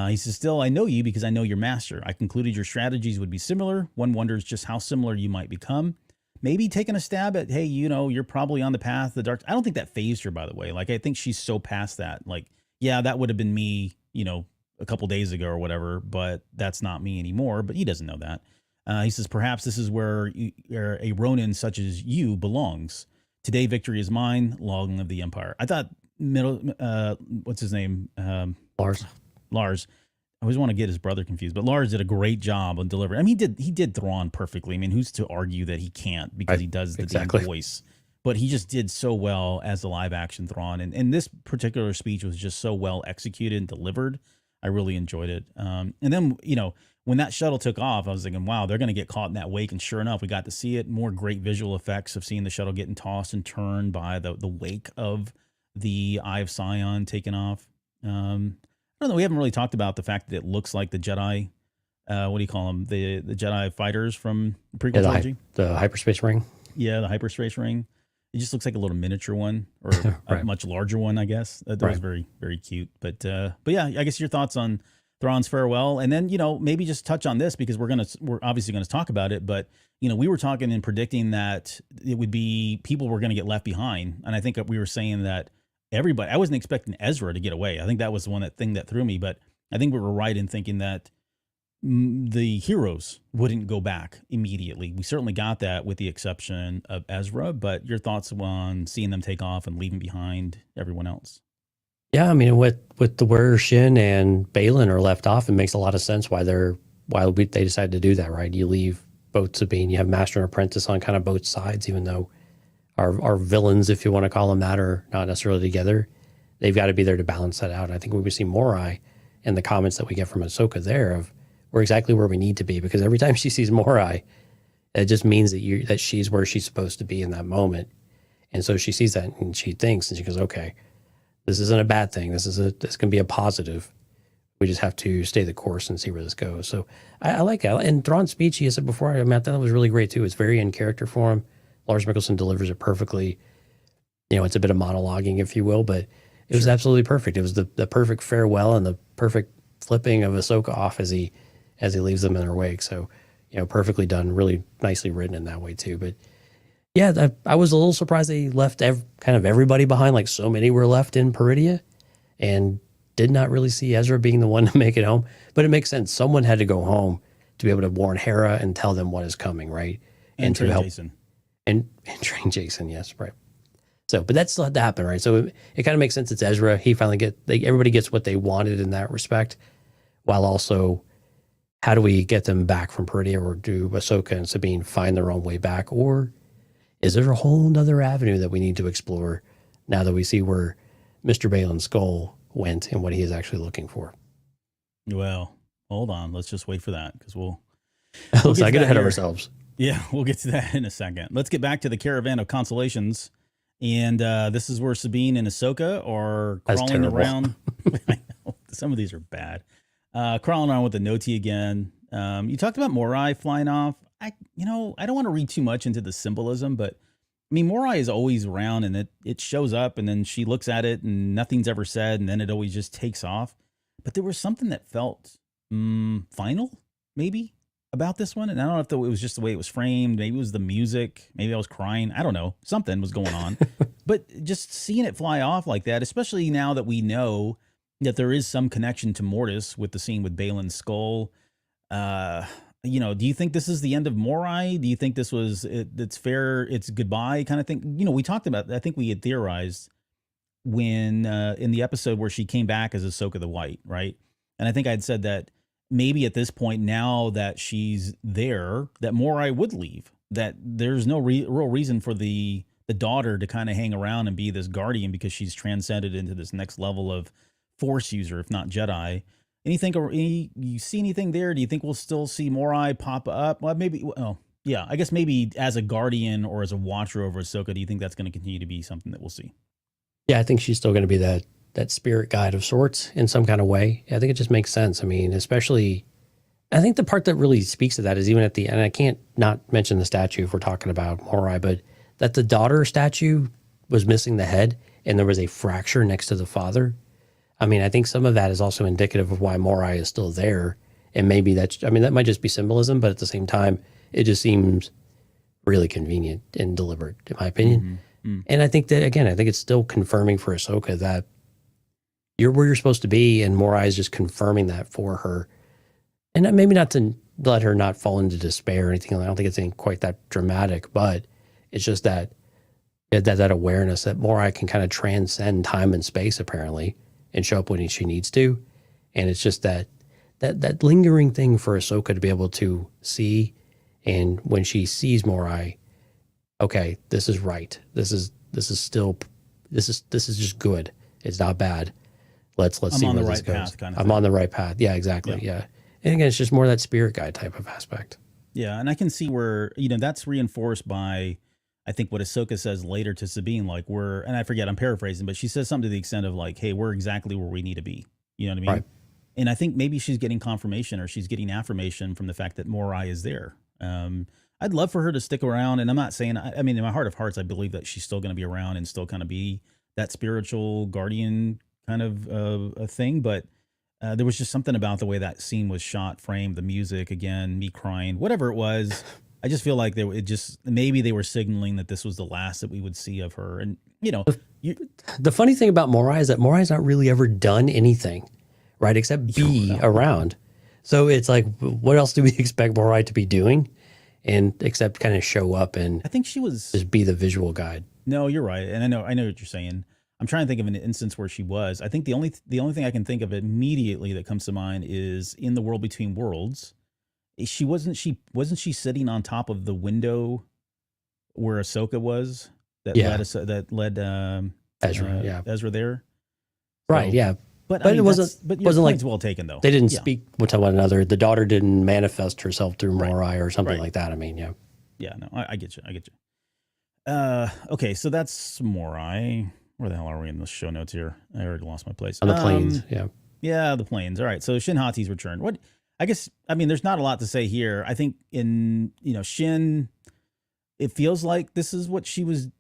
He says, still, I know you because I know your master. I concluded your strategies would be similar. One wonders just how similar you might become. Maybe taking a stab at, hey, you're probably on the path of the dark. I don't think that phased her, by the way. Like, I think she's so past that. Like, yeah, that would have been me, a couple days ago or whatever, but that's not me anymore. But he doesn't know that. He says, perhaps this is where a Ronin such as you belongs. Today, victory is mine, long of the Empire. I thought what's his name? Lars. I always want to get his brother confused, but Lars did a great job on delivering. I mean, he did Thrawn perfectly. I mean, who's to argue that he can't because he does the damn voice? But he just did so well as the live action Thrawn, and this particular speech was just so well executed and delivered. I really enjoyed it. And then when that shuttle took off, I was thinking, wow, they're going to get caught in that wake. And sure enough, we got to see it. More great visual effects of seeing the shuttle getting tossed and turned by the wake of the Eye of Sion taking off. I don't know. We haven't really talked about the fact that it looks like the Jedi. What do you call them? The Jedi fighters from the prequel trilogy. The hyperspace ring. Yeah, the hyperspace ring. It just looks like a little miniature one, or a much larger one, I guess. That was very, very cute. But yeah, I guess your thoughts on Thrawn's farewell, and then maybe just touch on this because we're obviously going to talk about it. But we were talking and predicting that it would be people were going to get left behind, and I think we were saying that. Everybody, I wasn't expecting Ezra to get away. I think that was the thing that threw me, but I think we were right in thinking that the heroes wouldn't go back immediately. We certainly got that with the exception of Ezra, but your thoughts on seeing them take off and leaving behind everyone else? Yeah, I mean, with the where Shin and Balin are left off, it makes a lot of sense why they decided to do that, right? You leave both Sabine, you have Master and Apprentice on kind of both sides, even though our villains, if you want to call them that, are not necessarily together. They've got to be there to balance that out. I think when we see Morai and the comments that we get from Ahsoka there we're exactly where we need to be, because every time she sees Morai, it just means that she's where she's supposed to be in that moment. And so she sees that and she thinks and she goes, okay, this isn't a bad thing. This can be a positive. We just have to stay the course and see where this goes. So I like it. And Thrawn's speech, he said before, I thought that was really great too. It's very in character for him. Lars Mikkelsen delivers it perfectly. It's a bit of monologuing, if you will, but it was absolutely perfect. It was the perfect farewell and the perfect flipping of Ahsoka off as he leaves them in their wake. So, perfectly done, really nicely written in that way too. But yeah, I was a little surprised they left kind of everybody behind. Like so many were left in Peridea, and did not really see Ezra being the one to make it home. But it makes sense. Someone had to go home to be able to warn Hera and tell them what is coming, right? And to help Jason. And train Jason, yes, right. So, but that still had to happen, right? So it kind of makes sense. It's Ezra. He finally everybody gets what they wanted in that respect, while also, how do we get them back from Peridea, or do Ahsoka and Sabine find their own way back? Or is there a whole other avenue that we need to explore now that we see where Mr. Balin's skull went and what he is actually looking for? Well, hold on. Let's just wait for that, because we'll let's not get ahead of ourselves. Yeah, we'll get to that in a second. Let's get back to the Caravan of Consolations. And this is where Sabine and Ahsoka are crawling around. I know, some of these are bad. Crawling around with the Noti again. You talked about Morai flying off. I don't want to read too much into the symbolism, but I mean, Morai is always around, and it shows up, and then she looks at it, and nothing's ever said, and then it always just takes off. But there was something that felt final, maybe, about this one. And I don't know if it was just the way it was framed. Maybe it was the music. Maybe I was crying. I don't know. Something was going on. But just seeing it fly off like that, especially now that we know that there is some connection to Mortis with the scene with Balin's skull. Do you think this is the end of Morai? Do you think this was it's fair, it's goodbye kind of thing? We talked about, I think we had theorized when in the episode where she came back as Ahsoka the White, right? And I think I'd said that maybe at this point, now that she's there, that Morai would leave, that there's no real reason for the daughter to kind of hang around and be this guardian, because she's transcended into this next level of Force user, if not Jedi. You see anything there? Do you think we'll still see Morai pop up? Well, maybe. Oh, yeah. I guess maybe as a guardian or as a watcher over Ahsoka. Do you think that's going to continue to be something that we'll see? Yeah, I think she's still going to be that spirit guide of sorts in some kind of way. I think it just makes sense. I mean, especially, I think the part that really speaks to that is even at the end. I can't not mention the statue if we're talking about Morai, but that the daughter statue was missing the head and there was a fracture next to the father. I mean, I think some of that is also indicative of why Morai is still there. And maybe that might just be symbolism, but at the same time, it just seems really convenient and deliberate, in my opinion. And I think that, again, I think it's still confirming for Ahsoka that you're where you're supposed to be, and Morai is just confirming that for her. And maybe not to let her not fall into despair or anything. I don't think it's anything quite that dramatic, but it's just that awareness that Morai can kind of transcend time and space, apparently, and show up when she needs to. And it's just that lingering thing for Ahsoka to be able to see. And when she sees Morai, okay, this is right. This is just good. It's not bad. Let's see where this goes. Path, kind of I'm thing. on the right path. Yeah, exactly. Yeah. And again, it's just more that spirit guide type of aspect. Yeah, and I can see where, that's reinforced by, I think, what Ahsoka says later to Sabine, like, and I forget, I'm paraphrasing, but she says something to the extent of like, hey, we're exactly where we need to be. You know what I mean? Right. And I think maybe she's getting confirmation, or she's getting affirmation from the fact that Morai is there. I'd love for her to stick around, and I'm not saying, I mean, in my heart of hearts, I believe that she's still going to be around and still kind of be that spiritual guardian kind of a thing, but there was just something about the way that scene was shot, framed, the music, again, me crying, whatever it was. I just feel like maybe they were signaling that this was the last that we would see of her. And, the funny thing about Morai is that Morai's not really ever done anything, right? Except be around. So it's like, what else do we expect Morai to be doing? And except kind of show up and I think she was just be the visual guide. No, you're right. And I know what you're saying. I'm trying to think of an instance where she was. I think the only thing I can think of immediately that comes to mind is in The World Between Worlds. Wasn't she sitting on top of the window where Ahsoka was that led Ezra, Ezra there? Right, so, yeah. But it wasn't like well taken though. They didn't speak to one another. The daughter didn't manifest herself through Morai or something like that. I mean, yeah. Yeah, no, I get you. Okay, so that's Morai. Where the hell are we in the show notes here? I already lost my place. On the plains, yeah. Yeah, the plains. All right, so Shin Hati's returned. There's not a lot to say here. I think in, Shin, it feels like this is what she was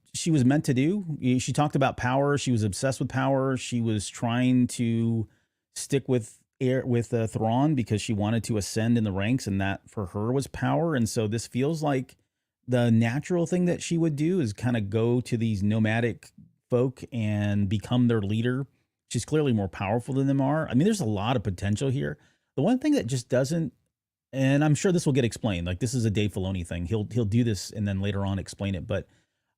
meant to do. She talked about power. She was obsessed with power. She was trying to stick with Thrawn because she wanted to ascend in the ranks, and that for her was power. And so this feels like the natural thing that she would do is kind of go to these nomadic folk and become their leader. She's clearly more powerful than them are. I mean, there's a lot of potential here. The one thing that just doesn't, and I'm sure this will get explained, like this is a Dave Filoni thing. He'll do this and then later on explain it. But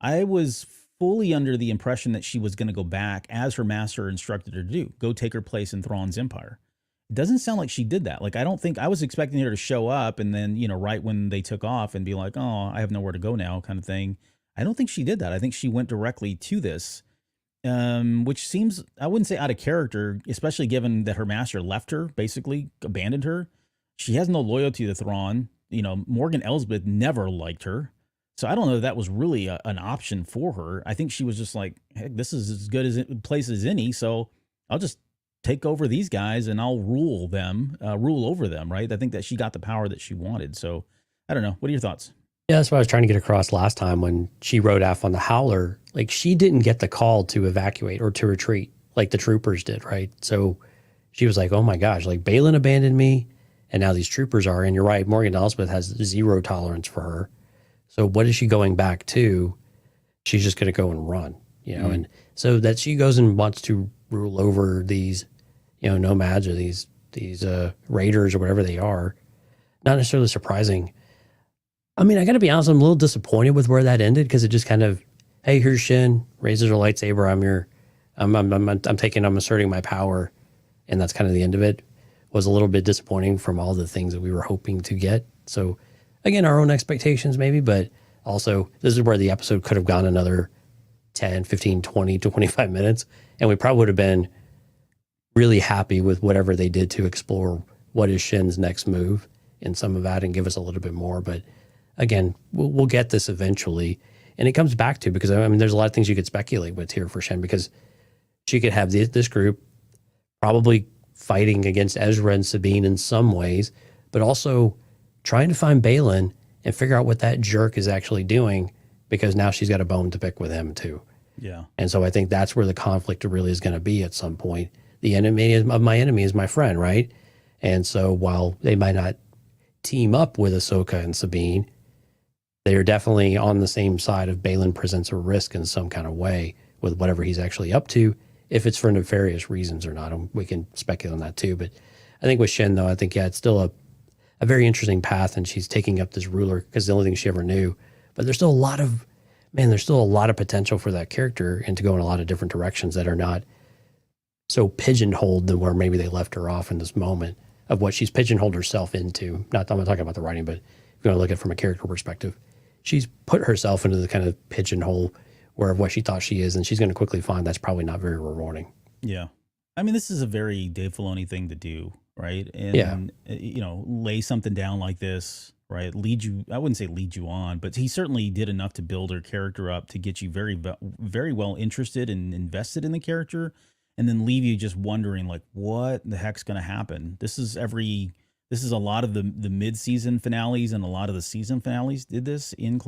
I was fully under the impression that she was going to go back as her master instructed her to do, go take her place in Thrawn's empire. It doesn't sound like she did that. Like, I don't think, I was expecting her to show up and then, right when they took off and be like, oh, I have nowhere to go now kind of thing. I don't think she did that. I think she went directly to this, which seems, I wouldn't say out of character, especially given that her master left her, basically abandoned her. She has no loyalty to Thrawn. Morgan Elsbeth never liked her. So I don't know if that was really an option for her. I think she was just like, heck, this is as good a place as any. So I'll just take over these guys and I'll rule over them, right? I think that she got the power that she wanted. So I don't know. What are your thoughts? Yeah, that's what I was trying to get across last time when she rode off on the Howler. Like, she didn't get the call to evacuate or to retreat like the troopers did, right? So she was like, oh my gosh, like Baylan abandoned me and now these troopers are. And you're right, Morgan Elsbeth has zero tolerance for her. So what is she going back to? She's just going to go and run, And so that she goes and wants to rule over these, nomads or these raiders or whatever they are. Not necessarily surprising. I mean, I got to be honest, I'm a little disappointed with where that ended because it just kind of, hey, here's Shin, raises her lightsaber. I'm asserting my power, and that's kind of the end of it. Was a little bit disappointing from all the things that we were hoping to get. So, again, our own expectations maybe, but also this is where the episode could have gone another 10, 15, 20, 25 minutes, and we probably would have been really happy with whatever they did to explore what is Shin's next move in some of that and give us a little bit more. But again, we'll get this eventually. And it comes back to, because I mean, there's a lot of things you could speculate with here for Shin, because she could have this group probably fighting against Ezra and Sabine in some ways, but also trying to find Baylan and figure out what that jerk is actually doing, because now she's got a bone to pick with him too. Yeah. And so I think that's where the conflict really is going to be at some point. the enemy of my enemy is my friend, right? And so while they might not team up with Ahsoka and Sabine, they're definitely on the same side of Balin presents a risk in some kind of way with whatever he's actually up to, if it's for nefarious reasons or not. We can speculate on that too. But I think with Shin, though, I think, yeah, it's still a very interesting path, and she's taking up this ruler because the only thing she ever knew. But there's still a lot of, there's still a lot of potential for that character and to go in a lot of different directions that are not so pigeonholed than where maybe they left her off in this moment of what she's pigeonholed herself into. I'm not talking about the writing, but if you want to look at it from a character perspective, she's put herself into the kind of pigeonhole where of what she thought she is, and she's going to quickly find that's probably not very rewarding. Yeah. I mean, this is a very Dave Filoni thing to do, right? And, lay something down like this, right? I wouldn't say lead you on, but he certainly did enough to build her character up to get you very, very well interested and invested in the character, and then leave you just wondering, like, what the heck's going to happen? This is a lot of the mid-season finales, and a lot of the season finales did this in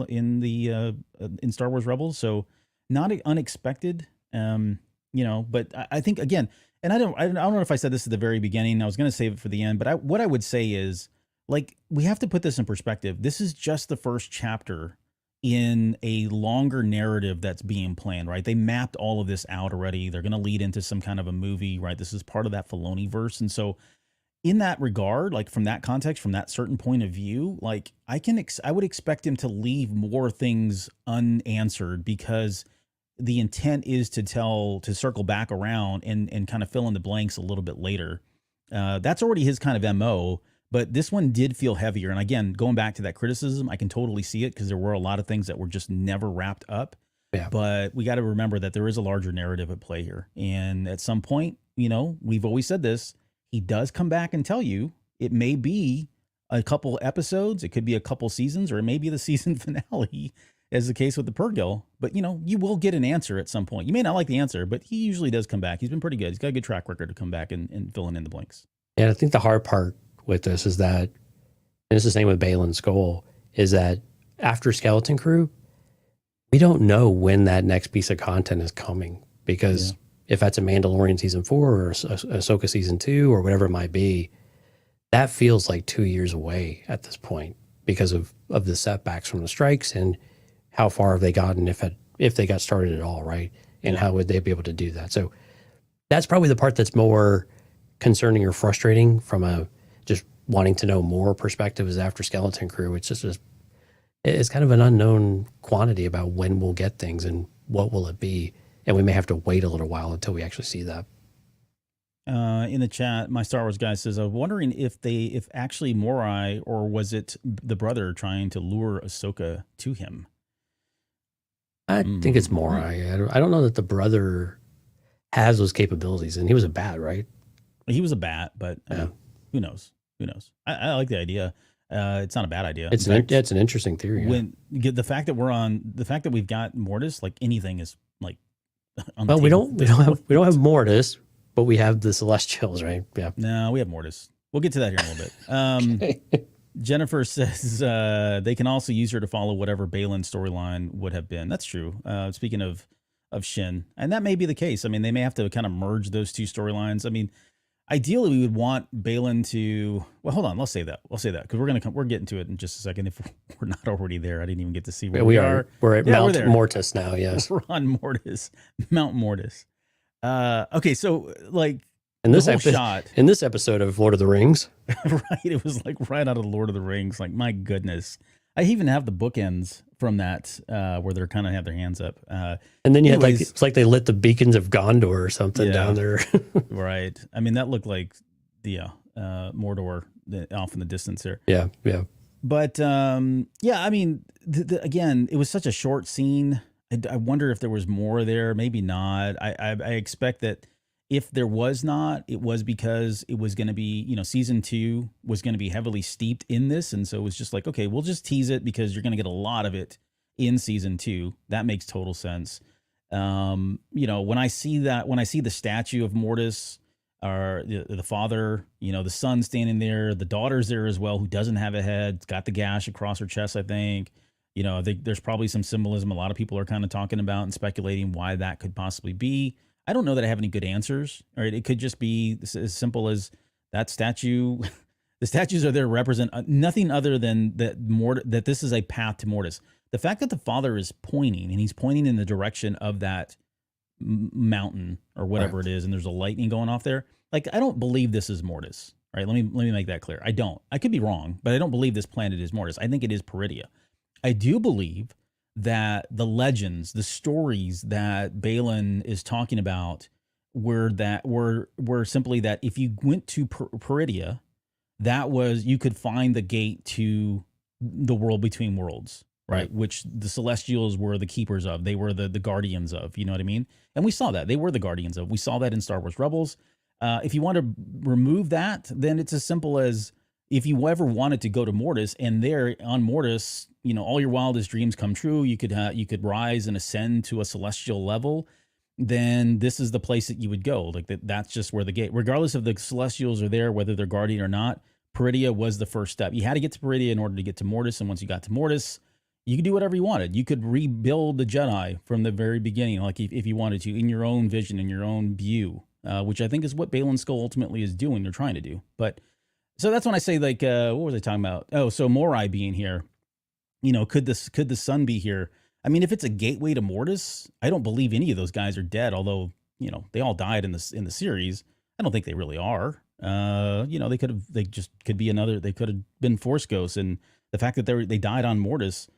Star Wars Rebels. So not unexpected, but I think, again, and I don't know if I said this at the very beginning. I was going to save it for the end, but what I would say is, like, we have to put this in perspective. This is just the first chapter in a longer narrative that's being planned, right? They mapped all of this out already. They're going to lead into some kind of a movie, right? This is part of that Filoni verse. And so in that regard, like, from that context, from that certain point of view, like, I would expect him to leave more things unanswered, because the intent is to circle back around and kind of fill in the blanks a little bit later. That's already his kind of MO, but this one did feel heavier. And again, going back to that criticism, I can totally see it, because there were a lot of things that were just never wrapped up. Yeah. But we got to remember that there is a larger narrative at play here. And at some point, we've always said this, he does come back and tell you. It may be a couple episodes, it could be a couple seasons, or it may be the season finale, as the case with the Purrgil. But, you will get an answer at some point. You may not like the answer, but he usually does come back. He's been pretty good. He's got a good track record to come back and fill in the blanks. And I think the hard part with this is that, and it's the same with Balin's Skull, is that after Skeleton Crew, we don't know when that next piece of content is coming, because if that's a Mandalorian season 4 or Ahsoka season 2 or whatever it might be, that feels like 2 years away at this point because of the setbacks from the strikes and how far have they gotten, if they got started at all, right? And how would they be able to do that? So that's probably the part that's more concerning or frustrating from a just wanting to know more perspective, is after Skeleton Crew. It's just it's kind of an unknown quantity about when we'll get things and what will it be. And we may have to wait a little while until we actually see that. In the chat, my Star Wars guy says, I'm wondering if actually Morai, or was it the brother trying to lure Ahsoka to him? I think it's Morai. I don't know that the brother has those capabilities, and he was a bat, right? He was a bat, but who knows? I like the idea. It's not a bad idea. It's an interesting theory. When the fact that we've got Mortis, like, anything is like. Well, we don't have Mortis, but we have the Celestials, right? Yeah. No, we have Mortis. We'll get to that here in a little bit. Okay. Jennifer says they can also use her to follow whatever Balin storyline would have been. That's true. Speaking of Shin, and that may be the case. I mean, they may have to kind of merge those two storylines. I mean, ideally, we would want Balin to. Well, hold on. Let's say that. Because we're getting to it in just a second. If we're not already there, I didn't even get to see where we are. We're at Mount Mortis now. Yes, we're on Mortis, Mount Mortis. Okay, so like in this episode of Lord of the Rings, right? It was like right out of Lord of the Rings. Like, my goodness, I even have the bookends from that where they're kind of have their hands up. And then you had it's like they lit the beacons of Gondor or something down there. Right. I mean, that looked like the Mordor off in the distance there. Yeah. But I mean, again, it was such a short scene. I wonder if there was more there. Maybe not. I expect that if there was not, it was because it was going to be, season 2 was going to be heavily steeped in this. And so it was just like, okay, we'll just tease it because you're going to get a lot of it in season 2. That makes total sense. When I see the statue of Mortis, or the father, the son standing there, the daughter's there as well, who doesn't have a head, it's got the gash across her chest, I think. There's probably some symbolism a lot of people are kind of talking about and speculating why that could possibly be. I don't know that I have any good answers. Right? It could just be as simple as that statue. The statues are there to represent nothing other than that this is a path to Mortis. The fact that the father is pointing and he's pointing in the direction of that mountain or whatever it is, and there's a lightning going off there. Like, I don't believe this is Mortis. Right? Let me make that clear. I don't. I could be wrong, but I don't believe this planet is Mortis. I think it is Peridia. I do believe that the legends, the stories that Balin is talking about were simply that if you went to Peridia, that was, you could find the gate to the world between worlds, right? Which the Celestials were the keepers of. They were the guardians of, you know what I mean? And we saw that. They were the guardians of. We saw that in Star Wars Rebels. If you want to remove that, then it's as simple as if you ever wanted to go to Mortis, and there on Mortis, you know, all your wildest dreams come true. You could rise and ascend to a celestial level. Then this is the place that you would go. Like that's just where the gate, regardless of the Celestials are there, whether they're guardian or not. Peridia was the first step. You had to get to Peridia in order to get to Mortis, and once you got to Mortis, you could do whatever you wanted. You could rebuild the Jedi from the very beginning, like if you wanted to, in your own vision, in your own view, which I think is what Balin Skull ultimately is doing. They're trying to do. But so that's when I say, like, what was I talking about? Oh, so Morai being here, you know, could the sun be here? I mean, if it's a gateway to Mortis, I don't believe any of those guys are dead. Although, you know, they all died in the series. I don't think they really are. You know, they could have been Force ghosts, and the fact that they died on Mortis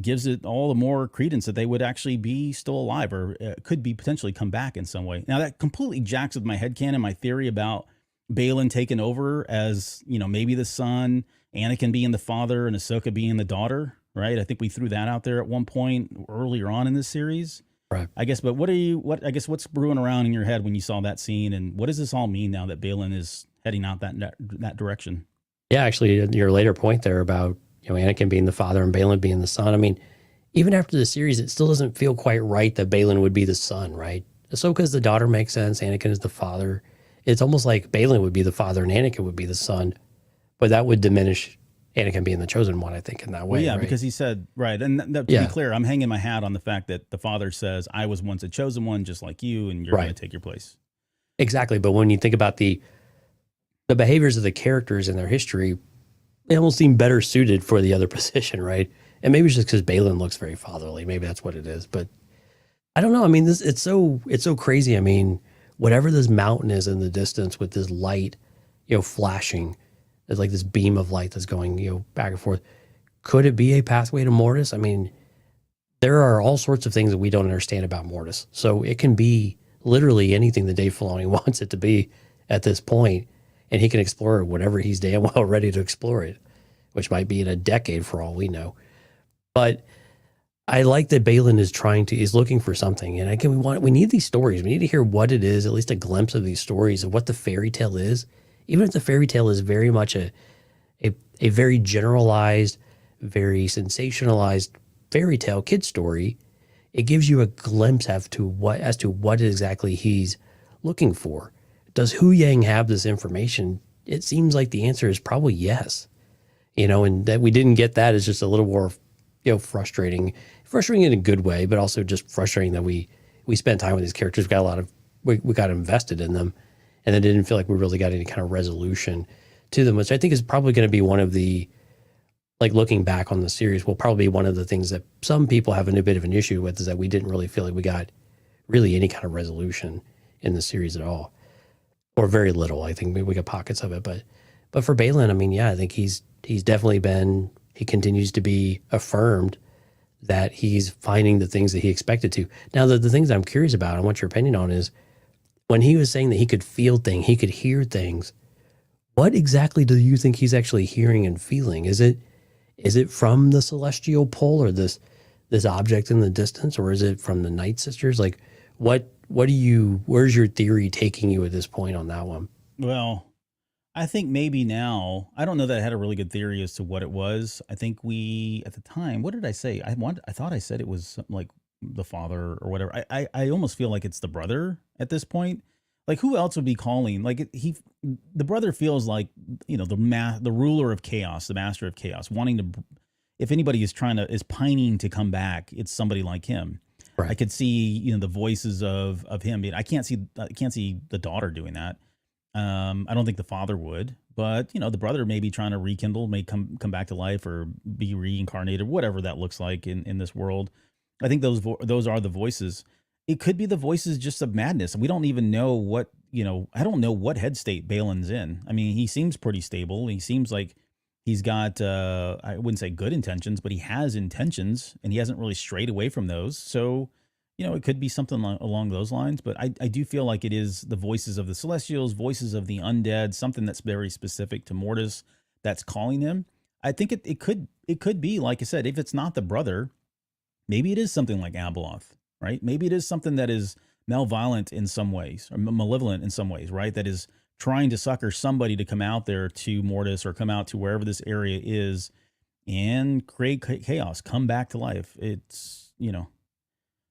gives it all the more credence that they would actually be still alive, or could be potentially come back in some way. Now that completely jacks with my headcanon, my theory about Balin taking over as, you know, maybe the son, Anakin being the father, and Ahsoka being the daughter, right? I think we threw that out there at one point earlier on in this series. Right. I guess, but what's brewing around in your head when you saw that scene, and what does this all mean now that Balin is heading out that direction? Yeah, actually, your later point there about, you know, Anakin being the father and Balin being the son. I mean, even after the series, it still doesn't feel quite right that Balin would be the son, right? Ahsoka's the daughter makes sense. Anakin is the father. It's almost like Balin would be the father and Anakin would be the son, but that would diminish Anakin being the chosen one, I think, in that way. Well, yeah, right? Because he said, right, and to be clear, I'm hanging my hat on the fact that the father says, I was once a chosen one just like you, and you're going to take your place. Exactly, but when you think about the behaviors of the characters and their history, they almost seem better suited for the other position, right? And maybe it's just because Balin looks very fatherly. Maybe that's what it is, but I don't know. I mean, it's so crazy. I mean, whatever this mountain is in the distance with this light, you know, flashing, there's like this beam of light that's going, you know, back and forth. Could it be a pathway to Mortis? I mean, there are all sorts of things that we don't understand about Mortis. So it can be literally anything that Dave Filoni wants it to be at this point, and he can explore it whenever he's damn well ready to explore it, which might be in a decade for all we know. But I like that Balin is looking for something. And again, we need these stories. We need to hear what it is, at least a glimpse of these stories of what the fairy tale is. Even if the fairy tale is very much a very generalized, very sensationalized fairy tale kid story, it gives you a glimpse as to what exactly he's looking for. Does Hu Yang have this information? It seems like the answer is probably yes. You know, and that we didn't get that is just a little more, you know, frustrating in a good way, but also just frustrating that we spent time with these characters. We got invested in them, and then didn't feel like we really got any kind of resolution to them, which I think is probably going to be one of the, like, looking back on the series, will probably be one of the things that some people have a bit of an issue with, is that we didn't really feel like we got really any kind of resolution in the series at all, or very little. I think maybe we got pockets of it, but for Balin, I mean, yeah, I think he's definitely he continues to be affirmed that he's finding the things that he expected to. Now, the things that I'm curious about, I want your opinion on, is when he was saying that he could feel things, he could hear things, what exactly do you think he's actually hearing and feeling? Is it from the celestial pull, or this object in the distance, or is it from the Night Sisters? Like, where's your theory taking you at this point on that one? Well, I think maybe now, I don't know that I had a really good theory as to what it was. I think at the time, what did I say? I thought I said it was like the father or whatever. I almost feel like it's the brother at this point. Like, who else would be calling? Like, the brother feels like, you know, the ruler of chaos, the master of chaos, wanting to, if anybody is pining to come back, it's somebody like him. I could see, the voices of him. I can't see the daughter doing that. I don't think the father would, but the brother may be trying to rekindle, may come back to life or be reincarnated, whatever that looks like in this world. I think those are the voices. It could be the voices just of madness. We don't even know what, I don't know what head state Balin's in. I mean, he seems pretty stable. He seems like he's got, I wouldn't say good intentions, but he has intentions and he hasn't really strayed away from those. So, it could be something along those lines, but I do feel like it is the voices of the Celestials, voices of the undead, something that's very specific to Mortis that's calling him. I think it could be, like I said, if it's not the brother, maybe it is something like Abeloth, right? Maybe it is something that is malevolent in some ways or malevolent in some ways, right? That is trying to sucker somebody to come out there to Mortis or come out to wherever this area is and create chaos, come back to life. It's,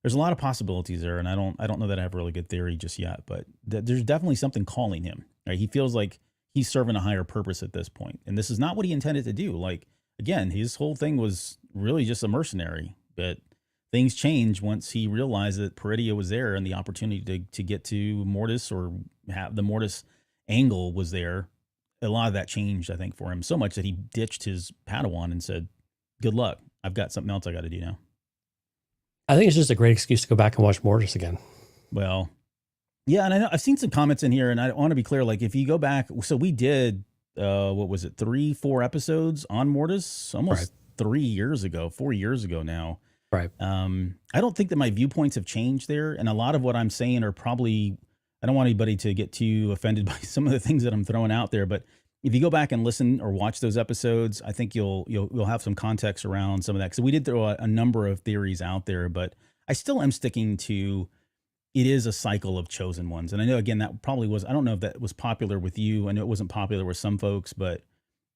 there's a lot of possibilities there, and I don't know that I have a really good theory just yet, but there's definitely something calling him. Right? He feels like he's serving a higher purpose at this point, and this is not what he intended to do. Like, again, his whole thing was really just a mercenary, but things changed once he realized that Peridia was there and the opportunity to get to Mortis or have the Mortis angle was there. A lot of that changed, I think, for him so much that he ditched his Padawan and said, "Good luck. I've got something else I got to do now." I think it's just a great excuse to go back and watch Mortis again. Well, yeah, and I know I've seen some comments in here, and I want to be clear. Like, if you go back, so we did, what was it, 3-4 episodes on Mortis almost 4 years ago now. Right. I don't think that my viewpoints have changed there, and a lot of what I'm saying are probably, I don't want anybody to get too offended by some of the things that I'm throwing out there, but if you go back and listen or watch those episodes, I think you'll have some context around some of that. So we did throw a number of theories out there, but I still am sticking to it is a cycle of chosen ones. And I know, again, that probably was, I don't know if that was popular with you. I know it wasn't popular with some folks, but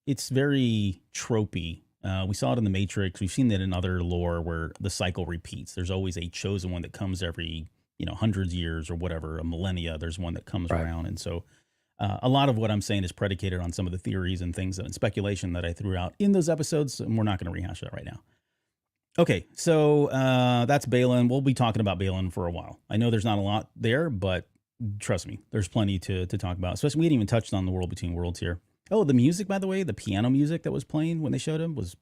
it's very tropey. We saw it in the Matrix. We've seen that in other lore where the cycle repeats. There's always a chosen one that comes every, hundreds of years or whatever, a millennia. There's one that comes around. And so a lot of what I'm saying is predicated on some of the theories and things and speculation that I threw out in those episodes, and we're not going to rehash that right now. Okay, so that's Balin. We'll be talking about Balin for a while. I know there's not a lot there, but trust me, there's plenty to talk about. Especially, we hadn't even touched on the World Between Worlds here. Oh, the music, by the way, the piano music that was playing when they showed him was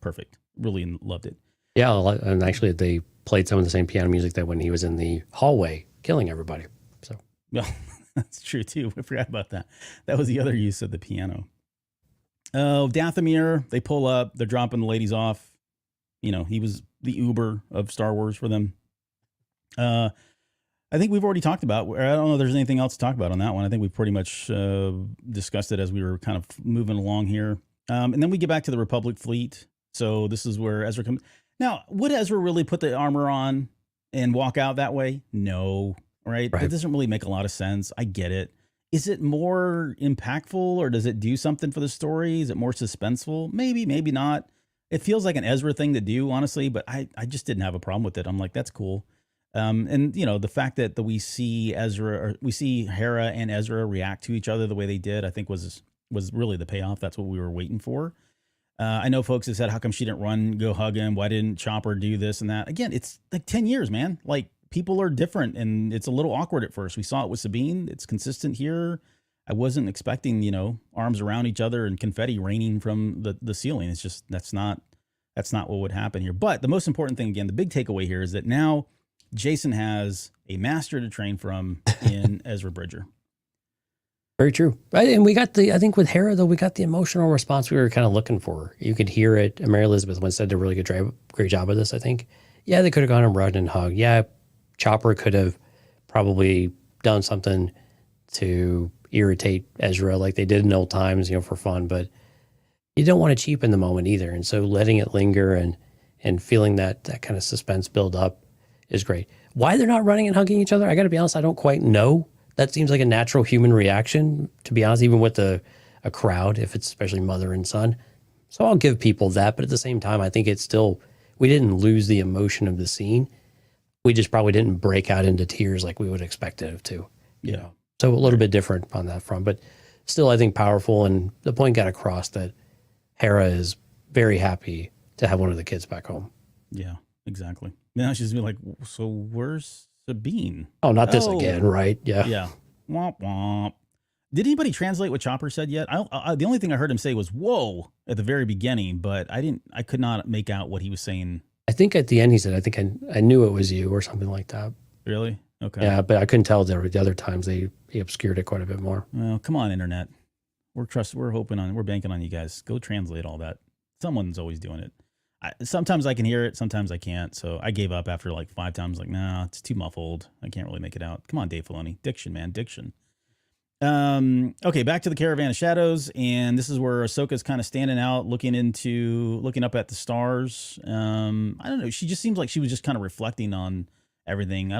perfect. Really loved it. Yeah, and actually they played some of the same piano music that when he was in the hallway killing everybody. So well. That's true too. I forgot about that. That was the other use of the piano. Oh, Dathomir, they pull up, they're dropping the ladies off. He was the Uber of Star Wars for them. I think we've already talked about, I don't know if there's anything else to talk about on that one. I think we've pretty much discussed it as we were kind of moving along here. And then we get back to the Republic fleet. So this is where Ezra comes. Now, would Ezra really put the armor on and walk out that way? No. Right? It doesn't really make a lot of sense. I get it. Is it more impactful or does it do something for the story? Is it more suspenseful? Maybe, maybe not. It feels like an Ezra thing to do, honestly, but I just didn't have a problem with it. I'm like, that's cool. And the fact that we see Hera and Ezra react to each other the way they did, I think was really the payoff. That's what we were waiting for. I know folks have said, how come she didn't go hug him? Why didn't Chopper do this and that? Again, it's like 10 years, man. Like, people are different and it's a little awkward at first. We saw it with Sabine. It's consistent here. I wasn't expecting, arms around each other and confetti raining from the ceiling. It's just, that's not what would happen here. But the most important thing, again, the big takeaway here is that now Jason has a master to train from in Ezra Bridger. Very true. Right. And we got I think with Hera, though, we got the emotional response we were kind of looking for. You could hear it. And Mary Elizabeth Winstead did a really great job of this, I think. Yeah, they could have gone and run and hug. Yeah, Chopper could have probably done something to irritate Ezra like they did in old times, for fun, but you don't want to cheapen the moment either. And so letting it linger and feeling that kind of suspense build up is great. Why they're not running and hugging each other, I got to be honest, I don't quite know. That seems like a natural human reaction, to be honest, even with a crowd, if it's especially mother and son. So I'll give people that, but at the same time, I think it's still, we didn't lose the emotion of the scene. We just probably didn't break out into tears like we would expect it to, So a little bit different on that front, but still, I think powerful. And the point got across that Hera is very happy to have one of the kids back home. Yeah, exactly. Now she's gonna be like, so where's Sabine? Oh, not this Oh. again, right? Yeah. Yeah. Womp womp. Did anybody translate what Chopper said yet? The only thing I heard him say was "whoa" at the very beginning, but I could not make out what he was saying. I think at the end he said, "I think I knew it was you," or something like that. Really? Okay. Yeah, but I couldn't tell the other times he obscured it quite a bit more. Well, come on, internet. We're banking on you guys. Go translate all that. Someone's always doing it. Sometimes I can hear it, sometimes I can't. So I gave up after like 5 times. Like, nah, it's too muffled. I can't really make it out. Come on, Dave Filoni. Diction, man, diction. Okay, back to the Caravan of Shadows, and this is where Ahsoka's kind of standing out, looking up at the stars. I don't know. She just seems like she was just kind of reflecting on everything.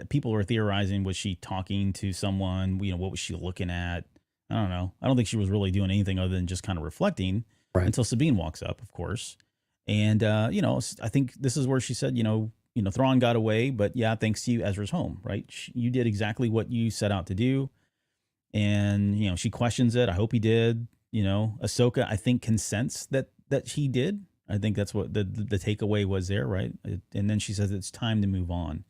People were theorizing, was she talking to someone? What was she looking at? I don't know. I don't think she was really doing anything other than just kind of reflecting until Sabine walks up, of course. And, I think this is where she said, Thrawn got away, but yeah, thanks to you, Ezra's home, right? You did exactly what you set out to do. And, she questions it. I hope he did. Ahsoka, I think, consents that he did. I think that's what the takeaway was there, right? And then she says it's time to move on.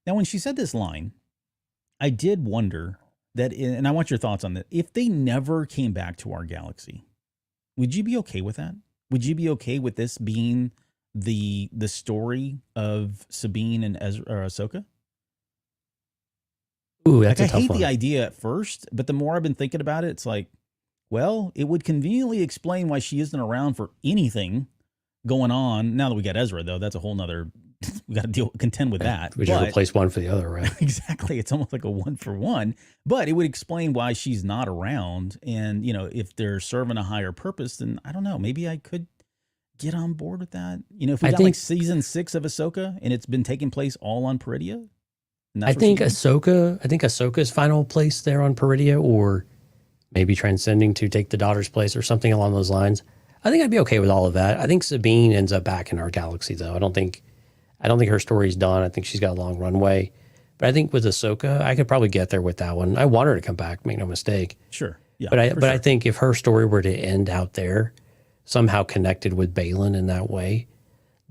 Now, when she said this line, I did wonder and I want your thoughts on that. If they never came back to our galaxy, would you be okay with that? Would you be okay with this being the story of Sabine and Ahsoka? Ooh, that's I a tough hate one. the idea at first, but the more I've been thinking about it, it's like, well, it would conveniently explain why she isn't around for anything going on. Now that we got Ezra, though, that's a whole nother. We got to contend with that. We just replace one for the other, right? Exactly. It's almost like a 1-for-1, but it would explain why she's not around. And, if they're serving a higher purpose, then I don't know. Maybe I could get on board with that. If we got like season 6 of Ahsoka and it's been taking place all on Peridia. I think Ahsoka's final place there on Peridia, or maybe transcending to take the daughter's place or something along those lines. I think I'd be okay with all of that. I think Sabine ends up back in our galaxy, though. I don't think her story's done. I think she's got a long runway. But I think with Ahsoka, I could probably get there with that one. I want her to come back, make no mistake. Sure. Yeah. But I think if her story were to end out there, somehow connected with Balin in that way,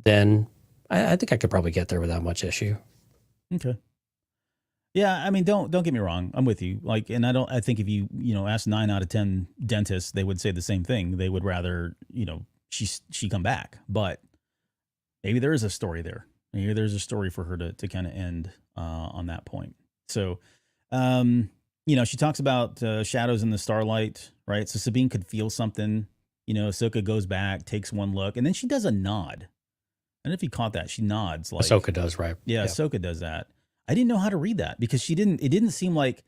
then I think I could probably get there without much issue. Okay. Yeah, I mean, don't get me wrong. I'm with you. Like, and I think if you ask 9 out of 10 dentists, they would say the same thing. They would rather, she come back. But maybe there is a story there. Maybe there's a story for her to kind of end on that point. So, she talks about shadows in the starlight, right? So Sabine could feel something. Ahsoka goes back, takes one look, and then she does a nod. I don't know if you caught that. She nods like Ahsoka does, right? Yeah, yep. Ahsoka does that. I didn't know how to read that because it didn't seem like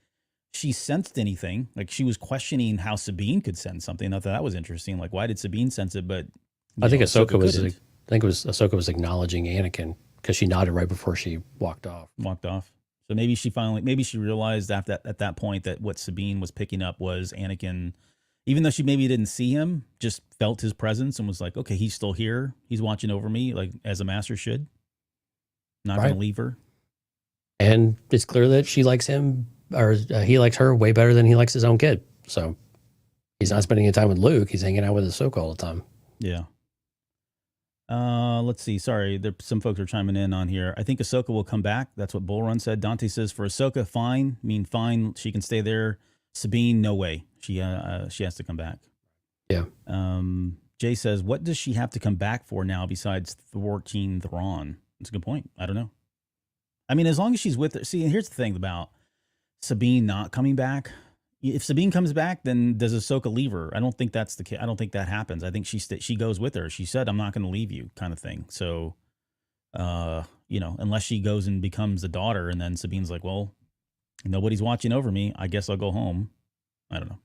she sensed anything. Like she was questioning how Sabine could sense something. I thought that was interesting. Like, why did Sabine sense it? But I think Ahsoka was acknowledging Anakin because she nodded right before she walked off. So maybe she realized at that point that what Sabine was picking up was Anakin, even though she maybe didn't see him, just felt his presence and was like, okay, he's still here. He's watching over me, like as a master should. Not going to leave her. And it's clear that she likes him, or he likes her way better than he likes his own kid. So he's not spending any time with Luke. He's hanging out with Ahsoka all the time. Yeah. Let's see. Sorry, some folks are chiming in on here. I think Ahsoka will come back. That's what Bull Run said. Dante says for Ahsoka, fine. Fine. She can stay there. Sabine, no way. She has to come back. Yeah. Jay says, what does she have to come back for now besides thwarting Thrawn? That's a good point. I don't know. I mean, as long as she's with her. See, and here's the thing about Sabine not coming back. If Sabine comes back, then does Ahsoka leave her? I don't think that's the case. I don't think that happens. I think she goes with her. She said, I'm not going to leave you, kind of thing. So, unless she goes and becomes the daughter, and then Sabine's like, well, nobody's watching over me. I guess I'll go home. I don't know.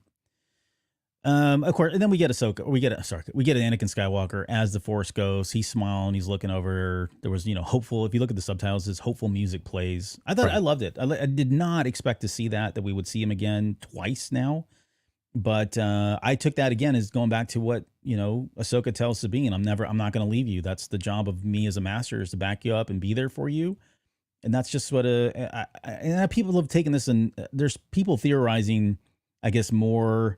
Of course, and then we get Ahsoka. We get Anakin Skywalker as the Force goes. He's smiling. He's looking over. There was, hopeful. If you look at the subtitles, this hopeful music plays. I thought I loved it. I did not expect to see that we would see him again twice now. But I took that again as going back to what Ahsoka tells Sabine. I'm not going to leave you. That's the job of me as a master, is to back you up and be there for you. And that's just what and people have taken this, and there's people theorizing, I guess, more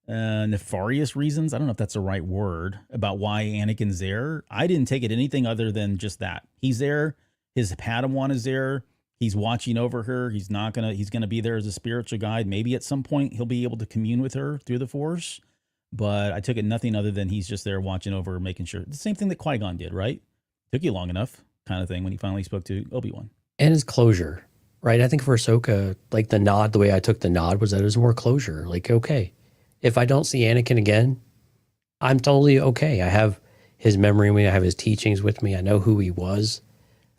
nefarious reasons. I don't know if that's the right word about why Anakin's there. I didn't take it anything other than just that he's there. his Padawan is there. He's watching over her. He's gonna be there as a spiritual guide. Maybe at some point he'll be able to commune with her through the Force. But I took it nothing other than he's just there watching over her, making sure. The same thing that Qui-Gon did, right? Took you long enough, kind of thing, when he finally spoke to Obi-Wan. And his closure, right? I think for Ahsoka, like the nod, the way I took the nod was that it was more closure. Like, okay, if I don't see Anakin again, I'm totally okay. I have his memory with me. I have his teachings with me. I know who he was.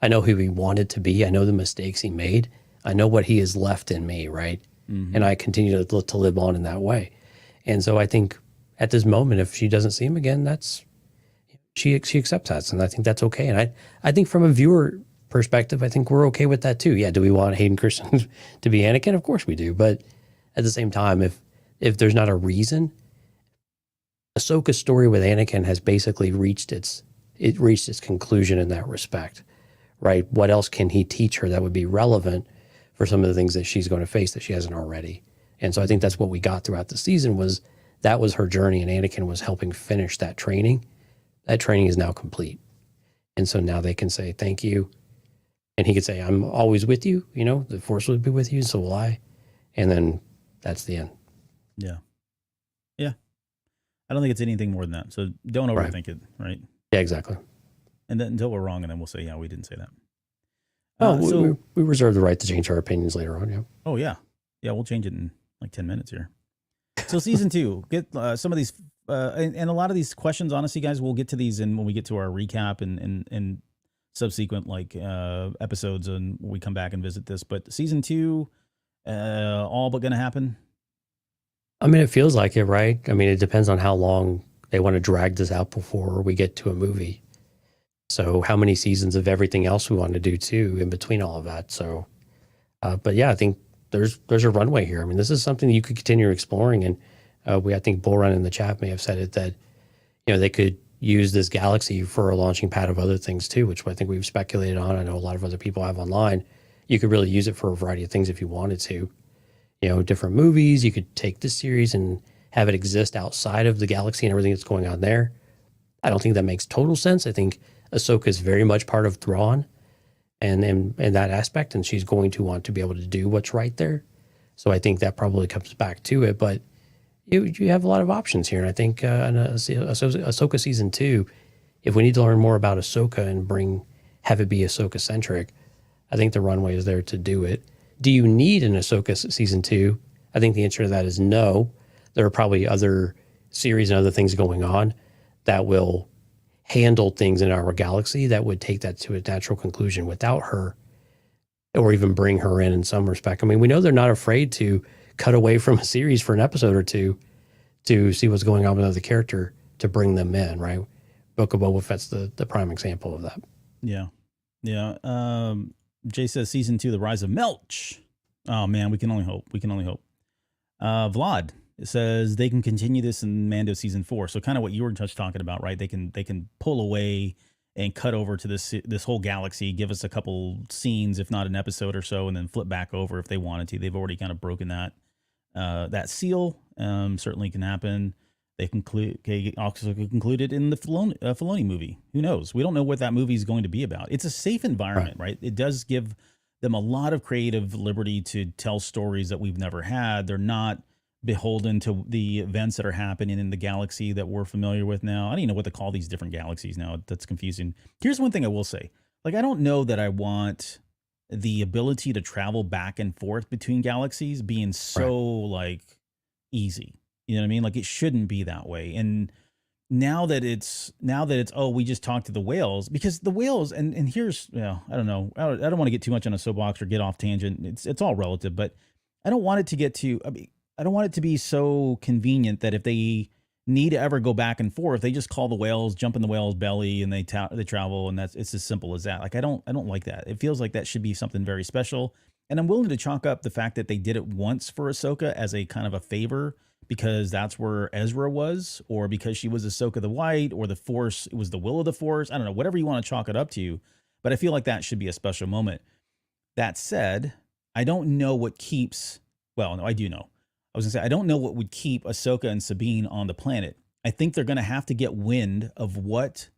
I know who he wanted to be. I know the mistakes he made. I know what he has left in me, right? Mm-hmm. And I continue to live on in that way. And so I think at this moment, if she doesn't see him again, she accepts that. And I think that's okay. And I think from a viewer perspective, I think we're okay with that too. Yeah, do we want Hayden Christensen to be Anakin? Of course we do. But at the same time, if there's not a reason, Ahsoka's story with Anakin has basically reached its conclusion in that respect, right? What else can he teach her that would be relevant for some of the things that she's going to face that she hasn't already? And so I think that's what we got throughout the season was her journey, and Anakin was helping finish that training. That training is now complete. And so now they can say, thank you. And he could say, I'm always with you. You know, the Force will be with you, and so will I. And then that's the end. Yeah. Yeah. I don't think it's anything more than that. So don't overthink it, right? Yeah, exactly. And then until we're wrong, and then we'll say, yeah, we didn't say that. We reserve the right to change our opinions later on, yeah. Oh, yeah. Yeah, we'll change it in like 10 minutes here. So season 2, get some of these, and a lot of these questions, honestly, guys, we'll get to these when we get to our recap and subsequent like episodes and we come back and visit this. But season 2, all but going to happen? I mean, it feels like it, right? I mean, it depends on how long they want to drag this out before we get to a movie. So how many seasons of everything else we want to do too in between all of that. So, but yeah, I think there's a runway here. I mean, this is something you could continue exploring. And I think Bull Run in the chat may have said it that, you know, they could use this galaxy for a launching pad of other things too, which I think we've speculated on. I know a lot of other people have online. You could really use it for a variety of things if you wanted to. You know, different movies. You could take this series and have it exist outside of the galaxy and everything that's going on there. I don't think that makes total sense. I think Ahsoka is very much part of Thrawn and in that aspect, and she's going to want to be able to do what's right there. So I think that probably comes back to it. But you have a lot of options here. And I think in Ahsoka season 2, if we need to learn more about Ahsoka and have it be Ahsoka-centric, I think the runway is there to do it. Do you need an Ahsoka season 2? I think the answer to that is no. There are probably other series and other things going on that will handle things in our galaxy that would take that to a natural conclusion without her, or even bring her in some respect. I mean, we know they're not afraid to cut away from a series for an episode or two to see what's going on with another character to bring them in, right? Book of Boba Fett's the prime example of that. Yeah. Yeah. Jay says season 2, The Rise of Melch. Oh man, we can only hope. Vlad, it says they can continue this in Mando season 4. So kind of what you were just talking about, right? They can pull away and cut over to this whole galaxy, give us a couple scenes, if not an episode or so, and then flip back over if they wanted to. They've already kind of broken that seal. Certainly can happen. They also concluded in the Filoni movie. Who knows? We don't know what that movie is going to be about. It's a safe environment, right? It does give them a lot of creative liberty to tell stories that we've never had. They're not beholden to the events that are happening in the galaxy that we're familiar with now. I don't even know what to call these different galaxies now. That's confusing. Here's one thing I will say. Like, I don't know that I want the ability to travel back and forth between galaxies being so like easy. You know what I mean? Like, it shouldn't be that way. And now that it's, oh, we just talked to the whales, because the whales, and here's, I don't know. I don't want to get too much on a soapbox or get off tangent. It's all relative, but I don't want it to get to, I don't want it to be so convenient that if they need to ever go back and forth, they just call the whales, jump in the whale's belly, and they travel, and it's as simple as that. Like, I don't like that. It feels like that should be something very special. And I'm willing to chalk up the fact that they did it once for Ahsoka as a kind of a favor, because that's where Ezra was, or because she was Ahsoka the White, or the Force, it was the will of the Force. I don't know, whatever you want to chalk it up to. But I feel like that should be a special moment. That said, I don't know what keeps, well, no, I do know. I was gonna say, I don't know what would keep Ahsoka and Sabine on the planet. I think they're gonna have to get wind of what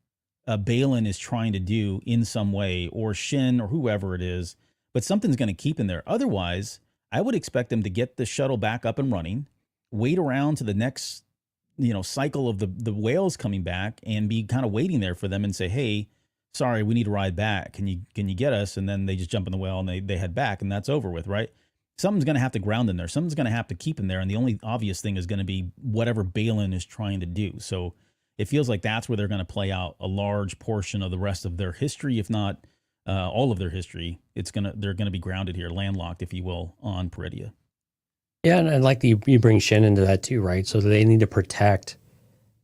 Balin is trying to do in some way, or Shin, or whoever it is, but something's going to keep in there. Otherwise, I would expect them to get the shuttle back up and running, wait around to the next, cycle of the whales coming back, and be kind of waiting there for them and say, hey, sorry, we need to ride back. Can you get us? And then they just jump in the whale and they head back, and that's over with, right? Something's going to have to ground in there. Something's going to have to keep in there. And the only obvious thing is going to be whatever Balin is trying to do. So it feels like that's where they're going to play out a large portion of the rest of their history, if not all of their history. They're going to be grounded here, landlocked, if you will, on Peridia. Yeah, and like you bring Shin into that too, right? So they need to protect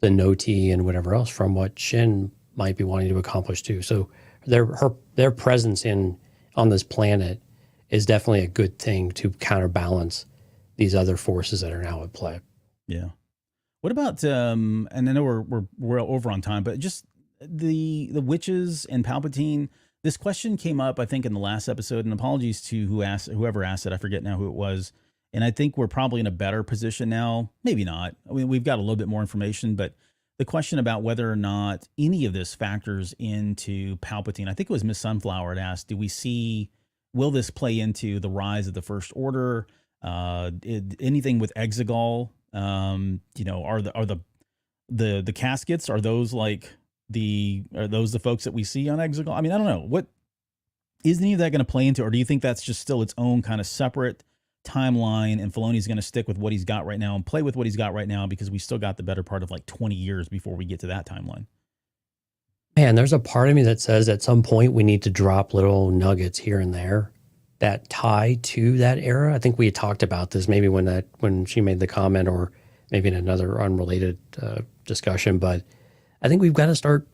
the Noti and whatever else from what Shin might be wanting to accomplish too. So their presence on this planet is definitely a good thing to counterbalance these other forces that are now at play. Yeah. What about and I know we're over on time, but just the witches and Palpatine. This question came up, I think, in the last episode, and apologies to whoever asked it. I forget now who it was. And I think we're probably in a better position now. Maybe not. I mean, we've got a little bit more information, but the question about whether or not any of this factors into Palpatine, I think it was Miss Sunflower had asked, will this play into the rise of the First Order? Anything with Exegol? Are the caskets, are those the folks that we see on Exegol? I mean, I don't know. What is any of that going to play into, or do you think that's just still its own kind of separate timeline, and Filoni's going to stick with what he's got right now and play with what he's got right now, because we still got the better part of like 20 years before we get to that timeline? Man, there's a part of me that says at some point we need to drop little nuggets here and there that tie to that era. I think we had talked about this maybe when she made the comment, or maybe in another unrelated discussion, but I think we've got to start,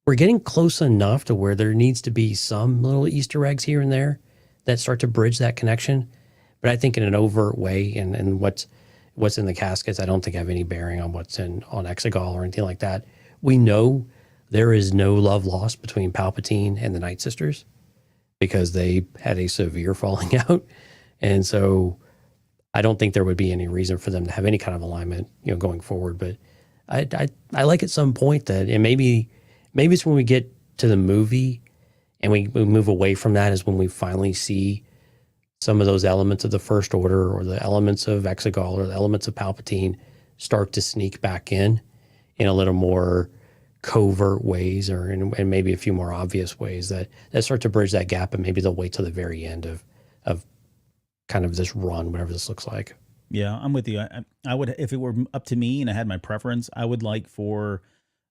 we're getting close enough to where there needs to be some little Easter eggs here and there that start to bridge that connection. But I think in an overt way, and what's in the caskets, I don't think have any bearing on what's on Exegol or anything like that. We know there is no love lost between Palpatine and the Night Sisters because they had a severe falling out. And so I don't think there would be any reason for them to have any kind of alignment, going forward. But I like at some point that, and maybe it's when we get to the movie and we move away from that, is when we finally see some of those elements of the First Order, or the elements of Exegol, or the elements of Palpatine start to sneak back in a little more covert ways, or in maybe a few more obvious ways that start to bridge that gap. And maybe they'll wait till the very end of kind of this run, whatever this looks like. Yeah, I'm with you. I would, if it were up to me and I had my preference, I would like for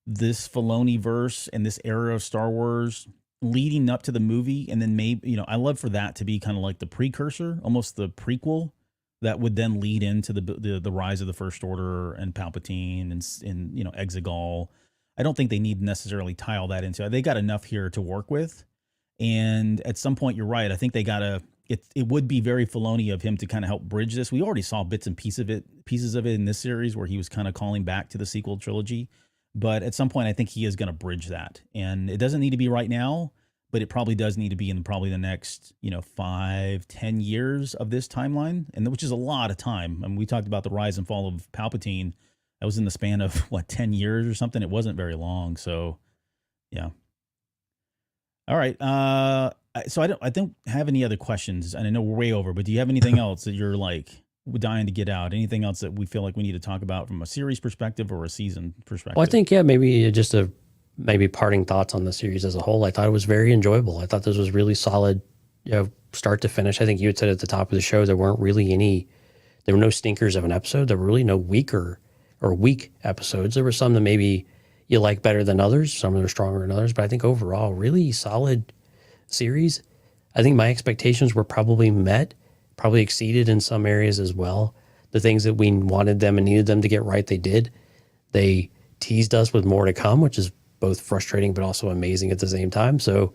this Filoni verse and this era of Star Wars leading up to the movie, and then maybe, I love for that to be kind of like the precursor, almost the prequel, that would then lead into the rise of the First Order and Palpatine and Exegol. I don't think they need to necessarily tie all that into it. They got enough here to work with, and at some point, you're right. I think they gotta. It would be very Filoni of him to kind of help bridge this. We already saw bits and pieces of it in this series where he was kind of calling back to the sequel trilogy. But at some point, I think he is going to bridge that. And it doesn't need to be right now, but it probably does need to be in probably the next, 5-10 years of this timeline, and which is a lot of time. I mean, we talked about the rise and fall of Palpatine. That was in the span of, 10 years or something? It wasn't very long. So, yeah. All right. So I don't have any other questions, and I know we're way over, but do you have anything else that you're dying to get out? Anything else that we feel like we need to talk about from a series perspective or a season perspective? Well, I think, maybe just maybe parting thoughts on the series as a whole. I thought it was very enjoyable. I thought this was really solid, start to finish. I think you had said at the top of the show, there were no stinkers of an episode. There were really no weak episodes. There were some that maybe you like better than others. Some that are stronger than others. But I think overall, really solid series. I think my expectations were probably met, probably exceeded in some areas as well. The things that we wanted them and needed them to get right, they did. They teased us with more to come, which is both frustrating but also amazing at the same time. So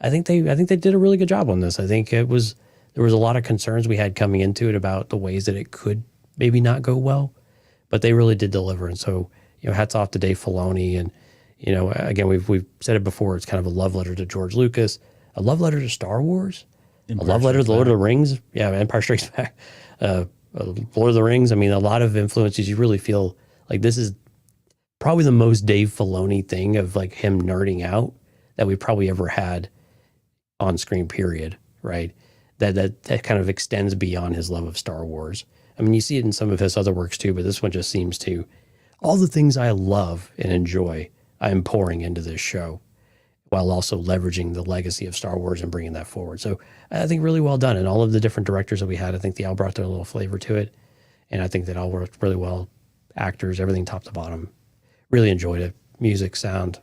I think they did a really good job on this. I think there was a lot of concerns we had coming into it about the ways that it could maybe not go well, but they really did deliver. And so, hats off to Dave Filoni. And, again, we've said it before, it's kind of a love letter to George Lucas, a love letter to Star Wars, a love letter to the Lord of the Rings. Yeah, Empire Strikes Back, Lord of the Rings. I mean, a lot of influences. You really feel like this is probably the most Dave Filoni thing of like him nerding out that we probably ever had on screen, period, right? That kind of extends beyond his love of Star Wars. I mean, you see it in some of his other works too, but this one just seems to, all the things I love and enjoy, I'm pouring into this show while also leveraging the legacy of Star Wars and bringing that forward. So I think really well done. And all of the different directors that we had, I think they all brought their little flavor to it. And I think that all worked really well. Actors, everything top to bottom. Really enjoyed it. Music, sound.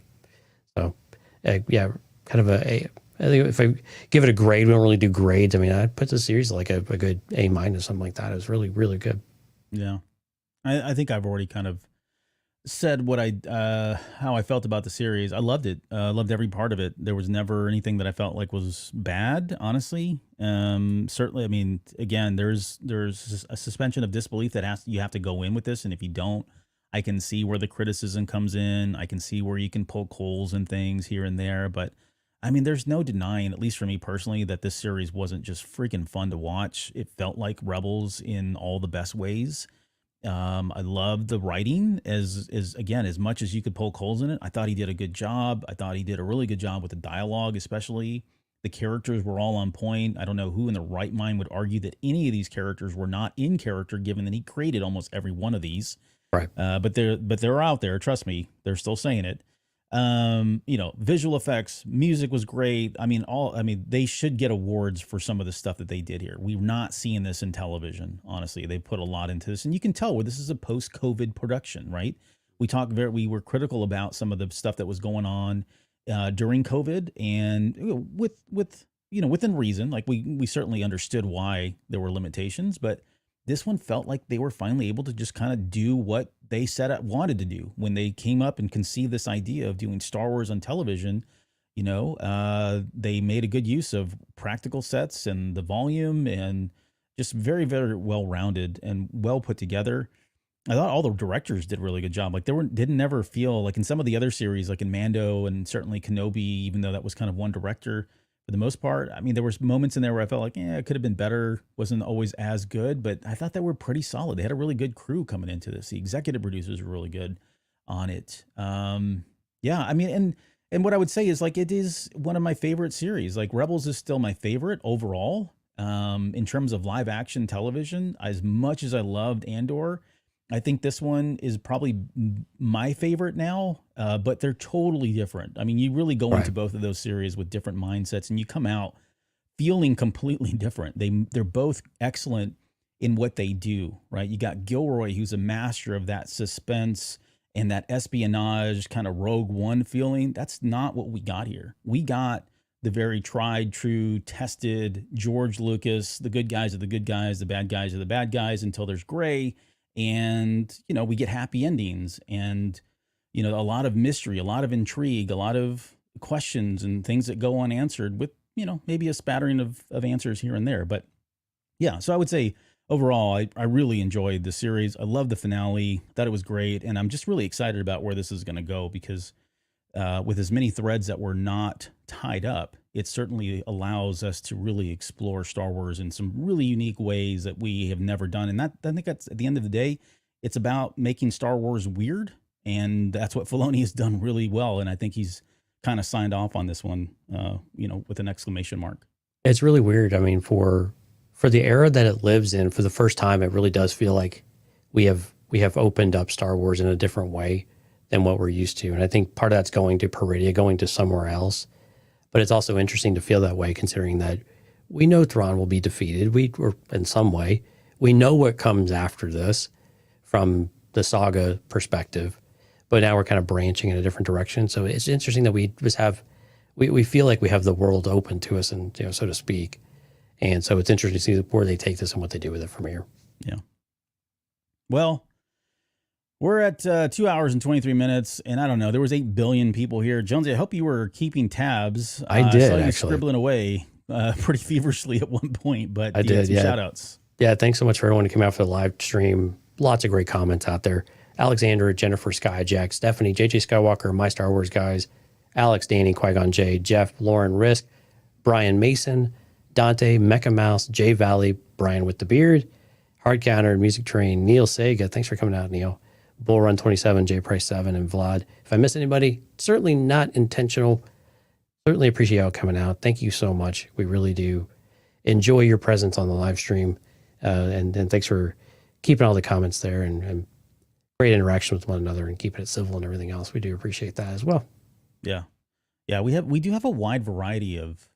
So yeah, kind of I think if I give it a grade, we don't really do grades. I mean, I'd put the series like a good A-, something like that. It was really, really good. Yeah. I think I've already kind of said what how I felt about the series. I loved it. Loved every part of it. There was never anything that I felt like was bad, honestly. Certainly, I mean, again, there's a suspension of disbelief that you have to go in with this, and if you don't, I can see where the criticism comes in. I can see where you can poke holes and things here and there, but I mean, there's no denying, at least for me personally, that this series wasn't just freaking fun to watch. It felt like Rebels in all the best ways. I loved the writing as again, as much as you could poke holes in it. I thought he did a good job. I thought he did a really good job with the dialogue, especially. The characters were all on point. I don't know who in the right mind would argue that any of these characters were not in character, given that he created almost every one of these. Right. But they're out there. Trust me, they're still saying it. Visual effects, music was great. I mean, they should get awards for some of the stuff that they did here. We're not seeing this in television. Honestly, they put a lot into this, and you can tell where this is a post-COVID production, right? We were critical about some of the stuff that was going on during COVID, and within reason. Like we certainly understood why there were limitations, but this one felt like they were finally able to just kind of do what they wanted to do when they came up and conceived this idea of doing Star Wars on television. They made a good use of practical sets and the volume, and just very, very well rounded and well put together. I thought all the directors did a really good job. Like didn't never feel like in some of the other series, like in Mando and certainly Kenobi, even though that was kind of one director for the most part. I mean, there was moments in there where I felt like, it could have been better. Wasn't always as good, but I thought they were pretty solid. They had a really good crew coming into this. The executive producers were really good on it. Yeah, I mean, and what I would say is like, it is one of my favorite series. Like Rebels is still my favorite overall. In terms of live action television, as much as I loved Andor, I think this one is probably my favorite now, but they're totally different. I mean, you really go into both of those series with different mindsets, and you come out feeling completely different. They're both excellent in what they do, right? You got Gilroy, who's a master of that suspense and that espionage kind of Rogue One feeling. That's not what we got here. We got the very tried, true, tested George Lucas. The good guys are the good guys, the bad guys are the bad guys until there's gray. And, we get happy endings and, a lot of mystery, a lot of intrigue, a lot of questions and things that go unanswered with, maybe a spattering of answers here and there. But yeah, so I would say overall, I really enjoyed the series. I love the finale, thought it was great. And I'm just really excited about where this is going to go because with as many threads that were not tied up, it certainly allows us to really explore Star Wars in some really unique ways that we have never done. And I think that's, at the end of the day, it's about making Star Wars weird. And that's what Filoni has done really well. And I think he's kind of signed off on this one, with an exclamation mark. It's really weird. I mean, for the era that it lives in, for the first time, it really does feel like we have opened up Star Wars in a different way than what we're used to. And I think part of that's going to Peridia, going to somewhere else. But it's also interesting to feel that way, considering that we know Thrawn will be defeated. Or in some way, we know what comes after this from the saga perspective. But now we're kind of branching in a different direction. So it's interesting that we just we feel like we have the world open to us, and so to speak. And so it's interesting to see where they take this and what they do with it from here. Yeah. Well, we're at 2 hours and 23 minutes, and I don't know. There was 8 billion people here. Jonesy, I hope you were keeping tabs. I did, saw you actually. Scribbling away pretty feverishly at one point, but I did, yeah. Shout-outs. Yeah, thanks so much for everyone who came out for the live stream. Lots of great comments out there. Alexander, Jennifer, Sky, Jack, Stephanie, JJ Skywalker, My Star Wars Guys, Alex, Danny, Qui-Gon J, Jeff, Lauren, Risk, Brian Mason, Dante, Mecha Mouse, Jay Valley, Brian with the Beard, Hard Counter, Music Train, Neil Sega. Thanks for coming out, Neil. Bullrun27, J Price 7, and Vlad. If I miss anybody, certainly not intentional. Certainly appreciate y'all coming out. Thank you so much. We really do enjoy your presence on the live stream. And thanks for keeping all the comments there and great interaction with one another and keeping it civil and everything else. We do appreciate that as well. Yeah. Yeah. We do have a wide variety of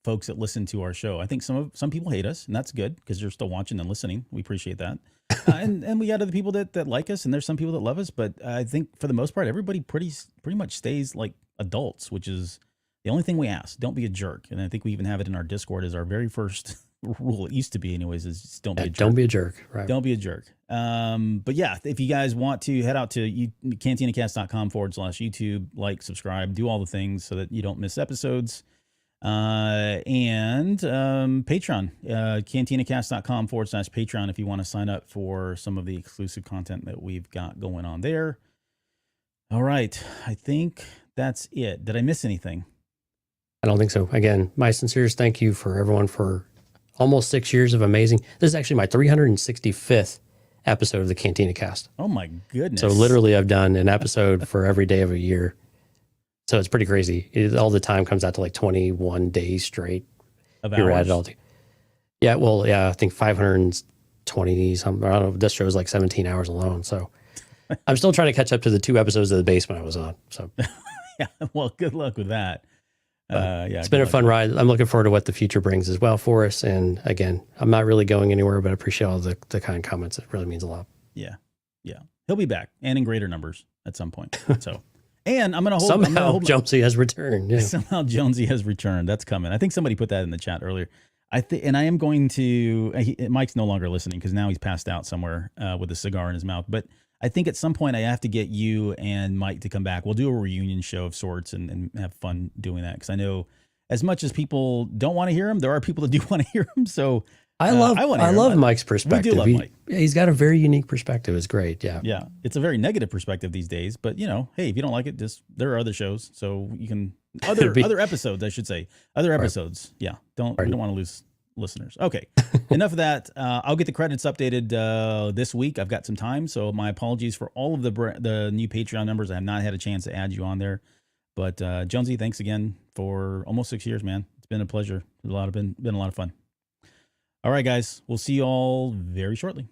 folks that listen to our show. I think some people hate us, and that's good because you're still watching and listening. We appreciate that. And we got other people that like us, and there's some people that love us, but I think for the most part, everybody pretty much stays like adults, which is the only thing we ask. Don't be a jerk. And I think we even have it in our Discord as our very first rule. It used to be anyways, is just don't be a jerk. Don't be a jerk. Right. Don't be a jerk. But yeah, if you guys want to head out to cantinacast.com/YouTube, like, subscribe, do all the things so that you don't miss episodes. And Patreon, cantinacast.com/Patreon if you want to sign up for some of the exclusive content that we've got going on there. All right. I think that's it. Did I miss anything? I don't think so. Again, my sincerest thank you for everyone for almost 6 years of amazing. This is actually my 365th episode of the Cantina Cast. Oh my goodness. So literally I've done an episode for every day of a year. So it's pretty crazy. All the time comes out to like 21 days straight. Of You're hours? at it all. Yeah, well, yeah, I think 520 something. I don't know. This show's like 17 hours alone. So I'm still trying to catch up to the 2 episodes of The Basement I was on. So yeah, well, good luck with that. Yeah, it's been a fun ride. I'm looking forward to what the future brings as well for us. And again, I'm not really going anywhere, but I appreciate all the kind comments. It really means a lot. Yeah. Yeah. He'll be back and in greater numbers at some point. So, and I'm going to hold. Somehow Jonesy has returned. Yeah. Somehow Jonesy has returned. That's coming. I think somebody put that in the chat earlier. And I am going to, Mike's no longer listening because now he's passed out somewhere with a cigar in his mouth. But I think at some point I have to get you and Mike to come back. We'll do a reunion show of sorts and have fun doing that. Because I know as much as people don't want to hear him, there are people that do want to hear him. So I love Mike's perspective. We do love Mike. He's got a very unique perspective. It's great. Yeah. Yeah. It's a very negative perspective these days. But, you know, hey, if you don't like it, there are other shows. So you can, other episodes, I should say. Other episodes. Right. Yeah. We don't want to lose listeners. Okay. Enough of that. I'll get the credits updated this week. I've got some time. So my apologies for all of the new Patreon members. I have not had a chance to add you on there. But Jonesy, thanks again for almost 6 years, man. It's been a pleasure. It's been a lot of fun. All right, guys. We'll see you all very shortly.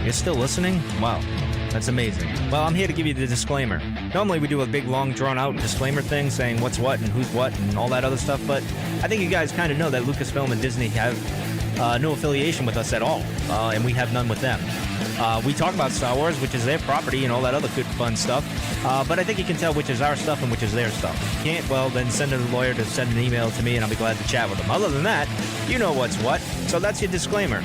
You're still listening? Wow, that's amazing. Well, I'm here to give you the disclaimer. Normally we do a big, long, drawn-out disclaimer thing saying what's what and who's what and all that other stuff, but I think you guys kind of know that Lucasfilm and Disney have no affiliation with us at all, and we have none with them. We talk about Star Wars, which is their property, and all that other good, fun stuff, but I think you can tell which is our stuff and which is their stuff. If you can't, well, then send a lawyer to send an email to me, and I'll be glad to chat with them. Other than that, you know what's what, so that's your disclaimer.